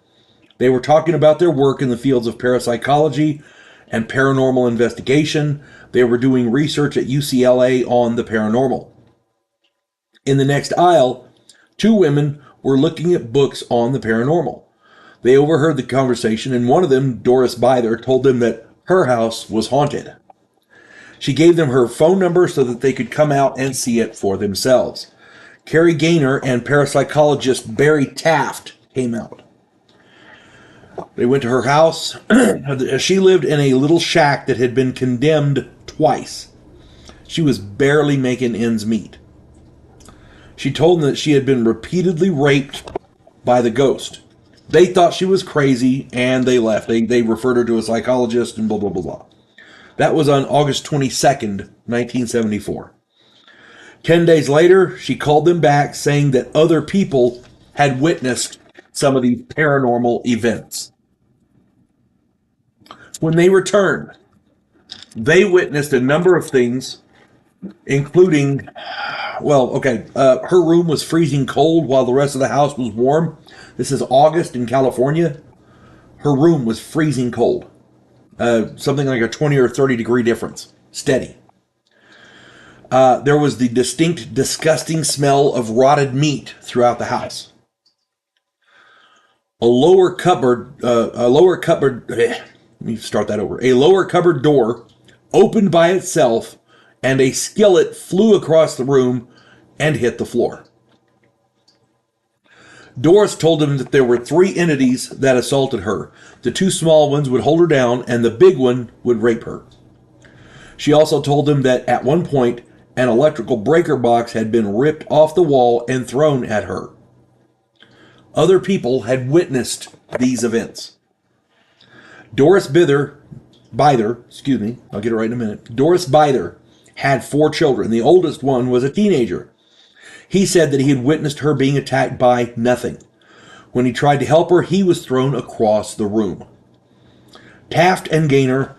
They were talking about their work in the fields of parapsychology and paranormal investigation. They were doing research at UCLA on the paranormal. In the next aisle, two women were looking at books on the paranormal. They overheard the conversation, and one of them, Doris Bither, told them that her house was haunted. She gave them her phone number so that they could come out and see it for themselves. Carrie Gaynor and parapsychologist Barry Taft came out. They went to her house. She lived in a little shack that had been condemned twice. She was barely making ends meet. She told them that she had been repeatedly raped by the ghost. They thought she was crazy, and they left. They referred her to a psychologist and blah, blah, blah, blah. That was on August 22nd, 1974. 10 days later, she called them back saying that other people had witnessed some of these paranormal events. When they returned, they witnessed a number of things, including, her room was freezing cold while the rest of the house was warm. This is August in California. Her room was freezing cold. Something like a 20 or 30 degree difference. Steady. There was the distinct, disgusting smell of rotted meat throughout the house. A lower cupboard door opened by itself, and a skillet flew across the room and hit the floor. Doris told them that there were three entities that assaulted her. The two small ones would hold her down, and the big one would rape her. She also told them that at one point, an electrical breaker box had been ripped off the wall and thrown at her. Other people had witnessed these events. Doris Bither, I'll get it right in a minute. Doris Bither had 4 children. The oldest one was a teenager. He said that he had witnessed her being attacked by nothing. When he tried to help her, he was thrown across the room. Taft and Gaynor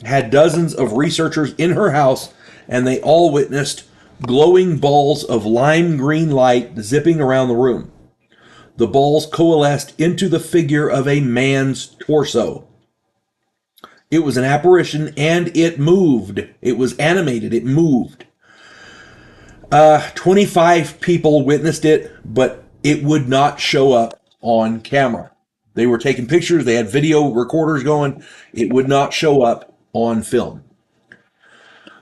had dozens of researchers in her house, and they all witnessed glowing balls of lime green light zipping around the room. The balls coalesced into the figure of a man's torso. It was an apparition, and it moved. It was animated. It moved. 25 people witnessed it, but it would not show up on camera. They were taking pictures. They had video recorders going. It would not show up on film.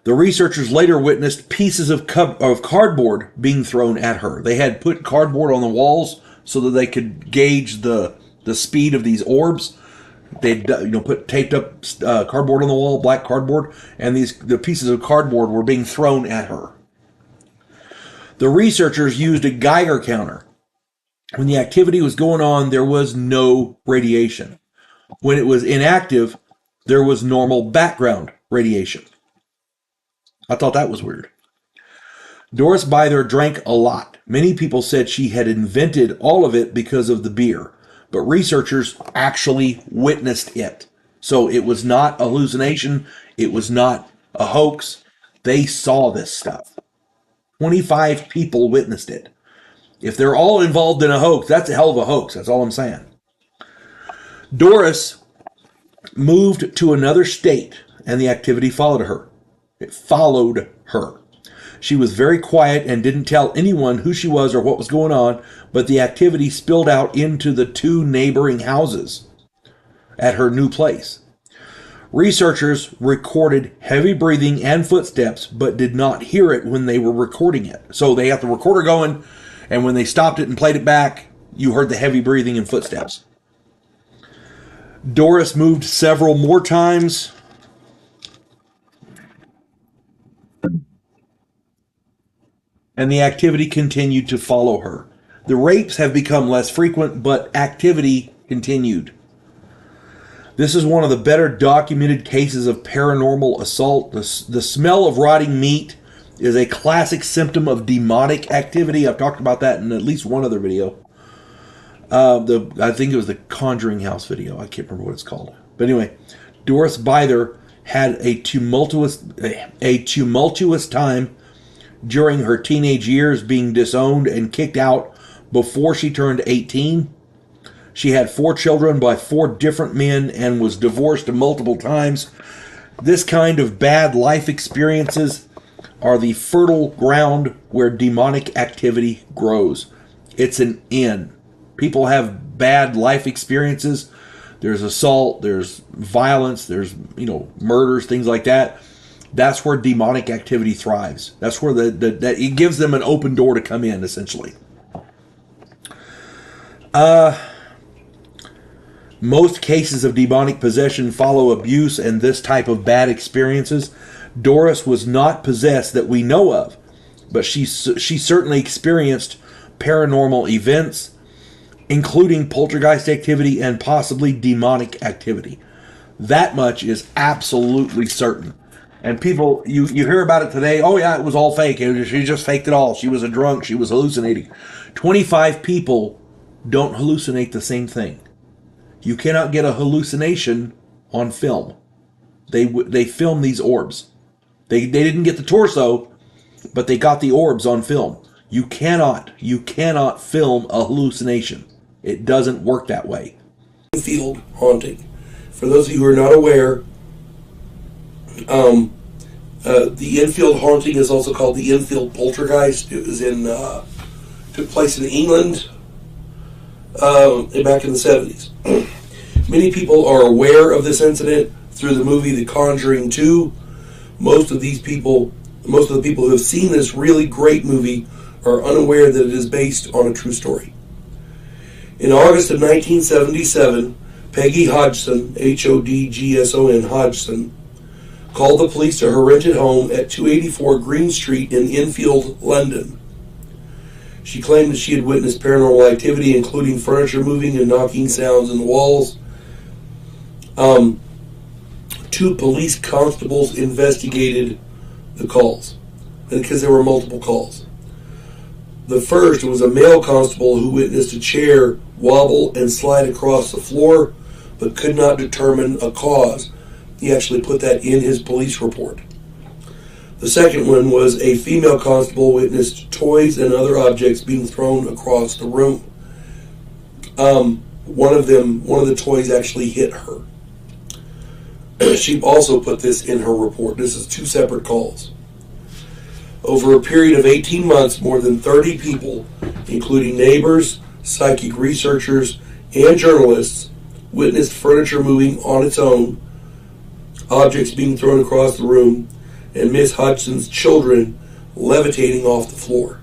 The researchers later witnessed pieces of cardboard being thrown at her. They had put cardboard on the walls so that they could gauge the speed of these orbs. They'd taped up cardboard on the wall, black cardboard, and the pieces of cardboard were being thrown at her. The researchers used a Geiger counter. When the activity was going on, there was no radiation. When it was inactive, there was normal background radiation. I thought that was weird. Doris Bither drank a lot. Many people said she had invented all of it because of the beer, but researchers actually witnessed it. So it was not a hallucination. It was not a hoax. They saw this stuff. 25 people witnessed it. If they're all involved in a hoax, that's a hell of a hoax. That's all I'm saying. Doris moved to another state, and the activity followed her. It followed her. She was very quiet and didn't tell anyone who she was or what was going on, but the activity spilled out into the 2 neighboring houses at her new place. Researchers recorded heavy breathing and footsteps, but did not hear it when they were recording it. So they have the recorder going, and when they stopped it and played it back, you heard the heavy breathing and footsteps. Doris moved several more times. And the activity continued to follow her. The rapes have become less frequent, but activity continued. This is one of the better documented cases of paranormal assault. The smell of rotting meat is a classic symptom of demonic activity. I've talked about that in at least one other video. I think it was the Conjuring House video. I can't remember what it's called. But anyway, Doris Byther had a tumultuous time during her teenage years, being disowned and kicked out before she turned 18. She had 4 children by 4 different men and was divorced multiple times. This kind of bad life experiences are the fertile ground where demonic activity grows. It's an inn. People have bad life experiences. There's assault, there's violence, there's, murders, things like that. That's where demonic activity thrives. That's where that it gives them an open door to come in, essentially. Most cases of demonic possession follow abuse and this type of bad experiences. Doris was not possessed that we know of, but she certainly experienced paranormal events, including poltergeist activity and possibly demonic activity. That much is absolutely certain. And people, you hear about it today, oh yeah, it was all fake. She just faked it all. She was a drunk. She was hallucinating. 25 people don't hallucinate the same thing. You cannot get a hallucination on film. They film these orbs. They didn't get the torso, but they got the orbs on film. You cannot film a hallucination. It doesn't work that way. Infield haunting. For those of you who are not aware, the infield haunting is also called the infield poltergeist. It was took place in England back in the 70s. Many people are aware of this incident through the movie The Conjuring 2. Most of the people who have seen this really great movie are unaware that it is based on a true story. In August of 1977, Peggy Hodgson, Hodgson, Hodgson, called the police to her rented home at 284 Green Street in Enfield, London. She claimed that she had witnessed paranormal activity, including furniture moving and knocking sounds in the walls. 2 police constables investigated the calls, because there were multiple calls. The first was a male constable who witnessed a chair wobble and slide across the floor, but could not determine a cause. He actually put that in his police report. The second one was a female constable witnessed toys and other objects being thrown across the room. One of the toys actually hit her. She also put this in her report. This is 2 separate calls. Over a period of 18 months, more than 30 people, including neighbors, psychic researchers, and journalists, witnessed furniture moving on its own, objects being thrown across the room, and Miss Hodgson's children levitating off the floor.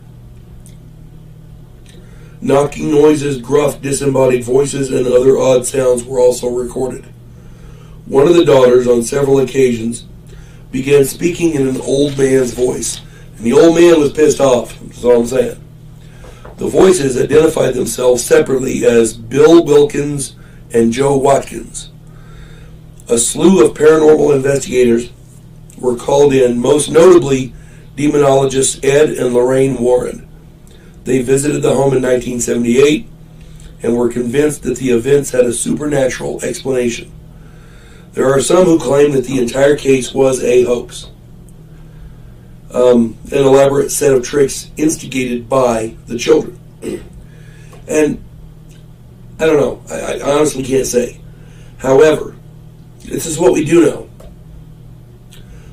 Knocking noises, gruff, disembodied voices, and other odd sounds were also recorded. One of the daughters, on several occasions, began speaking in an old man's voice, and the old man was pissed off. That's all I'm saying. The voices identified themselves separately as Bill Wilkins and Joe Watkins. A slew of paranormal investigators were called in, most notably demonologists Ed and Lorraine Warren. They visited the home in 1978 and were convinced that the events had a supernatural explanation. There are some who claim that the entire case was a hoax, an elaborate set of tricks instigated by the children. And I don't know. I honestly can't say. However, this is what we do know.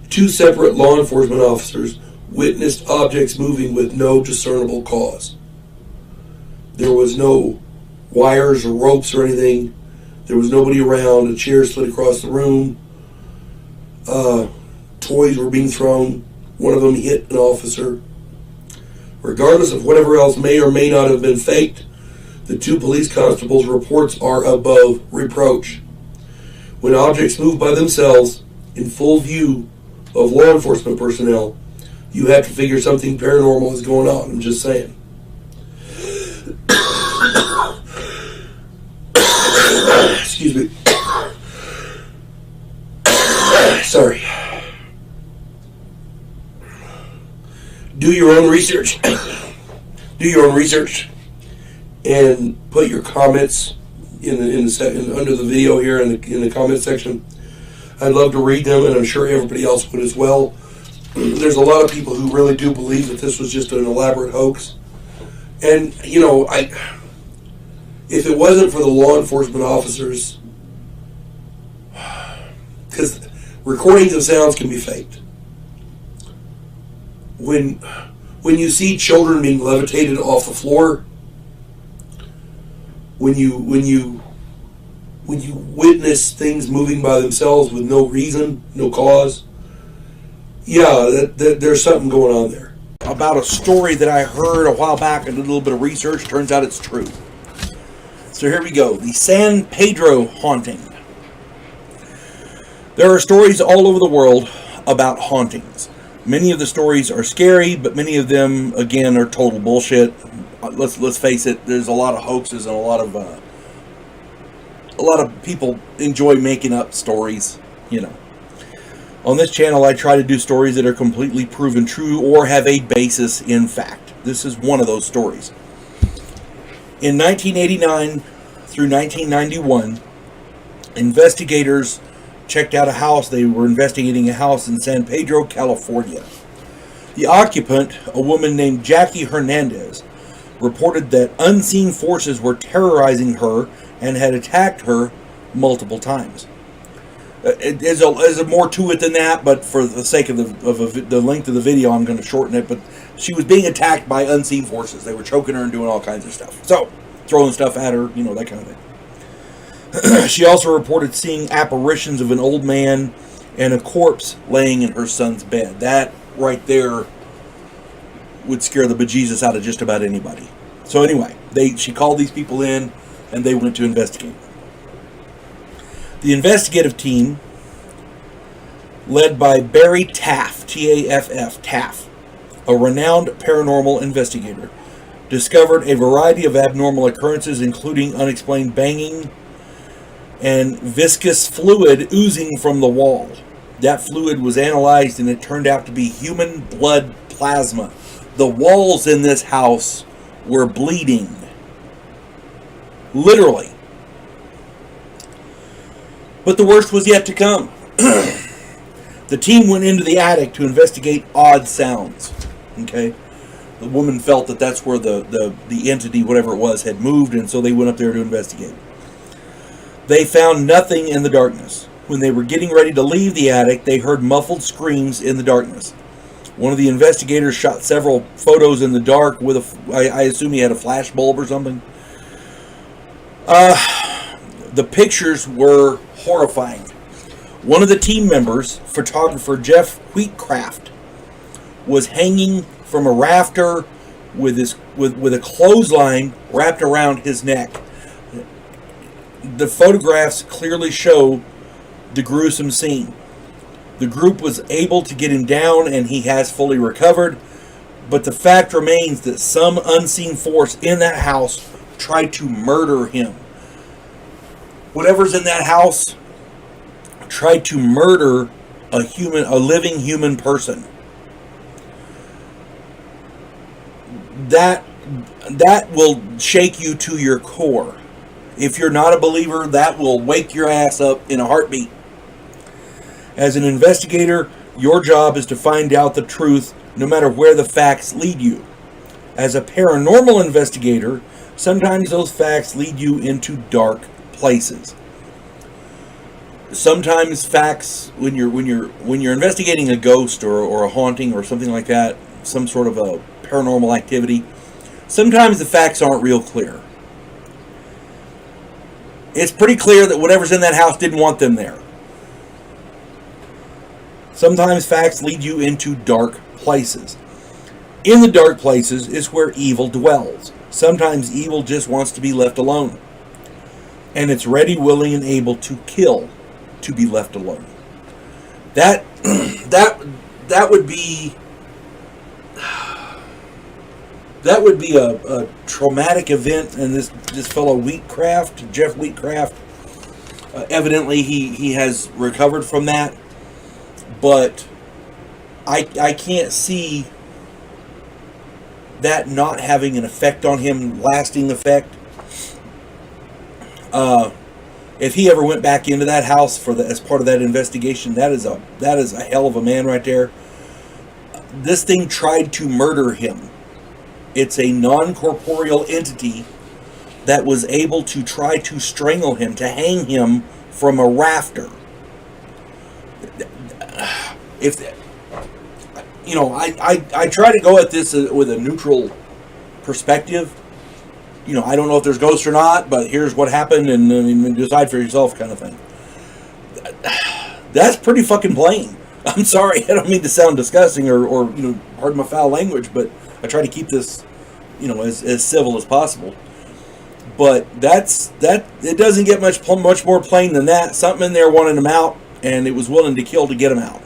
2 separate law enforcement officers witnessed objects moving with no discernible cause. There was no wires or ropes or anything. There was nobody around. A chair slid across the room. Toys were being thrown. One of them hit an officer. Regardless of whatever else may or may not have been faked, the 2 police constables' reports are above reproach. When objects move by themselves, in full view of law enforcement personnel, you have to figure something paranormal is going on. I'm just saying. Excuse me. Sorry. Do your own research. Do your own research, and put your comments under the video here in the comment section. I'd love to read them, and I'm sure everybody else would as well. There's a lot of people who really do believe that this was just an elaborate hoax, and if it wasn't for the law enforcement officers, because recordings of sounds can be faked. When you see children being levitated off the floor, when you witness things moving by themselves with no reason, no cause, there's something going on there. About a story that I heard a while back and did a little bit of research. Turns out it's true. So here we go. The San Pedro haunting. There are stories all over the world about hauntings. Many of the stories are scary, but many of them, again, are total bullshit. Let's face it. There's a lot of hoaxes and a lot of people enjoy making up stories. On this channel, I try to do stories that are completely proven true or have a basis in fact. This is one of those stories. In 1989 through 1991, investigators checked out a house. They were investigating a house in San Pedro, California. The occupant, a woman named Jackie Hernandez, reported that unseen forces were terrorizing her and had attacked her multiple times. There's more to it than that, but for the sake of the length of the video, I'm going to shorten it. But she was being attacked by unseen forces. They were choking her and doing all kinds of stuff. So, throwing stuff at her, that kind of thing. She also reported seeing apparitions of an old man and a corpse laying in her son's bed. That right there would scare the bejesus out of just about anybody. So anyway, she called these people in, and they went to investigate. The investigative team, led by Barry Taff, T-A-F-F, Taff, a renowned paranormal investigator, discovered a variety of abnormal occurrences, including unexplained banging and viscous fluid oozing from the wall. That fluid was analyzed, and it turned out to be human blood plasma. The walls in this house were bleeding. Literally. But the worst was yet to come. The team went into the attic to investigate odd sounds. Okay? The woman felt that that's where the entity, whatever it was, had moved, and so they went up there to investigate. They found nothing in the darkness. When they were getting ready to leave the attic, they heard muffled screams in the darkness. One of the investigators shot several photos in the dark with I assume he had a flash bulb or something. The pictures were horrifying. One of the team members, photographer Jeff Wheatcraft, was hanging from a rafter with a clothesline wrapped around his neck. The photographs clearly show the gruesome scene. The group was able to get him down, and he has fully recovered, but the fact remains that some unseen force in that house tried to murder him. Whatever's in that house tried to murder a living human person. That will shake you to your core. If you're not a believer, that will wake your ass up in a heartbeat. As an investigator, your job is to find out the truth no matter where the facts lead you. As a paranormal investigator, sometimes those facts lead you into dark places. Sometimes facts, when you're investigating a ghost or a haunting or something like that, some sort of a paranormal activity, sometimes the facts aren't real clear. It's pretty clear that whatever's in that house didn't want them there. Sometimes facts lead you into dark places. In the dark places is where evil dwells. Sometimes evil just wants to be left alone. And it's ready, willing, and able to kill to be left alone. That would be a traumatic event. And this fellow Jeff Wheatcraft, evidently he has recovered from that. But I can't see that not having an effect on him, lasting effect. If he ever went back into that house as part of that investigation, that is a hell of a man right there. This thing tried to murder him. It's a non-corporeal entity that was able to try to strangle him, to hang him from a rafter. I try to go at this with a neutral perspective. I don't know if there's ghosts or not, but here's what happened, and decide for yourself, kind of thing. That's pretty fucking plain. I'm sorry, I don't mean to sound disgusting or pardon my foul language, but I try to keep this, as civil as possible. But it doesn't get much more plain than that. Something in there wanted him out, and it was willing to kill to get him out.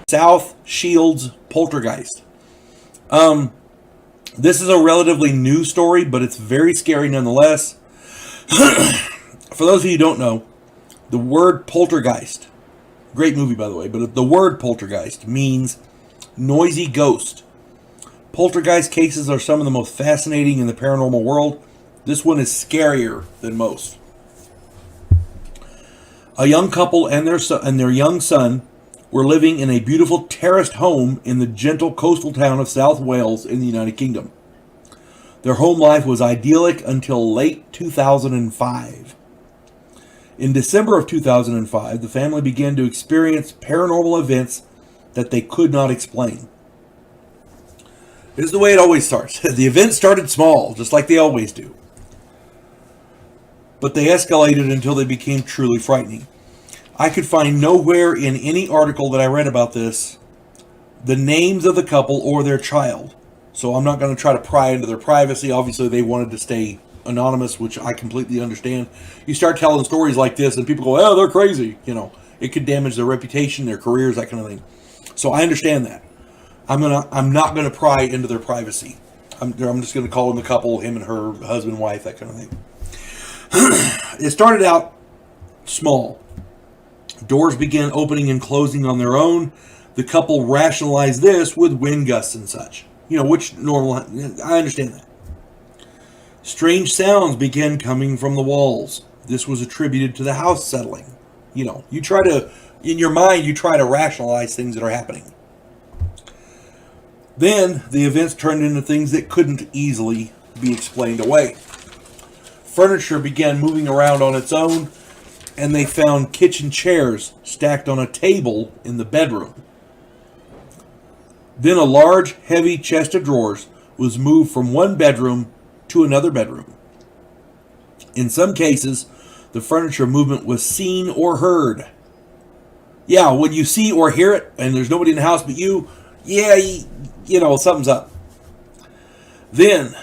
South Shields poltergeist. This is a relatively new story, but it's very scary nonetheless. For those of you who don't know, the word poltergeist, great movie by the way, but the word poltergeist means noisy ghost. Poltergeist cases are some of the most fascinating in the paranormal world. This one is scarier than most. A young couple and their young son were living in a beautiful terraced home in the gentle coastal town of South Wales in the United Kingdom. Their home life was idyllic until late 2005. In December of 2005, the family began to experience paranormal events that they could not explain. This is the way it always starts. The events started small, just like they always do. But they escalated until they became truly frightening. I could find nowhere in any article that I read about this the names of the couple or their child. So I'm not going to try to pry into their privacy. Obviously, they wanted to stay anonymous, which I completely understand. You start telling stories like this and people go, oh, they're crazy. It could damage their reputation, their careers, that kind of thing. So I understand that. I'm not going to pry into their privacy. I'm just going to call them the couple, him and her, husband, wife, that kind of thing. It started out small. Doors began opening and closing on their own. The couple rationalized this with wind gusts and such. Which normal, I understand that. Strange sounds began coming from the walls. This was attributed to the house settling. In your mind, you try to rationalize things that are happening. Then the events turned into things that couldn't easily be explained away. Furniture began moving around on its own, and they found kitchen chairs stacked on a table in the bedroom. Then a large, heavy chest of drawers was moved from one bedroom to another bedroom. In some cases, the furniture movement was seen or heard. Yeah, when you see or hear it, and there's nobody in the house but you, something's up. Then,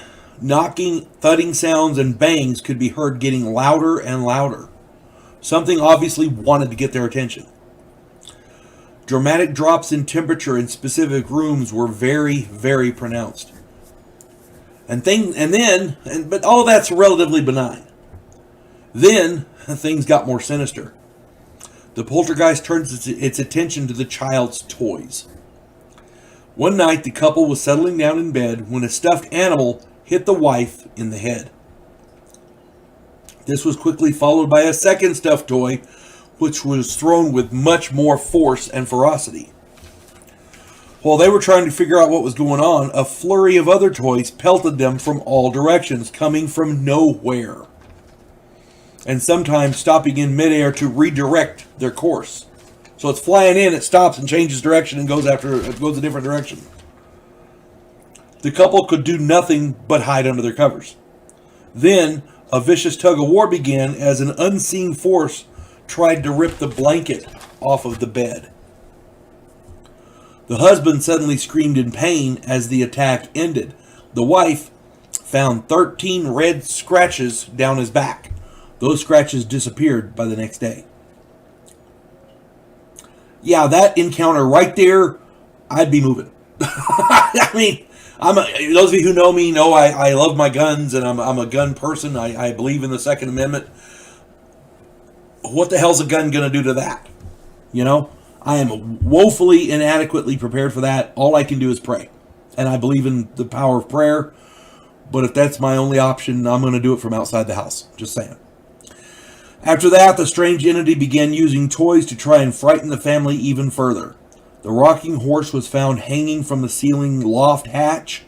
knocking, thudding sounds, and bangs could be heard getting louder and louder. Something obviously wanted to get their attention. Dramatic drops in temperature in specific rooms were very, very pronounced. But all that's relatively benign. Then, things got more sinister. The poltergeist turns its attention to the child's toys. One night, the couple was settling down in bed when a stuffed animal hit the wife in the head. This was quickly followed by a second stuffed toy, which was thrown with much more force and ferocity. While they were trying to figure out what was going on, a flurry of other toys pelted them from all directions, coming from nowhere, and sometimes stopping in midair to redirect their course. So it's flying in, it stops and changes direction and goes a different direction. The couple could do nothing but hide under their covers. Then a vicious tug of war began as an unseen force tried to rip the blanket off of the bed. The husband suddenly screamed in pain as the attack ended. The wife found 13 red scratches down his back. Those scratches disappeared by the next day. Yeah, that encounter right there, I'd be moving. I mean, those of you who know me know I love my guns, and I'm a gun person. I believe in the Second Amendment. What the hell's a gun going to do to that? You know, I am woefully inadequately prepared for that. All I can do is pray. And I believe in the power of prayer. But if that's my only option, I'm going to do it from outside the house. Just saying. After that, the strange entity began using toys to try and frighten the family even further. The rocking horse was found hanging from the ceiling loft hatch.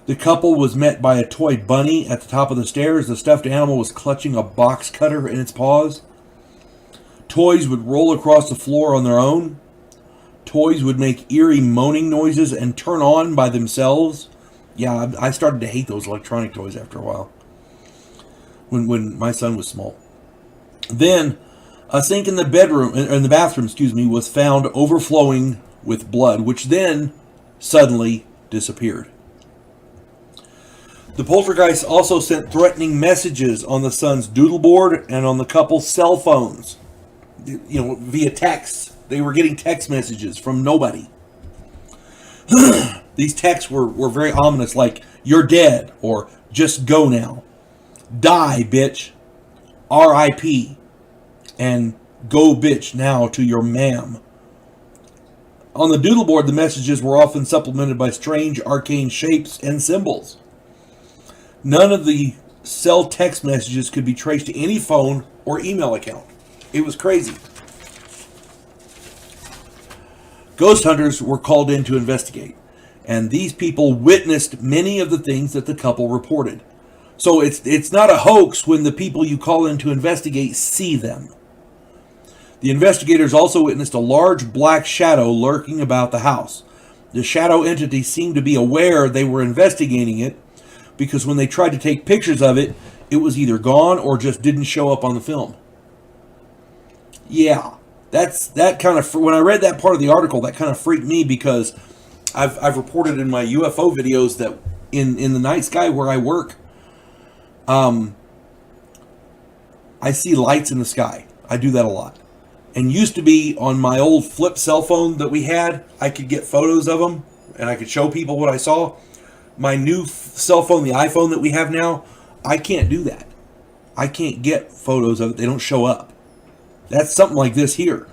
The couple was met by a toy bunny at the top of the stairs. The stuffed animal was clutching a box cutter in its paws. Toys would roll across the floor on their own. Toys would make eerie moaning noises and turn on by themselves. Yeah, I started to hate those electronic toys after a while. When my son was small. Then, a sink in the bathroom, was found overflowing with blood, which then suddenly disappeared. The poltergeist also sent threatening messages on the son's doodle board and on the couple's cell phones. Via text. They were getting text messages from nobody. These texts were very ominous, like, "You're dead," or "Just go now." "Die, bitch." "R.I.P." And "Go, bitch, now to your ma'am." On the doodle board, the messages were often supplemented by strange arcane shapes and symbols. None of the cell text messages could be traced to any phone or email account. It was crazy. Ghost hunters were called in to investigate, and these people witnessed many of the things that the couple reported. So it's not a hoax when the people you call in to investigate see them. The investigators also witnessed a large black shadow lurking about the house. The shadow entity seemed to be aware they were investigating it, because when they tried to take pictures of it, it was either gone or just didn't show up on the film. Yeah, when I read that part of the article, that kind of freaked me, because I've reported in my UFO videos that in the night sky where I work, I see lights in the sky. I do that a lot. And used to be on my old flip cell phone that we had, I could get photos of them and I could show people what I saw. My new cell phone, the iPhone that we have now, I can't do that. I can't get photos of it. They don't show up. That's something like this here.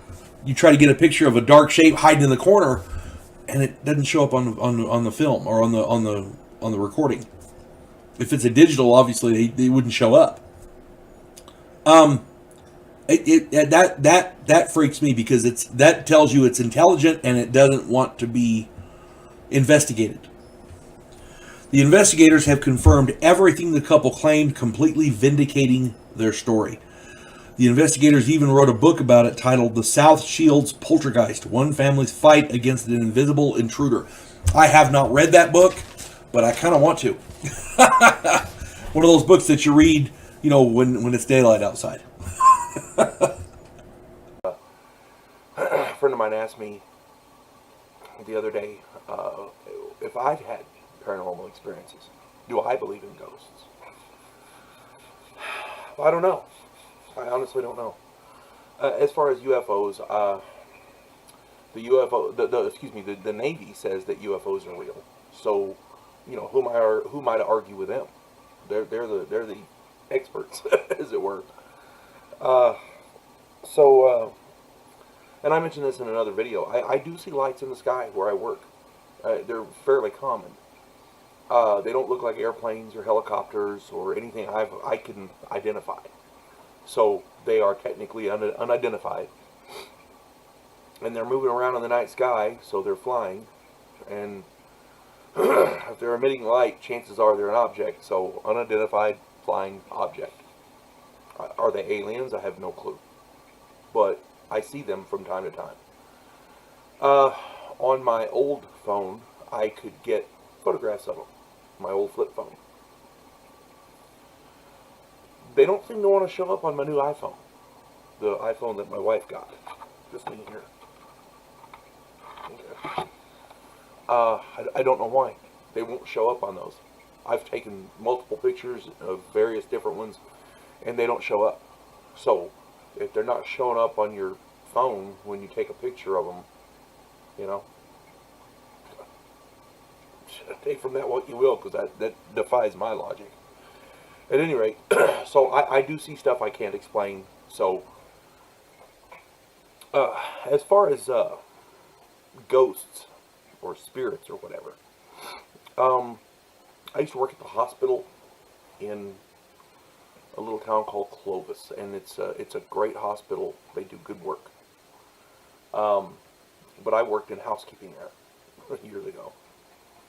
You try to get a picture of a dark shape hiding in the corner, and it doesn't show up on the film or on the recording. If it's a digital, obviously they wouldn't show up. That freaks me, because that tells you it's intelligent and it doesn't want to be investigated. The investigators have confirmed everything the couple claimed, completely vindicating their story. The investigators even wrote a book about it titled "The South Shields Poltergeist: One Family's Fight Against an Invisible Intruder." I have not read that book, but I kind of want to. One of those books that you read, when it's daylight outside. A friend of mine asked me the other day if I'd had paranormal experiences. Do I believe in ghosts? I don't know. I honestly don't know. As far as UFOs, the Navy says that UFOs are real. So, who might argue with them? They're the experts, as it were. And I mentioned this in another video. I do see lights in the sky where I work. They're fairly common. They don't look like airplanes or helicopters or anything I can identify. So they are technically unidentified. And they're moving around in the night sky, so they're flying. And if they're emitting light, chances are they're an object. So unidentified flying object. Are they aliens? I have no clue. But I see them from time to time. On my old phone, I could get photographs of them. My old flip phone. They don't seem to want to show up on my new iPhone. The iPhone that my wife got. Just in here. Okay. I don't know why. They won't show up on those. I've taken multiple pictures of various different ones, and they don't show up. So, if they're not showing up on your phone when you take a picture of them, you know, take from that what you will, because that defies my logic. At any rate, so I do see stuff I can't explain. So, as far as ghosts or spirits or whatever, I used to work at the hospital in a little town called Clovis, and it's a great hospital. They do good work. But I worked in housekeeping there years ago,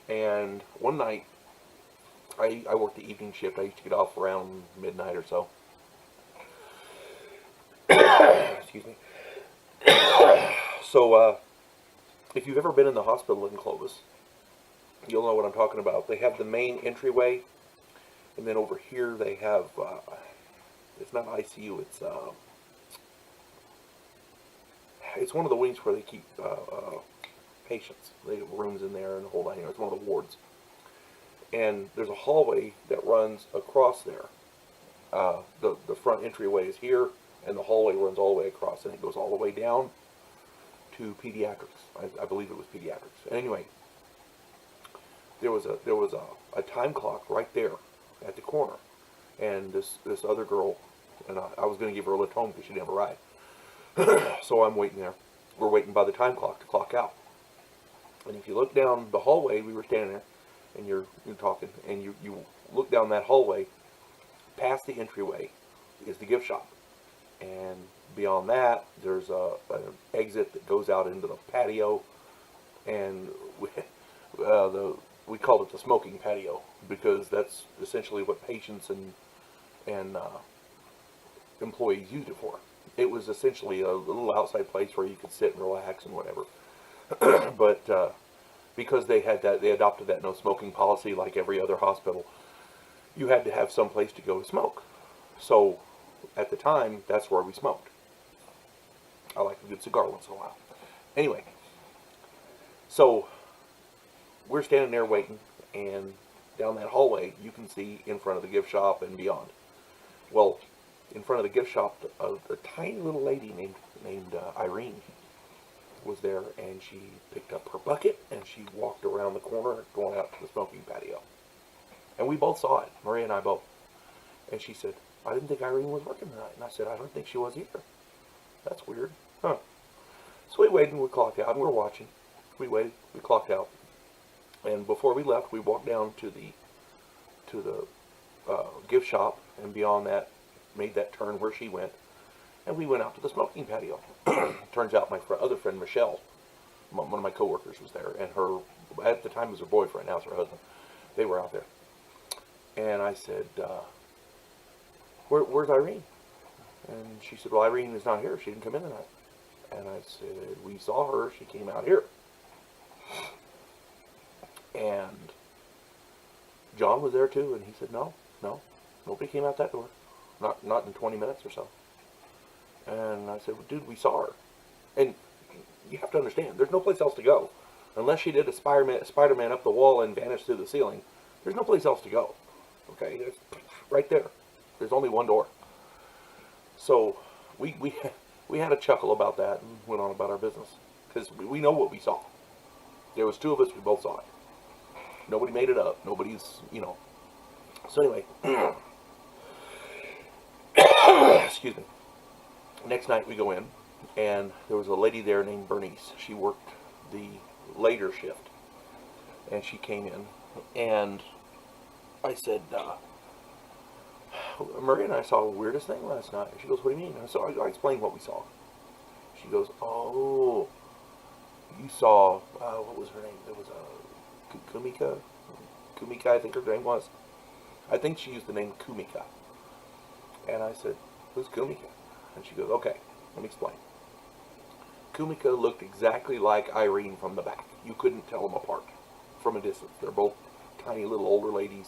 and one night I worked the evening shift. I used to get off around midnight or so. Excuse me. So, if you've ever been in the hospital in Clovis, you'll know what I'm talking about. They have the main entryway, and then over here they have, it's not ICU, it's one of the wings where they keep patients. They have rooms in there and the whole nine. It's one of the wards. And there's a hallway that runs across there. The front entryway is here, and the hallway runs all the way across, and it goes all the way down to pediatrics. I believe it was pediatrics. And anyway, there was a time clock right there at the corner, and this other girl, and I was going to give her a lift home because she never arrived. So I'm waiting there. We're waiting by the time clock to clock out. And if you look down the hallway, we were standing there, and you're talking, and you look down that hallway, past the entryway is the gift shop. And beyond that, there's an exit that goes out into the patio, and we called it the smoking patio because that's essentially what patients and employees used it for. It was essentially a little outside place where you could sit and relax and whatever. But because they adopted that no smoking policy like every other hospital, you had to have some place to go to smoke. So at the time, that's where we smoked. I like a good cigar once in a while. Anyway, so we're standing there waiting, and down that hallway, you can see in front of the gift shop and beyond. Well, in front of the gift shop, a tiny little lady named Irene was there, and she picked up her bucket, and she walked around the corner going out to the smoking patio. And we both saw it, Maria and I both. And she said, "I didn't think Irene was working tonight." And I said, "I don't think she was either." That's weird. Huh. So we waited and we clocked out, and we're watching. We waited, we clocked out. And before we left, we walked down to the gift shop, and beyond that, made that turn where she went, and we went out to the smoking patio. Turns out my other friend, Michelle, one of my coworkers, was there, and her, at the time was her boyfriend, now it's her husband. They were out there. And I said, where's Irene? And she said, "Well, Irene is not here. She didn't come in tonight." And I said, "We saw her. She came out here." And John was there too, and he said, no, nobody came out that door. Not in 20 minutes or so. And I said, "Well, dude, we saw her." And you have to understand, there's no place else to go. Unless she did a Spider-Man up the wall and vanished through the ceiling, there's no place else to go. Okay, it's right there. There's only one door. So we had a chuckle about that and went on about our business. Because we know what we saw. There was two of us, we both saw it. Nobody made it up. Nobody's, So anyway, excuse me. Next night we go in, and there was a lady there named Bernice. She worked the later shift, and she came in, and I said, "Maria and I saw the weirdest thing last night." She goes, "What do you mean?" And so I explained what we saw. She goes, "Oh, you saw, what was her name? There was a Kumika, I think her name was. I think she used the name Kumika." And I said, "Who's Kumika?" And she goes, "Okay, let me explain. Kumika looked exactly like Irene from the back. You couldn't tell them apart from a distance. They're both tiny little older ladies,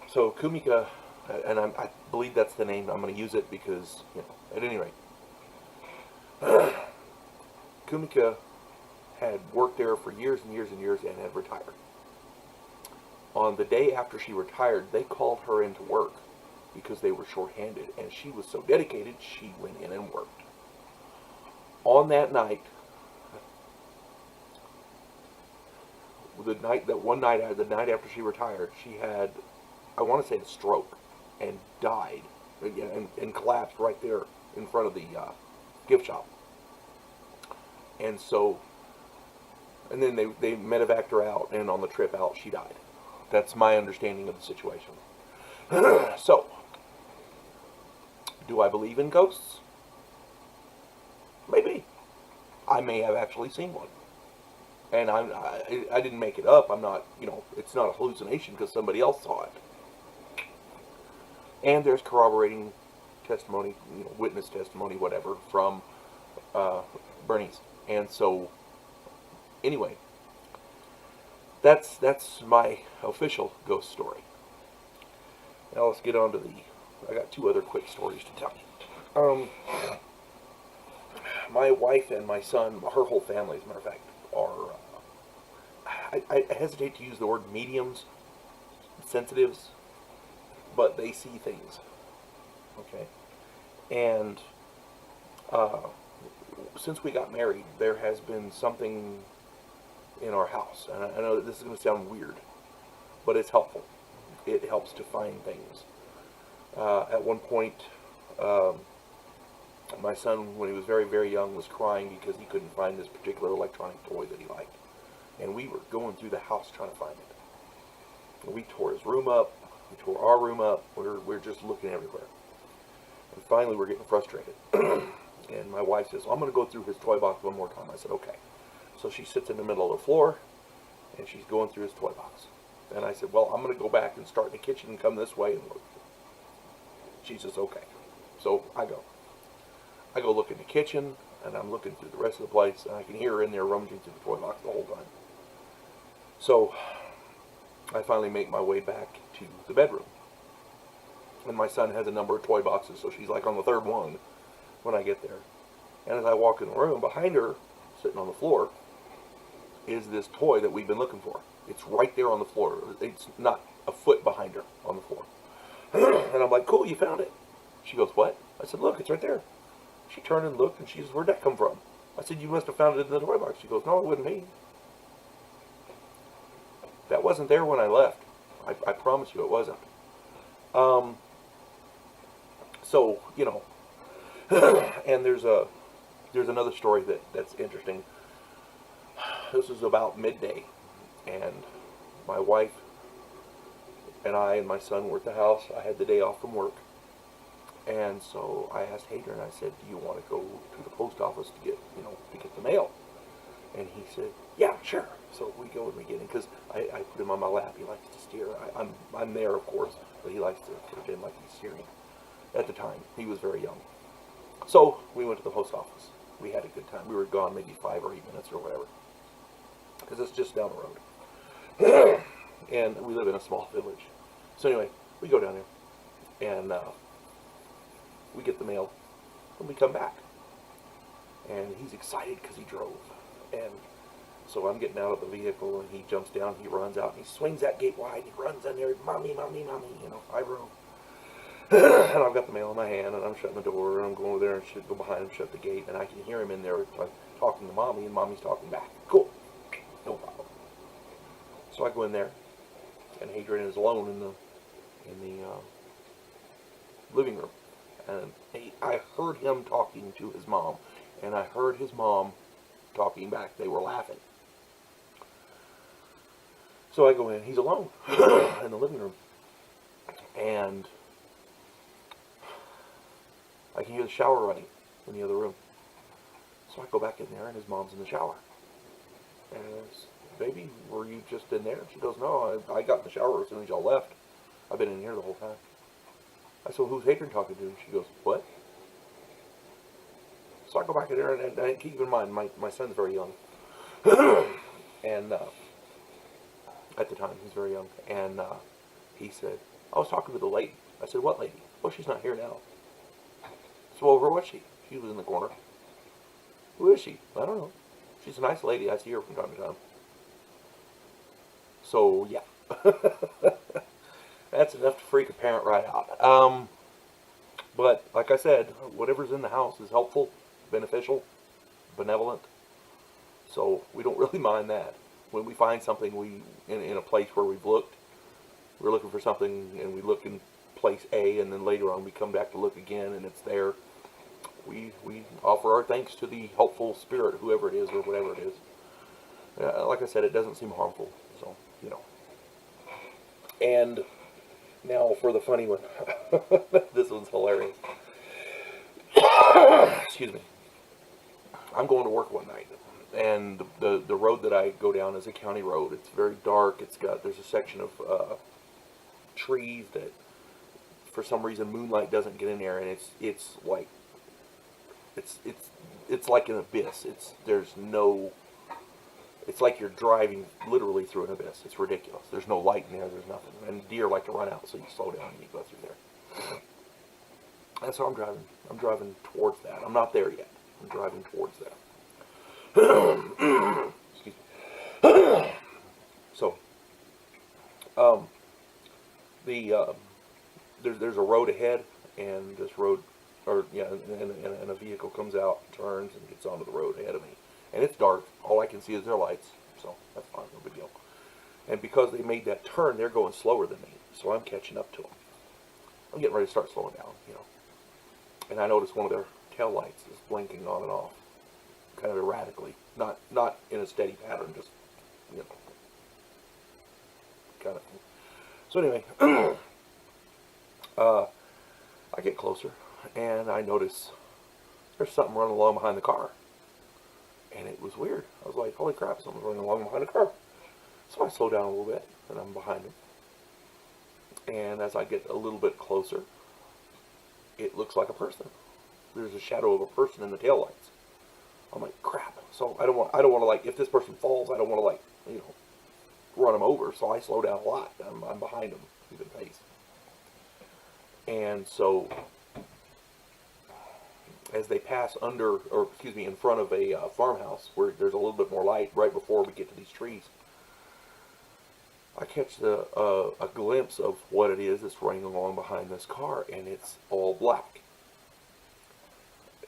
So Kumika, and I believe that's the name. I'm going to use it because, at any rate, Kumika had worked there for years and years and years and had retired. On the day after she retired, they called her into work because they were shorthanded, and she was so dedicated, she went in and worked. On that night, the night after she retired, she had, I want to say, a stroke and died and collapsed right there in front of the gift shop. And so, and then they medevaced her out, and on the trip out, she died. That's my understanding of the situation. So, do I believe in ghosts? Maybe. I may have actually seen one. And I didn't make it up. I'm not, it's not a hallucination because somebody else saw it. And there's corroborating testimony, witness testimony, whatever, from Bernice. And so, anyway, that's my official ghost story. Now let's get on to I got 2 other quick stories to tell you. My wife and my son, her whole family, as a matter of fact, are, I hesitate to use the word mediums, sensitives, but they see things. Okay? And since we got married, there has been something in our house. And I know that this is going to sound weird, but it's helpful. It helps to find things. At one point, my son, when he was very, very young, was crying because he couldn't find this particular electronic toy that he liked. And we were going through the house trying to find it. And we tore his room up. We tore our room up. We're just looking everywhere. And finally, we're getting frustrated. And my wife says, I'm going to go through his toy box one more time. I said, okay. So she sits in the middle of the floor, and she's going through his toy box. And I said, well, I'm going to go back and start in the kitchen and come this way and look. She says, okay. So I go. I go look in the kitchen, and I'm looking through the rest of the place, and I can hear her in there rummaging through the toy box the whole time. So I finally make my way back to the bedroom. And my son has a number of toy boxes, so she's like on the 3rd one when I get there. And as I walk in the room, behind her, sitting on the floor, is this toy that we've been looking for. It's right there on the floor. It's not a foot behind her on the floor. And I'm like, cool, you found it. She goes, what? I said, look, it's right there. She turned and looked, and she says, where'd that come from? I said, you must have found it in the toy box. She goes, no, it wasn't me. That wasn't there when I left. I promise you it wasn't. So, and there's another story that's interesting. This is about midday, and my wife and I and my son were at the house. I had the day off from work, and so I asked Hadrian, I said, do you want to go to the post office to get the mail? And he said, yeah, sure. So we go and we get in, because I put him on my lap. He likes to steer. I'm there, of course, but he likes to pretend like he's steering. At the time, he was very young. So we went to the post office. We had a good time. We were gone maybe 5 or 8 minutes or whatever, because it's just down the road. And we live in a small village. So anyway, we go down there, and we get the mail, and we come back. And he's excited because he drove. And so I'm getting out of the vehicle, and he jumps down, he runs out, and he swings that gate wide, he runs in there, mommy, mommy, mommy, I room. And I've got the mail in my hand, and I'm shutting the door, and I'm going over there and go behind him, shut the gate, and I can hear him in there talking to mommy, and mommy's talking back. Cool. No problem. So I go in there, and Hadrian is alone in the living room. And I heard him talking to his mom, and I heard his mom talking back. They were laughing. So I go in. He's alone in the living room. And I can hear the shower running in the other room. So I go back in there, and his mom's in the shower. And I said, baby, were you just in there? She goes, no, I got in the shower as soon as y'all left. I've been in here the whole time. I said, well, who's Hadrian talking to? She goes, what? So I go back in there, and keep in mind, my son's very young. And at the time, he's very young. And he said, I was talking to the lady. I said, what lady? Oh, she's not here now. So where was she? She was in the corner. Who is she? I don't know. She's a nice lady. I see her from time to time. So, yeah. That's enough to freak a parent right out. But, like I said, whatever's in the house is helpful, beneficial, benevolent. So, we don't really mind that. When we find something in a place where we've looked, we're looking for something and we look in place A, and then later on we come back to look again and it's there, we offer our thanks to the helpful spirit, whoever it is or whatever it is. Like I said, it doesn't seem harmful, so, you know. And now for the funny one. This one's hilarious. Excuse me. I'm going to work one night, and the road that I go down is a county road. It's very dark. There's a section of trees that for some reason moonlight doesn't get in there, and it's like it's like an abyss. It's like you're driving literally through an abyss. It's ridiculous. There's no light in there. There's nothing. And deer like to run out, so you slow down and you go through there. And so I'm driving. I'm driving towards that. I'm not there yet. I'm driving towards that. Excuse me. So, there's a road ahead, and this road, and a vehicle comes out, turns, and gets onto the road ahead of me. And it's dark. All I can see is their lights, so that's fine, no big deal. And because they made that turn, they're going slower than me, so I'm catching up to them. I'm getting ready to start slowing down, you know. And I notice one of their tail lights is blinking on and off, kind of erratically, not in a steady pattern, just, you know, kind of thing. So anyway, I get closer, and I notice there's something running along behind the car. And it was weird. I was like, holy crap, someone's running along behind the car. So I slow down a little bit, and I'm behind him. And as I get a little bit closer, it looks like a person. There's a shadow of a person in the taillights. I'm like, crap. So I don't want to, like, if this person falls, I don't want to, like, you know, run them over. So I slow down a lot. I'm behind them, keeping pace. And so as they pass in front of a farmhouse where there's a little bit more light right before we get to these trees, I catch a glimpse of what it is that's running along behind this car, and it's all black.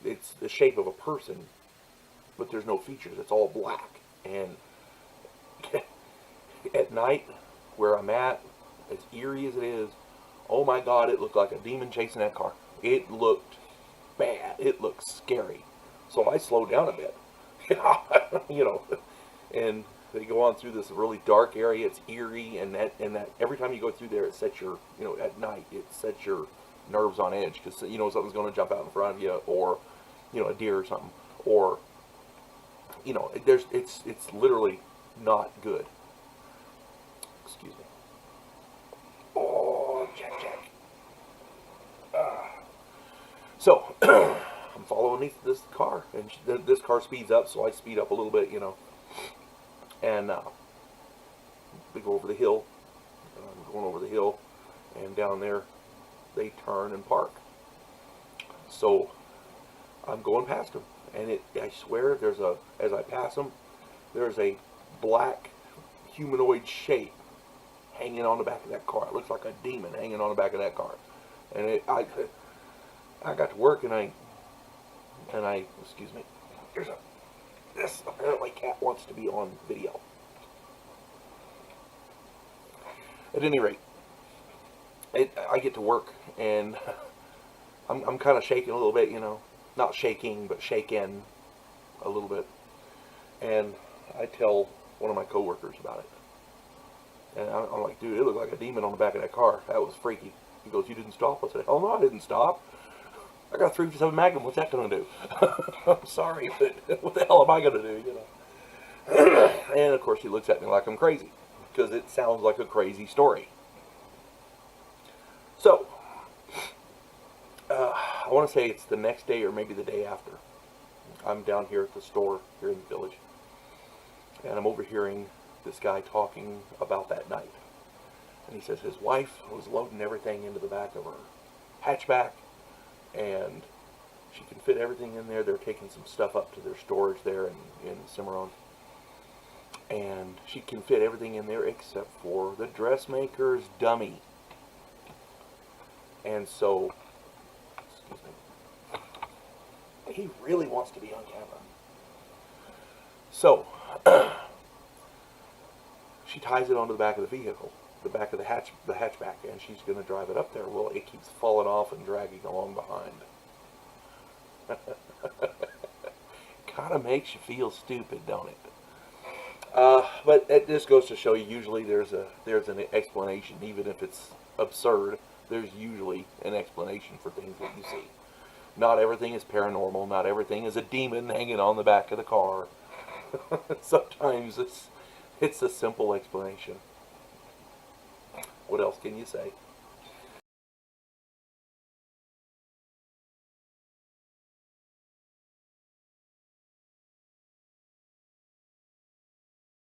It's the shape of a person, but there's no features. It's all black. And at night, where I'm at, as eerie as it is, oh my God, it looked like a demon chasing that car. It looked bad. It looked scary. So I slowed down a bit. You know, and they go on through this really dark area. It's eerie, and that every time you go through there, it sets your, you know, at night, it sets your nerves on edge, because, you know, something's going to jump out in front of you, or, you know, a deer or something, or, you know, it's literally not good. Excuse me. Oh, check. So, I'm following this car, and this car speeds up, so I speed up a little bit, you know, and we go over the hill. I'm going over the hill, and down there, they turn and park. So, I'm going past them, and I swear, as I pass them, there's a black humanoid shape hanging on the back of that car. It looks like a demon hanging on the back of that car. And I got to work, and I excuse me, this apparently cat wants to be on video. At any rate, I get to work, and I'm kind of shaking a little bit, you know, not shaking, but shaken a little bit. And I tell one of my coworkers about it, and I'm like, dude, it looked like a demon on the back of that car. That was freaky. He goes, you didn't stop? I said, hell no, I didn't stop. I got a 357 Magnum. What's that going to do? I'm sorry, but what the hell am I going to do, you know? And, of course, he looks at me like I'm crazy, because it sounds like a crazy story. So, I want to say it's the next day or maybe the day after. I'm down here at the store here in the village, and I'm overhearing this guy talking about that night. And he says his wife was loading everything into the back of her hatchback, and She can fit everything in there. They're taking some stuff up to their storage there in Cimarron. And she can fit everything in there except for the dressmaker's dummy. And so, excuse me, he really wants to be on camera. So, she ties it onto the back of the vehicle, the back of the hatchback, and she's going to drive it up there. Well, it keeps falling off and dragging along behind. Kind of makes you feel stupid, don't it? But it just goes to show you, usually there's an explanation, even if it's absurd. There's usually an explanation for things that you see. Not everything is paranormal. Not everything is a demon hanging on the back of the car. Sometimes it's a simple explanation. What else can you say?